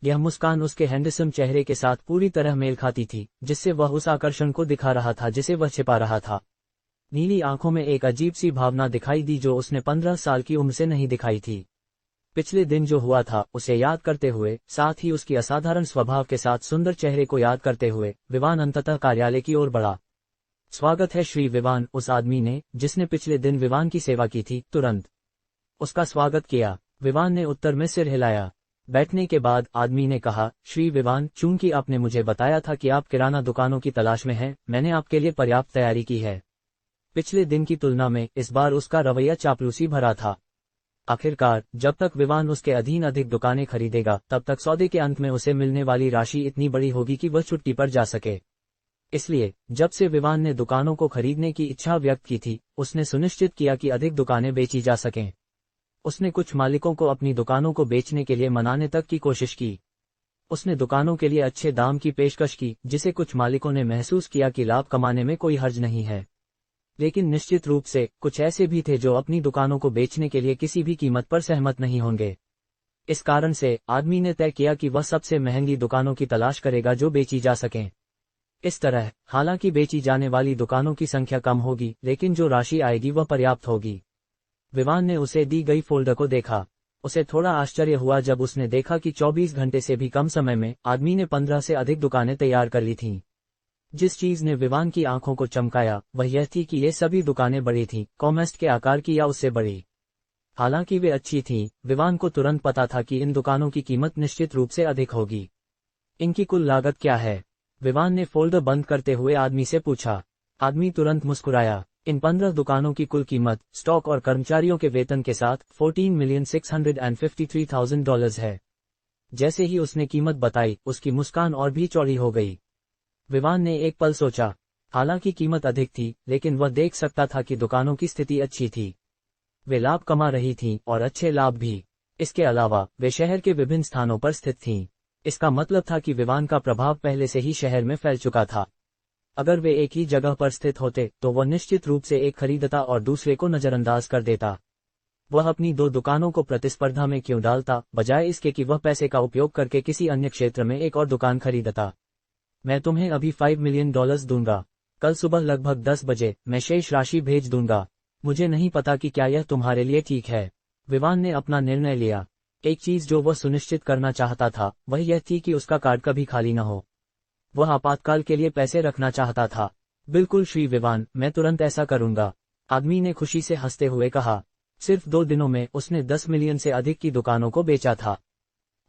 यह मुस्कान उसके हैंडसम चेहरे के साथ पूरी तरह मेल खाती थी, जिससे वह उस आकर्षण को दिखा रहा था जिसे वह छिपा रहा था। नीली आंखों में एक अजीब सी भावना दिखाई दी जो उसने 15 साल की उम्र से नहीं दिखाई थी। पिछले दिन जो हुआ था उसे याद करते हुए, साथ ही उसकी असाधारण स्वभाव के साथ सुंदर चेहरे को याद करते हुए विवान अंततः कार्यालय की ओर बढ़ा। स्वागत है श्री विवान, उस आदमी ने जिसने पिछले दिन विवान की सेवा की थी तुरंत उसका स्वागत किया। विवान ने उत्तर में सिर हिलाया। बैठने के बाद आदमी ने कहा, श्री विवान, चूंकि आपने मुझे बताया था कि आप किराना दुकानों की तलाश में हैं, मैंने आपके लिए पर्याप्त तैयारी की है। पिछले दिन की तुलना में इस बार उसका रवैया चापलूसी भरा था। आखिरकार जब तक विवान उसके अधीन अधिक दुकानें खरीदेगा तब तक सौदे के अंत में उसे मिलने वाली राशि इतनी बड़ी होगी कि वह छुट्टी पर जा सके। इसलिए जब से विवान ने दुकानों को खरीदने की इच्छा व्यक्त की थी, उसने सुनिश्चित किया कि अधिक दुकानें बेची जा सकें। उसने कुछ मालिकों को अपनी दुकानों को बेचने के लिए मनाने तक की कोशिश की। उसने दुकानों के लिए अच्छे दाम की पेशकश की, जिसे कुछ मालिकों ने महसूस किया कि लाभ कमाने में कोई हर्ज नहीं है। लेकिन निश्चित रूप से कुछ ऐसे भी थे जो अपनी दुकानों को बेचने के लिए किसी भी कीमत पर सहमत नहीं होंगे। इस कारण से आदमी ने तय किया कि वह सबसे महंगी दुकानों की तलाश करेगा जो बेची जा सकें। इस तरह हालांकि बेची जाने वाली दुकानों की संख्या कम होगी, लेकिन जो राशि आएगी वह पर्याप्त होगी। विवान ने उसे दी गई फोल्डर को देखा। उसे थोड़ा आश्चर्य हुआ जब उसने देखा कि 24 घंटे से भी कम समय में आदमी ने 15 से अधिक दुकानें तैयार कर ली थीं। जिस चीज ने विवान की आंखों को चमकाया वह यह थी कि ये सभी दुकानें बड़ी थीं, कॉमेस्ट के आकार की या उससे बड़ी। हालांकि वे अच्छी थीं, विवान को तुरंत पता था कि इन दुकानों की कीमत निश्चित रूप से अधिक होगी। इनकी कुल लागत क्या है? विवान ने फोल्डर बंद करते हुए आदमी से पूछा। आदमी तुरंत मुस्कुराया। इन 15 दुकानों की कुल कीमत स्टॉक और कर्मचारियों के वेतन के साथ $14,653,000 है। जैसे ही उसने कीमत बताई, उसकी मुस्कान और भी चौड़ी हो गई। विवान ने एक पल सोचा। हालांकि कीमत अधिक थी, लेकिन वह देख सकता था कि दुकानों की स्थिति अच्छी थी। वे लाभ कमा रही थीं, और अच्छे लाभ भी। इसके अलावा वे शहर के विभिन्न स्थानों पर स्थित थीं। इसका मतलब था कि विवान का प्रभाव पहले से ही शहर में फैल चुका था। अगर वे एक ही जगह पर स्थित होते तो वह निश्चित रूप से एक खरीदता और दूसरे को नजरअंदाज कर देता। वह अपनी 2 दुकानों को प्रतिस्पर्धा में क्यों डालता, बजाय इसके कि वह पैसे का उपयोग करके किसी अन्य क्षेत्र में एक और दुकान खरीदता। मैं तुम्हें अभी $5 मिलियन दूंगा। कल सुबह लगभग 10 बजे मैं शेष राशि भेज दूंगा। मुझे नहीं पता कि क्या यह तुम्हारे लिए ठीक है। विवान ने अपना निर्णय लिया। एक चीज जो वह सुनिश्चित करना चाहता था वह यह थी कि उसका कार्ड कभी खाली न हो। वह आपातकाल के लिए पैसे रखना चाहता था। बिल्कुल श्री विवान, मैं तुरंत ऐसा करूंगा, आदमी ने खुशी से हंसते हुए कहा। सिर्फ 2 दिनों में उसने 10 मिलियन से अधिक की दुकानों को बेचा था।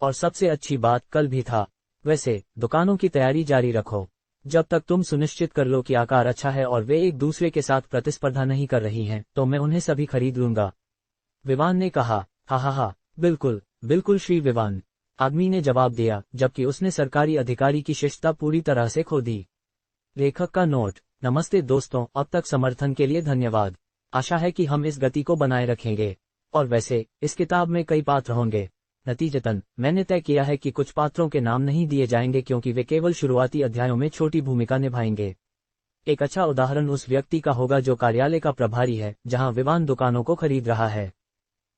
और सबसे अच्छी बात कल भी था। वैसे दुकानों की तैयारी जारी रखो, जब तक तुम सुनिश्चित कर लो कि आकार अच्छा है और वे एक दूसरे के साथ प्रतिस्पर्धा नहीं कर रही हैं, तो मैं उन्हें सभी खरीद लूंगा। विवान ने कहा। हा, बिल्कुल बिल्कुल श्री विवान, आदमी ने जवाब दिया, जबकि उसने सरकारी अधिकारी की शिष्टता पूरी तरह से खो दी। लेखक का नोट। नमस्ते दोस्तों, अब तक समर्थन के लिए धन्यवाद। आशा है कि हम इस गति को बनाए रखेंगे। और वैसे इस किताब में कई पात्र होंगे। नतीजतन मैंने तय किया है कि कुछ पात्रों के नाम नहीं दिए जाएंगे क्योंकि वे केवल शुरुआती अध्यायों में छोटी भूमिका निभाएंगे। एक अच्छा उदाहरण उस व्यक्ति का होगा जो कार्यालय का प्रभारी है, जहां विवान दुकानों को खरीद रहा है।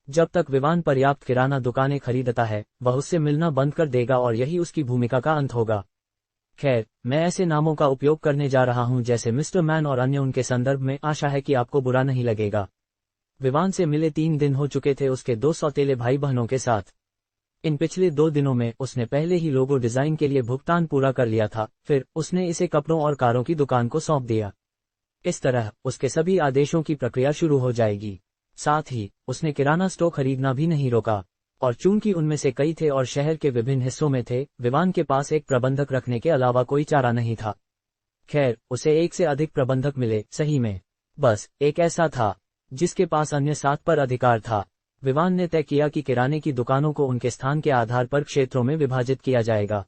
जब तक विवान पर्याप्त किराना दुकानें खरीदता है, वह उससे मिलना बंद कर देगा और यही उसकी भूमिका का अंत होगा। खैर, मैं ऐसे नामों का उपयोग करने जा रहा हूं जैसे मिस्टर मैन और अन्य उनके संदर्भ में। आशा है कि आपको बुरा नहीं लगेगा। विवान से मिले 3 दिन हो चुके थे उसके 2 सौतेले भाई बहनों के साथ। इन पिछले 2 दिनों में उसने पहले ही लोगो डिजाइन के लिए भुगतान पूरा कर लिया था, फिर उसने इसे कपड़ों और कारों की दुकान को सौंप दिया। इस तरह उसके सभी आदेशों की प्रक्रिया शुरू हो जाएगी। साथ ही उसने किराना स्टोर खरीदना भी नहीं रोका। और चूंकि उनमें से कई थे और शहर के विभिन्न हिस्सों में थे, विवान के पास एक प्रबंधक रखने के अलावा कोई चारा नहीं था। खैर, उसे 1 से अधिक प्रबंधक मिले, सही में बस एक ऐसा था जिसके पास अन्य 7 पर अधिकार था। विवान ने तय किया कि किराने की दुकानों को उनके स्थान के आधार पर क्षेत्रों में विभाजित किया जाएगा।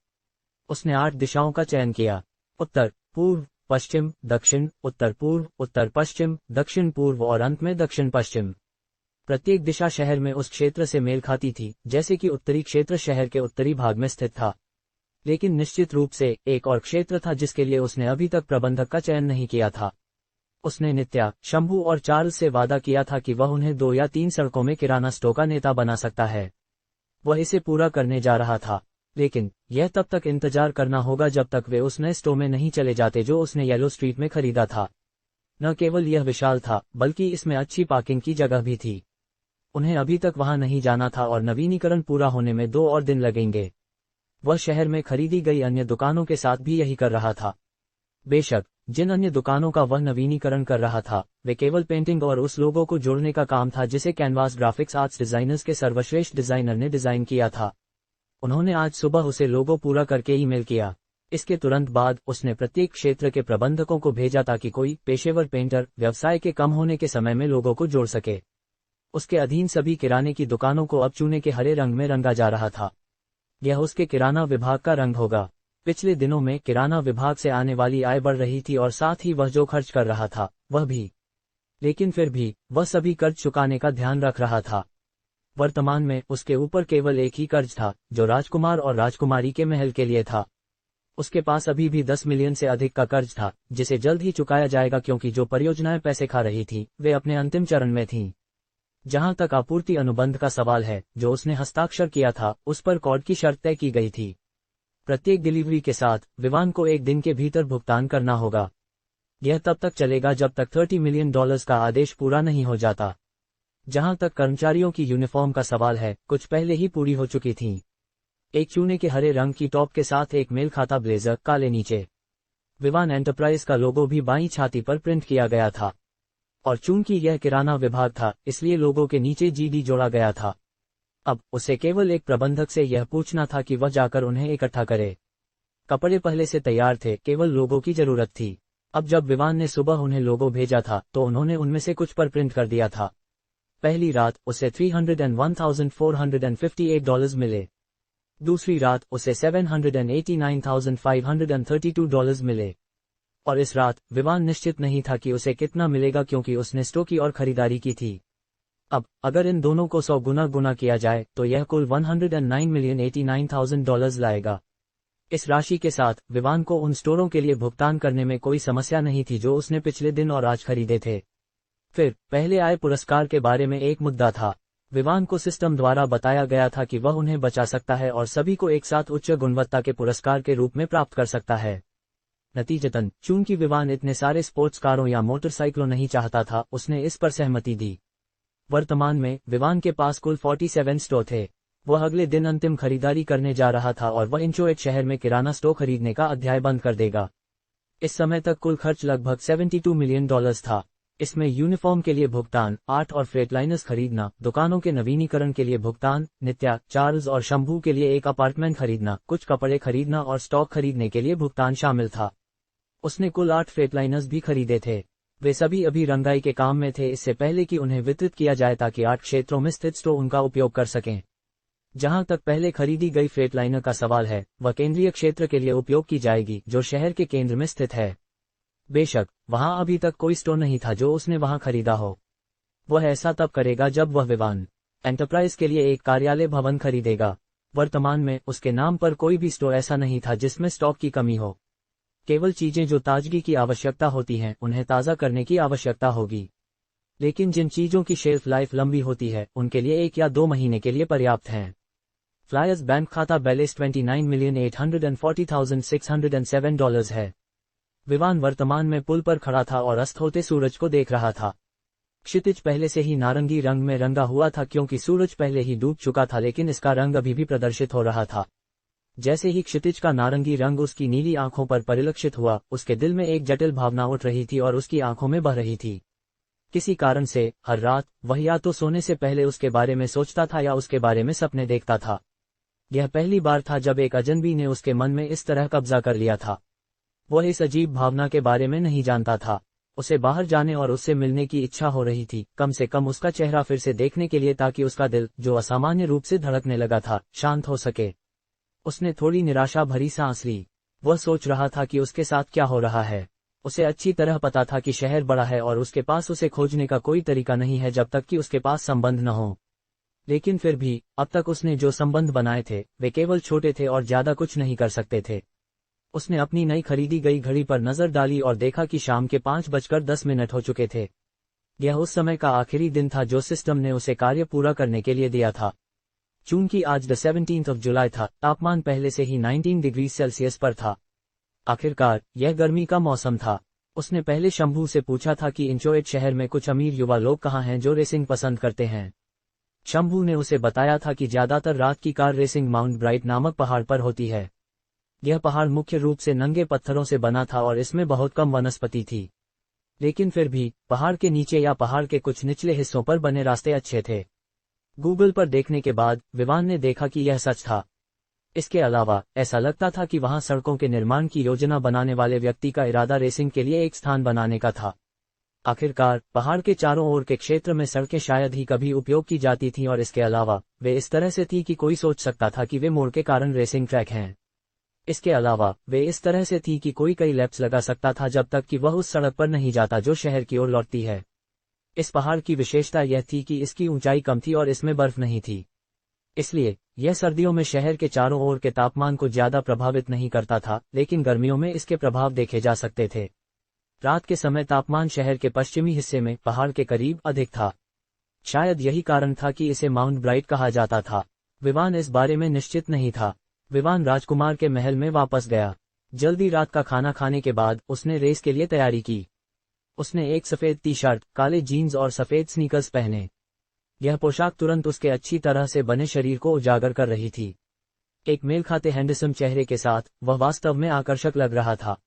उसने 8 दिशाओं का चयन किया: उत्तर, पूर्व, पश्चिम, दक्षिण, उत्तर पूर्व, उत्तर पश्चिम, दक्षिण पूर्व और अंत में दक्षिण पश्चिम। प्रत्येक दिशा शहर में उस क्षेत्र से मेल खाती थी, जैसे कि उत्तरी क्षेत्र शहर के उत्तरी भाग में स्थित था। लेकिन निश्चित रूप से एक और क्षेत्र था जिसके लिए उसने अभी तक प्रबंधक का चयन नहीं किया था। उसने नित्या, शंभू और चार्ल्स से वादा किया था कि वह उन्हें 2 या 3 सड़कों में किराना स्टोर का नेता बना सकता है। वह इसे पूरा करने जा रहा था, लेकिन यह तब तक इंतजार करना होगा जब तक वे उस नए स्टोर में नहीं चले जाते जो उसने येलो स्ट्रीट में खरीदा था। न केवल यह विशाल था, बल्कि इसमें अच्छी पार्किंग की जगह भी थी। उन्हें अभी तक वहां नहीं जाना था और नवीनीकरण पूरा होने में 2 और दिन लगेंगे। वह शहर में खरीदी गई अन्य दुकानों के साथ भी यही कर रहा था। बेशक जिन अन्य दुकानों का वह नवीनीकरण कर रहा था, वे केवल पेंटिंग और उस लोगों को जोड़ने का काम था जिसे कैनवास ग्राफिक्स आर्ट्स डिजाइनर्स के सर्वश्रेष्ठ डिजाइनर ने डिजाइन किया था। उन्होंने आज सुबह उसे लोगो पूरा करके ईमेल किया। इसके तुरंत बाद उसने प्रत्येक क्षेत्र के प्रबंधकों को भेजा ताकि कोई पेशेवर पेंटर व्यवसाय के कम होने के समय में लोगों को जोड़ सके। उसके अधीन सभी किराने की दुकानों को अब चूने के हरे रंग में रंगा जा रहा था। यह उसके किराना विभाग का रंग होगा। पिछले दिनों में किराना विभाग से आने वाली आय बढ़ रही थी और साथ ही वह जो खर्च कर रहा था वह भी। लेकिन फिर भी वह सभी कर्ज चुकाने का ध्यान रख रहा था। वर्तमान में उसके ऊपर केवल एक ही कर्ज था, जो राजकुमार और राजकुमारी के महल के लिए था। उसके पास अभी भी 10 मिलियन से अधिक का कर्ज था, जिसे जल्द ही चुकाया जाएगा क्योंकि जो परियोजनाएं पैसे खा रही थीं, वे अपने अंतिम चरण में थीं। जहां तक आपूर्ति अनुबंध का सवाल है, जो उसने हस्ताक्षर किया था, उस पर कॉर्ड की शर्त तय की गई थी। प्रत्येक डिलीवरी के साथ विवान को 1 दिन के भीतर भुगतान करना होगा। यह तब तक चलेगा जब तक $30 मिलियन का आदेश पूरा नहीं हो जाता। जहां तक कर्मचारियों की यूनिफॉर्म का सवाल है, कुछ पहले ही पूरी हो चुकी थीं। एक चूने के हरे रंग की टॉप के साथ एक मेल खाता ब्लेजर, काले नीचे। विवान एंटरप्राइज का लोगो भी बाईं छाती पर प्रिंट किया गया था। और चूंकि यह किराना विभाग था, इसलिए लोगों के नीचे जीडी जोड़ा गया था। अब उसे केवल एक प्रबंधक से यह पूछना था कि वह जाकर उन्हें इकट्ठा करे। कपड़े पहले से तैयार थे, केवल लोगों की जरूरत थी। अब जब विवान ने सुबह उन्हें लोगो भेजा था, तो उन्होंने उनमें से कुछ पर प्रिंट कर दिया था। पहली रात उसे $301,458 मिले। दूसरी रात उसे $789,532 मिले। और इस रात विवान निश्चित नहीं था कि उसे कितना मिलेगा क्योंकि उसने स्टोर की और खरीदारी की थी। अब अगर इन दोनों को 100 गुना किया जाए तो यह कुल $109,089,000 लाएगा। इस राशि के साथ विवान को उन स्टोरों के लिए भुगतान करने में कोई समस्या नहीं थी जो उसने पिछले दिन और आज खरीदे थे। फिर पहले आय पुरस्कार के बारे में एक मुद्दा था। विवान को सिस्टम द्वारा बताया गया था कि वह उन्हें बचा सकता है और सभी को एक साथ उच्च गुणवत्ता के पुरस्कार के रूप में प्राप्त कर सकता है। नतीजतन चूंकि विवान इतने सारे स्पोर्ट्स कारों या मोटरसाइकिलों नहीं चाहता था, उसने इस पर सहमति दी। वर्तमान में विवान के पास कुल 47 स्टोर थे। वह अगले दिन अंतिम खरीदारी करने जा रहा था और वह इंचोएट शहर में किराना स्टोर खरीदने का अध्याय बंद कर देगा। इस समय तक कुल खर्च लगभग $72 मिलियन था। इसमें यूनिफॉर्म के लिए भुगतान, आर्ट और फ्रेटलाइनर्स खरीदना, दुकानों के नवीनीकरण के लिए भुगतान, नित्या, चार्ल्स और शंभू के लिए एक अपार्टमेंट खरीदना, कुछ कपड़े खरीदना और स्टॉक खरीदने के लिए भुगतान शामिल था। उसने कुल 8 फ्रेटलाइनर्स भी खरीदे थे। वे सभी अभी रंगाई के काम में थे इससे पहले कि उन्हें वितरित किया जाए ताकि 8 क्षेत्रों में स्थित स्टोर उनका उपयोग कर सकें। जहां तक पहले खरीदी गई फ्रेटलाइनर का सवाल है, वह केंद्रीय क्षेत्र के लिए उपयोग की जाएगी जो शहर के केंद्र में स्थित है। बेशक वहां अभी तक कोई स्टोर नहीं था जो उसने वहां खरीदा हो। वह ऐसा तब करेगा जब वह विवान एंटरप्राइज के लिए एक कार्यालय भवन खरीदेगा। वर्तमान में उसके नाम पर कोई भी स्टोर ऐसा नहीं था जिसमें स्टॉक की कमी हो। केवल चीजें जो ताजगी की आवश्यकता होती हैं उन्हें ताज़ा करने की आवश्यकता होगी। लेकिन जिन चीजों की शेल्फ लाइफ लंबी होती है उनके लिए 1 या 2 महीने के लिए पर्याप्त हैं। फ्लायर्स बैंक खाता बैलेंस $29,840,607 है। विवान वर्तमान में पुल पर खड़ा था और अस्त होते सूरज को देख रहा था। क्षितिज पहले से ही नारंगी रंग में रंगा हुआ था क्योंकि सूरज पहले ही डूब चुका था, लेकिन इसका रंग अभी भी प्रदर्शित हो रहा था। जैसे ही क्षितिज का नारंगी रंग उसकी नीली आंखों पर परिलक्षित हुआ, उसके दिल में एक जटिल भावना उठ रही थी और उसकी आंखों में बह रही थी। किसी कारण से हर रात वह या तो सोने से पहले उसके बारे में सोचता था या उसके बारे में सपने देखता था। यह पहली बार था जब एक अजनबी ने उसके मन में इस तरह कब्जा कर लिया था। वह इस अजीब भावना के बारे में नहीं जानता था। उसे बाहर जाने और उससे मिलने की इच्छा हो रही थी, कम से कम उसका चेहरा फिर से देखने के लिए, ताकि उसका दिल, जो असामान्य रूप से धड़कने लगा था, शांत हो सके। उसने थोड़ी निराशा भरी सांस ली। वह सोच रहा था कि उसके साथ क्या हो रहा है। उसे अच्छी तरह पता था कि शहर बड़ा है और उसके पास उसे खोजने का कोई तरीका नहीं है जब तक कि उसके पास संबंध न हो। लेकिन फिर भी अब तक उसने जो संबंध बनाए थे वे केवल छोटे थे और ज्यादा कुछ नहीं कर सकते थे। उसने अपनी नई खरीदी गई घड़ी पर नजर डाली और देखा कि शाम के 5:10 हो चुके थे। यह उस समय का आखिरी दिन था जो सिस्टम ने उसे कार्य पूरा करने के लिए दिया था। चूंकि आज 17 जुलाई था, तापमान पहले से ही 19 डिग्री सेल्सियस पर था। आखिरकार यह गर्मी का मौसम था। उसने पहले शंभू से पूछा था कि इंचोएट शहर में कुछ अमीर युवा लोग कहाँ हैं जो रेसिंग पसंद करते हैं। शंभू ने उसे बताया था कि ज्यादातर रात की कार रेसिंग माउंट ब्राइट नामक पहाड़ पर होती है। यह पहाड़ मुख्य रूप से नंगे पत्थरों से बना था और इसमें बहुत कम वनस्पति थी। लेकिन फिर भी पहाड़ के नीचे या पहाड़ के कुछ निचले हिस्सों पर बने रास्ते अच्छे थे। गूगल पर देखने के बाद विवान ने देखा कि यह सच था। इसके अलावा ऐसा लगता था कि वहां सड़कों के निर्माण की योजना बनाने वाले व्यक्ति का इरादा रेसिंग के लिए एक स्थान बनाने का था। आखिरकार पहाड़ के चारों ओर के क्षेत्र में सड़कें शायद ही कभी उपयोग की जाती थीं और इसके अलावा वे इस तरह से थी कि कोई सोच सकता था कि वे मोड़ के कारण रेसिंग ट्रैक हैं। इसके अलावा वे इस तरह से थी कि कोई कई लैप्स लगा सकता था जब तक कि वह उस सड़क पर नहीं जाता जो शहर की ओर लौटती है। इस पहाड़ की विशेषता यह थी कि इसकी ऊंचाई कम थी और इसमें बर्फ नहीं थी। इसलिए यह सर्दियों में शहर के चारों ओर के तापमान को ज्यादा प्रभावित नहीं करता था, लेकिन गर्मियों में इसके प्रभाव देखे जा सकते थे। रात के समय तापमान शहर के पश्चिमी हिस्से में पहाड़ के करीब अधिक था। शायद यही कारण था कि इसे माउंट ब्राइट कहा जाता था। विवान इस बारे में निश्चित नहीं था। विवान राजकुमार के महल में वापस गया। जल्दी रात का खाना खाने के बाद उसने रेस के लिए तैयारी की। उसने एक सफेद टी शर्ट, काले जीन्स और सफेद स्नीकर्स पहने। यह पोशाक तुरंत उसके अच्छी तरह से बने शरीर को उजागर कर रही थी। एक मेल खाते हैंडसम चेहरे के साथ वह वास्तव में आकर्षक लग रहा था।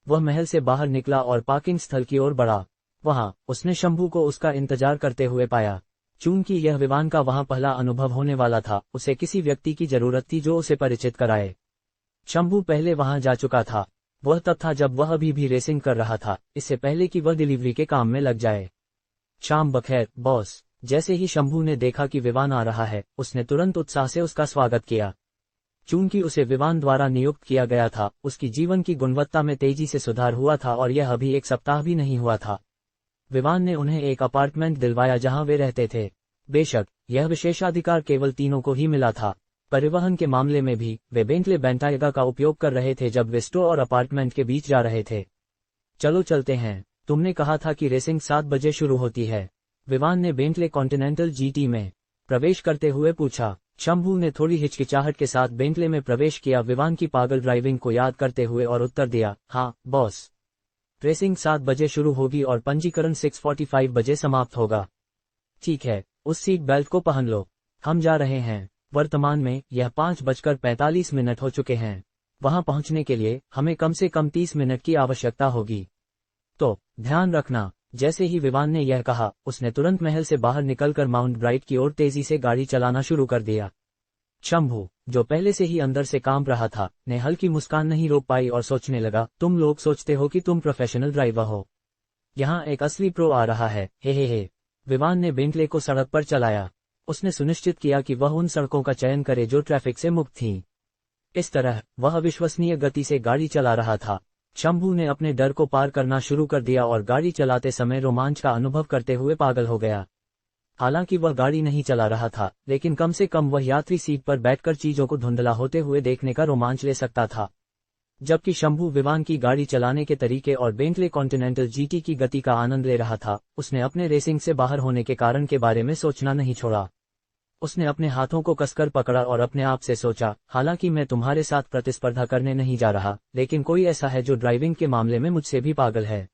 वह महल से बाहर निकला और पार्किंग स्थल की ओर बढ़ा। वहां उसने शंभू को उसका इंतजार करते हुए पाया। चूंकि यह विवान का वहां पहला अनुभव होने वाला था, उसे किसी व्यक्ति की जरूरत थी जो उसे परिचित कराए। शंभू पहले वहां जा चुका था। वह तब था जब वह अभी भी रेसिंग कर रहा था, इससे पहले कि वह डिलीवरी के काम में लग जाए। शाम बखैर बॉस। जैसे ही शंभू ने देखा कि विवान आ रहा है, उसने तुरंत उत्साह से उसका स्वागत किया। चूंकि उसे विवान द्वारा नियुक्त किया गया था, उसकी जीवन की गुणवत्ता में तेजी से सुधार हुआ था और यह अभी एक सप्ताह भी नहीं हुआ था। विवान ने उन्हें एक अपार्टमेंट दिलवाया जहां वे रहते थे। बेशक यह विशेषाधिकार केवल तीनों को ही मिला था। परिवहन के मामले में भी वे बेंटले बेंटायगा का उपयोग कर रहे थे जब वे स्टोर और अपार्टमेंट के बीच जा रहे थे। चलो चलते हैं। तुमने कहा था कि रेसिंग 7 बजे शुरू होती है। विवान ने बेंटले कॉन्टिनेंटल जीटी में प्रवेश करते हुए पूछा। शंभू ने थोड़ी हिचकिचाहट के साथ बेंटले में प्रवेश किया, विवान की पागल ड्राइविंग को याद करते हुए, और उत्तर दिया, हाँ बॉस। रेसिंग 7 बजे शुरू होगी और पंजीकरण 6:45 बजे समाप्त होगा। ठीक है, उस सीट बेल्ट को पहन लो। हम जा रहे हैं। वर्तमान में यह 5:45 हो चुके हैं। वहां पहुंचने के लिए हमें कम से कम 30 मिनट की आवश्यकता होगी। तो ध्यान रखना। जैसे ही विवान ने यह कहा, उसने तुरंत महल से बाहर निकलकर माउंट ब्राइट की ओर तेजी से गाड़ी चलाना शुरू कर दिया। शंभू, जो पहले से ही अंदर से कांप रहा था, ने हल्की मुस्कान नहीं रोक पाई और सोचने लगा, तुम लोग सोचते हो कि तुम प्रोफेशनल ड्राइवर हो। यहाँ एक असली प्रो आ रहा है, हे। विवान ने बेंटले को सड़क पर चलाया। उसने सुनिश्चित किया कि वह उन सड़कों का चयन करे जो ट्रैफिक से मुक्त थीं। इस तरह वह अविश्वसनीय गति से गाड़ी चला रहा था। शंभू ने अपने डर को पार करना शुरू कर दिया और गाड़ी चलाते समय रोमांच का अनुभव करते हुए पागल हो गया। हालांकि वह गाड़ी नहीं चला रहा था, लेकिन कम से कम वह यात्री सीट पर बैठकर चीजों को धुंधला होते हुए देखने का रोमांच ले सकता था। जबकि शंभू विवान की गाड़ी चलाने के तरीके और बेंटले कॉन्टिनेंटल जीटी की गति का आनंद ले रहा था, उसने अपने रेसिंग से बाहर होने के कारण के बारे में सोचना नहीं छोड़ा। उसने अपने हाथों को कसकर पकड़ा और अपने आप से सोचा, हालांकि मैं तुम्हारे साथ प्रतिस्पर्धा करने नहीं जा रहा, लेकिन कोई ऐसा है जो ड्राइविंग के मामले में मुझसे भी पागल है।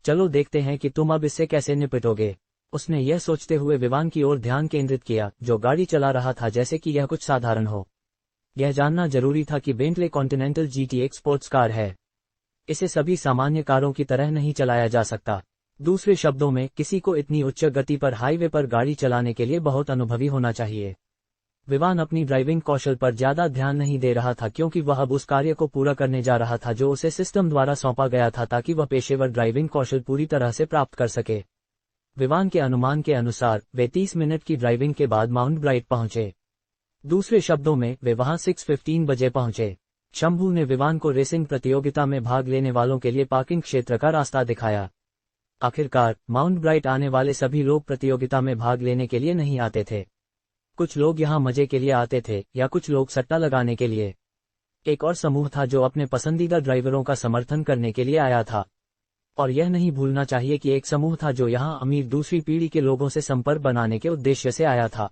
चलो देखते हैं कि तुम अब इससे कैसे निपटोगे। उसने यह सोचते हुए विवान की ओर ध्यान केंद्रित किया, जो गाड़ी चला रहा था जैसे कि यह कुछ साधारण हो। यह जानना जरूरी था कि बेंटले कॉन्टिनेंटल जीटी एक स्पोर्ट्स कार है। इसे सभी सामान्य कारों की तरह नहीं चलाया जा सकता। दूसरे शब्दों में, किसी को इतनी उच्च गति पर हाईवे पर गाड़ी चलाने के लिए बहुत अनुभवी होना चाहिए। विवान अपनी ड्राइविंग कौशल पर ज्यादा ध्यान नहीं दे रहा था, क्योंकि वह अब उस कार्य को पूरा करने जा रहा था जो उसे सिस्टम द्वारा सौंपा गया था, ताकि वह पेशेवर ड्राइविंग कौशल पूरी तरह से प्राप्त कर सके। विवान के अनुमान के अनुसार वे 30 मिनट की ड्राइविंग के बाद माउंट ब्राइट पहुंचे। दूसरे शब्दों में, वे वहां 6:15 बजे पहुंचे। शंभू ने विवान को रेसिंग प्रतियोगिता में भाग लेने वालों के लिए पार्किंग क्षेत्र का रास्ता दिखाया। आखिरकार माउंट ब्राइट आने वाले सभी लोग प्रतियोगिता में भाग लेने के लिए नहीं आते थे। कुछ लोग यहाँ मजे के लिए आते थे, या कुछ लोग सट्टा लगाने के लिए। एक और समूह था जो अपने पसंदीदा ड्राइवरों का समर्थन करने के लिए आया था। और यह नहीं भूलना चाहिए कि एक समूह था जो यहाँ अमीर दूसरी पीढ़ी के लोगों से संपर्क बनाने के उद्देश्य से आया था।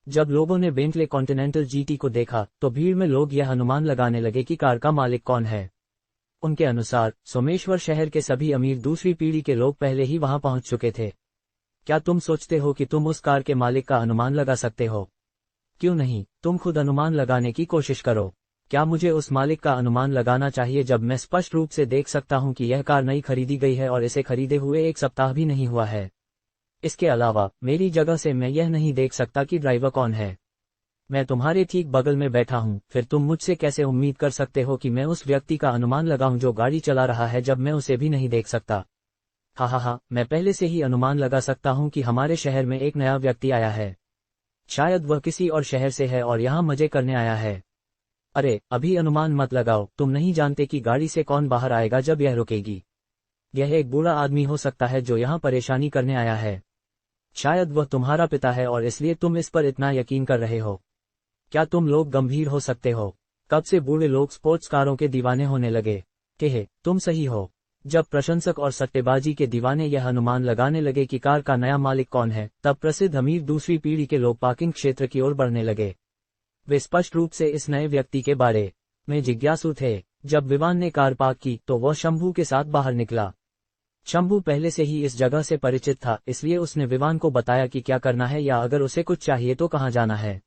जब लोगों ने बेंटले कॉन्टिनेंटल जीटी को देखा, तो भीड़ में लोग यह अनुमान लगाने लगे कि कार का मालिक कौन है। उनके अनुसार सोमेश्वर शहर के सभी अमीर दूसरी पीढ़ी के लोग पहले ही वहां पहुंच चुके थे। क्या तुम सोचते हो कि तुम उस कार के मालिक का अनुमान लगा सकते हो? क्यों नहीं, तुम खुद अनुमान लगाने की कोशिश करो। क्या मुझे उस मालिक का अनुमान लगाना चाहिए जब मैं स्पष्ट रूप से देख सकता हूं कि यह कार नई खरीदी गई है और इसे खरीदे हुए 1 सप्ताह भी नहीं हुआ है? इसके अलावा मेरी जगह से मैं यह नहीं देख सकता कि ड्राइवर कौन है। मैं तुम्हारे ठीक बगल में बैठा हूं, फिर तुम मुझसे कैसे उम्मीद कर सकते हो कि मैं उस व्यक्ति का अनुमान लगाऊं जो गाड़ी चला रहा है जब मैं उसे भी नहीं देख सकता? हा, मैं पहले से ही अनुमान लगा सकता हूं कि हमारे शहर में एक नया व्यक्ति आया है। शायद वह किसी और शहर से है और यहाँ मजे करने आया है। अरे, अभी अनुमान मत लगाओ, तुम नहीं जानते कि गाड़ी से कौन बाहर आएगा जब यह रुकेगी। यह एक बुरा आदमी हो सकता है जो यहाँ परेशानी करने आया है। शायद वह तुम्हारा पिता है और इसलिए तुम इस पर इतना यकीन कर रहे हो। क्या तुम लोग गंभीर हो सकते हो? कब से बूढ़े लोग स्पोर्ट्स कारों के दीवाने होने लगे? तुम सही हो। जब प्रशंसक और सट्टेबाजी के दीवाने यह अनुमान लगाने लगे कि कार का नया मालिक कौन है, तब प्रसिद्ध अमीर दूसरी पीढ़ी के लोग पार्किंग क्षेत्र की ओर बढ़ने लगे। वे स्पष्ट रूप से इस नए व्यक्ति के बारे में जिज्ञासु थे। जब विवान ने कार पार्क की तो वह शंभू के साथ बाहर निकला। शंभू पहले से ही इस जगह से परिचित था, इसलिए उसने विवान को बताया कि क्या करना है या अगर उसे कुछ चाहिए तो कहाँ जाना है।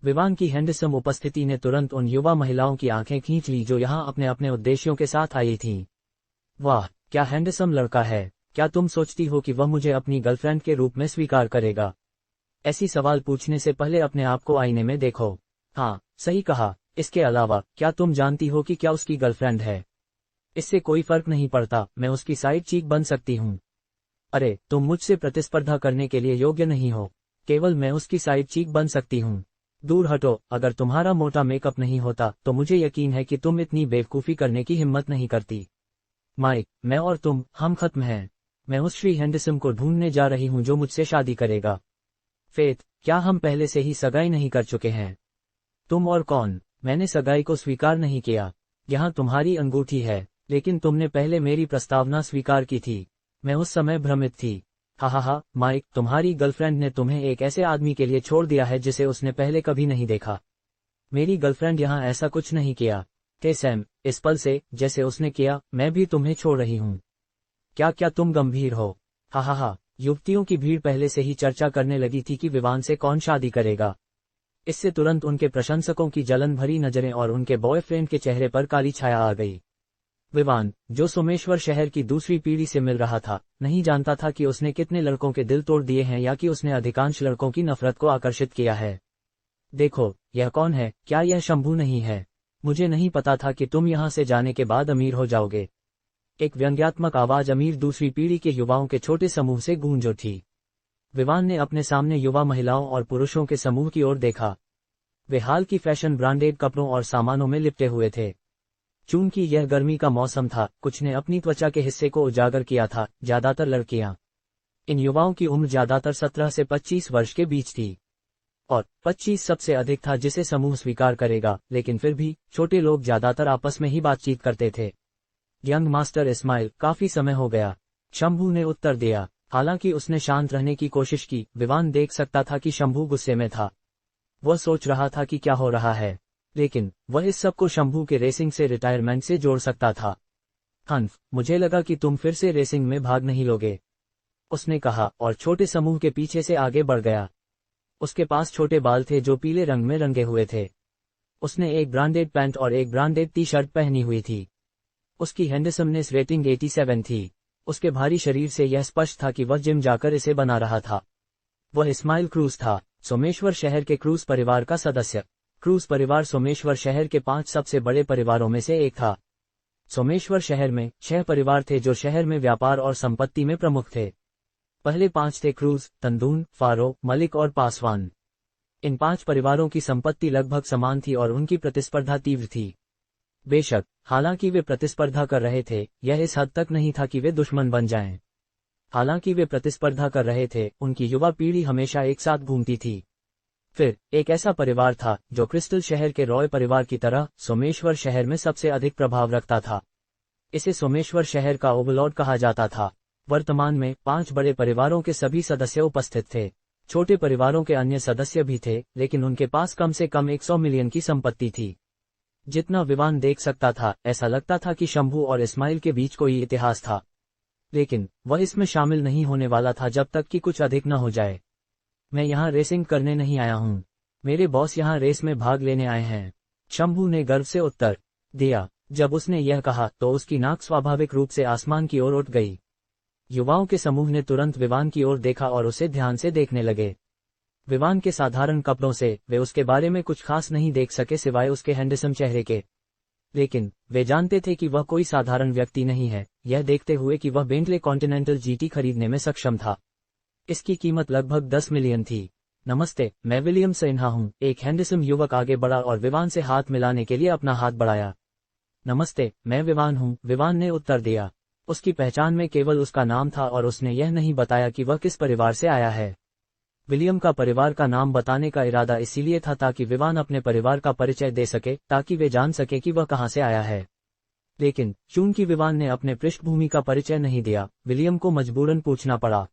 विवान की हैंडसम उपस्थिति ने तुरंत उन युवा महिलाओं की आंखें खींच ली जो यहाँ अपने अपने उद्देश्यों के साथ आई थीं। वाह, क्या हैंडसम लड़का है। क्या तुम सोचती हो कि वह मुझे अपनी गर्लफ्रेंड के रूप में स्वीकार करेगा? ऐसी सवाल पूछने से पहले अपने आप को आईने में देखो। हाँ, सही कहा। इसके अलावा क्या तुम जानती हो कि क्या उसकी गर्लफ्रेंड है? इससे कोई फर्क नहीं पड़ता, मैं उसकी साइड चीक बन सकती हूँ। अरे, तुम मुझसे प्रतिस्पर्धा करने के लिए योग्य नहीं हो। केवल मैं उसकी साइड चीक बन सकती हूँ। दूर हटो। अगर तुम्हारा मोटा मेकअप नहीं होता तो मुझे यकीन है कि तुम इतनी बेवकूफ़ी करने की हिम्मत नहीं करती। माइक, मैं और तुम, हम खत्म हैं। मैं उस श्री हैंडसम को ढूंढने जा रही हूँ जो मुझसे शादी करेगा। फेथ, क्या हम पहले से ही सगाई नहीं कर चुके हैं? तुम और कौन? मैंने सगाई को स्वीकार नहीं किया। यहाँ तुम्हारी अंगूठी है, लेकिन तुमने पहले मेरी प्रस्तावना स्वीकार की थी। मैं उस समय भ्रमित थी। हा, माइक, तुम्हारी गर्लफ्रेंड ने तुम्हें एक ऐसे आदमी के लिए छोड़ दिया है जिसे उसने पहले कभी नहीं देखा। मेरी गर्लफ्रेंड यहाँ ऐसा कुछ नहीं किया। सैम, इस पल से, जैसे उसने किया, मैं भी तुम्हें छोड़ रही हूँ। क्या तुम गंभीर हो? हा, युवतियों की भीड़ पहले से ही चर्चा करने लगी थी कि विवान से कौन शादी करेगा। इससे तुरंत उनके प्रशंसकों की जलन भरी नजरें और उनके बॉयफ्रेंड के चेहरे पर काली छाया आ गई। विवान, जो सोमेश्वर शहर की दूसरी पीढ़ी से मिल रहा था, नहीं जानता था कि उसने कितने लड़कों के दिल तोड़ दिए हैं या कि उसने अधिकांश लड़कों की नफरत को आकर्षित किया है। देखो, यह कौन है? क्या यह शंभू नहीं है? मुझे नहीं पता था कि तुम यहाँ से जाने के बाद अमीर हो जाओगे। एक व्यंग्यात्मक आवाज अमीर दूसरी पीढ़ी के युवाओं के छोटे समूह से गूंज उठी। विवान ने अपने सामने युवा महिलाओं और पुरुषों के समूह की ओर देखा। वे हाल की फैशन ब्रांडेड कपड़ों और सामानों में लिपटे हुए थे। चूंकि यह गर्मी का मौसम था, कुछ ने अपनी त्वचा के हिस्से को उजागर किया था, ज्यादातर लड़कियां। इन युवाओं की उम्र ज्यादातर 17 से 25 वर्ष के बीच थी। और 25 सबसे अधिक था जिसे समूह स्वीकार करेगा, लेकिन फिर भी छोटे लोग ज्यादातर आपस में ही बातचीत करते थे। यंग मास्टर इस्माइल, काफी समय हो गया, शंभू ने उत्तर दिया। हालांकि उसने शांत रहने की कोशिश की, विवान देख सकता था कि शंभू गुस्से में था। वह सोच रहा था कि क्या हो रहा है, लेकिन वह इस सब को शंभू के रेसिंग से रिटायरमेंट से जोड़ सकता था। हन्फ, मुझे लगा कि तुम फिर से रेसिंग में भाग नहीं लोगे, उसने कहा और छोटे समूह के पीछे से आगे बढ़ गया। उसके पास छोटे बाल थे जो पीले रंग में रंगे हुए थे। उसने एक ब्रांडेड पैंट और एक ब्रांडेड टी शर्ट पहनी हुई थी। उसकी हैंडसमनेस रेटिंग 87 थी। उसके भारी शरीर से यह स्पष्ट था कि वह जिम जाकर इसे बना रहा था। वह इस्माइल क्रूज था, सोमेश्वर शहर के क्रूज परिवार का सदस्य। क्रूज परिवार सोमेश्वर शहर के 5 सबसे बड़े परिवारों में से एक था। सोमेश्वर शहर में 6 परिवार थे जो शहर में व्यापार और संपत्ति में प्रमुख थे। पहले 5 थे क्रूज, तंदून, फारो, मलिक और पासवान। इन 5 परिवारों की संपत्ति लगभग समान थी और उनकी प्रतिस्पर्धा तीव्र थी। बेशक, हालांकि वे प्रतिस्पर्धा कर रहे थे, यह इस हद तक नहीं था कि वे दुश्मन बन जाएं। हालांकि वे प्रतिस्पर्धा कर रहे थे, उनकी युवा पीढ़ी हमेशा एक साथ घूमती थी। फिर एक ऐसा परिवार था जो क्रिस्टल शहर के रॉय परिवार की तरह सोमेश्वर शहर में सबसे अधिक प्रभाव रखता था। इसे सोमेश्वर शहर का ओवरलॉर्ड कहा जाता था। वर्तमान में 5 बड़े परिवारों के सभी सदस्य उपस्थित थे। छोटे परिवारों के अन्य सदस्य भी थे, लेकिन उनके पास कम से कम 100 मिलियन की संपत्ति थी। जितना विवान देख सकता था, ऐसा लगता था कि शंभू और इस्माइल के बीच कोई इतिहास था, लेकिन वह इसमें शामिल नहीं होने वाला था जब तक कि कुछ अधिक न हो जाए। मैं यहाँ रेसिंग करने नहीं आया हूँ, मेरे बॉस यहाँ रेस में भाग लेने आए हैं, शंभू ने गर्व से उत्तर दिया। जब उसने यह कहा तो उसकी नाक स्वाभाविक रूप से आसमान की ओर उठ गई। युवाओं के समूह ने तुरंत विवान की ओर देखा और उसे ध्यान से देखने लगे। विवान के साधारण कपड़ों से वे उसके बारे में कुछ खास नहीं देख सके सिवाय उसके हैंडसम चेहरे के, लेकिन वे जानते थे कि वह कोई साधारण व्यक्ति नहीं है, यह देखते हुए कि वह बेंटले कॉन्टिनेंटल जीटी खरीदने में सक्षम था। इसकी कीमत लगभग 10 मिलियन थी। नमस्ते, मैं विलियम सिन्हा हूँ, एक हैंडसम युवक आगे बढ़ा और विवान से हाथ मिलाने के लिए अपना हाथ बढ़ाया। नमस्ते, मैं विवान हूँ, विवान ने उत्तर दिया। उसकी पहचान में केवल उसका नाम था और उसने यह नहीं बताया कि वह किस परिवार से आया है। विलियम का परिवार का नाम बताने का इरादा इसीलिए था ताकि विवान अपने परिवार का परिचय दे सके, ताकि वे जान सके कि वह कहां से आया है। लेकिन चूंकि विवान ने अपने पृष्ठभूमि का परिचय नहीं दिया, विलियम को मजबूरन पूछना पड़ा,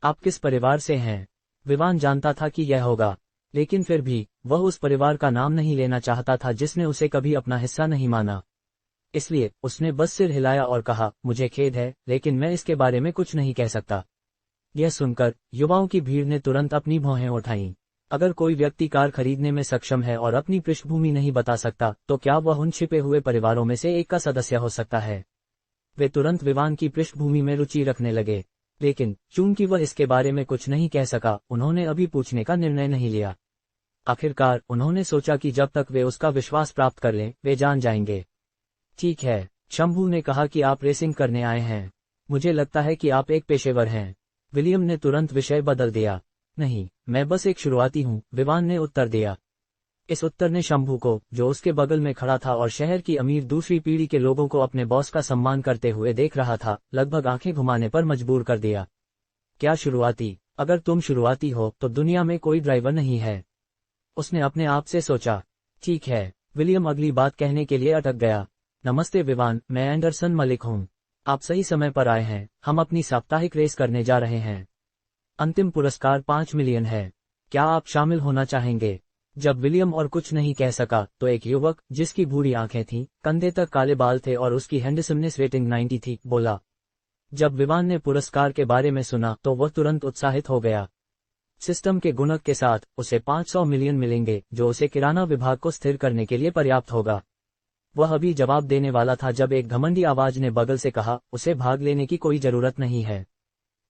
आप किस परिवार से हैं? विवान जानता था कि यह होगा, लेकिन फिर भी वह उस परिवार का नाम नहीं लेना चाहता था जिसने उसे कभी अपना हिस्सा नहीं माना। इसलिए उसने बस सिर हिलाया और कहा, मुझे खेद है, लेकिन मैं इसके बारे में कुछ नहीं कह सकता। यह सुनकर युवाओं की भीड़ ने तुरंत अपनी भौहें उठाईं। अगर कोई व्यक्ति कार खरीदने में सक्षम है और अपनी पृष्ठभूमि नहीं बता सकता, तो क्या वह उन छिपे हुए परिवारों में से एक का सदस्य हो सकता है? वे तुरंत विवान की पृष्ठभूमि में रुचि रखने लगे, लेकिन चूंकि वह इसके बारे में कुछ नहीं कह सका, उन्होंने अभी पूछने का निर्णय नहीं लिया। आखिरकार उन्होंने सोचा कि जब तक वे उसका विश्वास प्राप्त कर लें, वे जान जाएंगे। ठीक है, शंभू ने कहा कि आप रेसिंग करने आए हैं। मुझे लगता है कि आप एक पेशेवर हैं। विलियम ने तुरंत विषय बदल दिया। नहीं, मैं बस एक शुरुआती हूँ, विवान ने उत्तर दिया। इस उत्तर ने शंभू को, जो उसके बगल में खड़ा था और शहर की अमीर दूसरी पीढ़ी के लोगों को अपने बॉस का सम्मान करते हुए देख रहा था, लगभग आंखें घुमाने पर मजबूर कर दिया। क्या शुरुआती? अगर तुम शुरुआती हो तो दुनिया में कोई ड्राइवर नहीं है, उसने अपने आप से सोचा। ठीक है, विलियम अगली बात कहने के लिए अटक गया। नमस्ते विवान, मैं एंडरसन मलिक हूँ। आप सही समय पर आए हैं, हम अपनी साप्ताहिक रेस करने जा रहे हैं। अंतिम पुरस्कार 5 मिलियन है। क्या आप शामिल होना चाहेंगे? जब विलियम और कुछ नहीं कह सका, तो एक युवक, जिसकी भूरी आंखें थीं, कंधे तक काले बाल थे और उसकी हैंडसमनेस रेटिंग 90 थी, बोला। जब विवान ने पुरस्कार के बारे में सुना तो वह तुरंत उत्साहित हो गया। सिस्टम के गुणक के साथ उसे 500 मिलियन मिलेंगे, जो उसे किराना विभाग को स्थिर करने के लिए पर्याप्त होगा। वह अभी जवाब देने वाला था जब एक घमंडी आवाज ने बगल से कहा, उसे भाग लेने की कोई जरूरत नहीं है।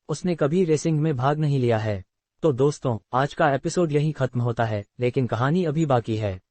उसने कभी रेसिंग में भाग नहीं लिया है। तो दोस्तों, आज का एपिसोड यहीं खत्म होता है, लेकिन कहानी अभी बाकी है।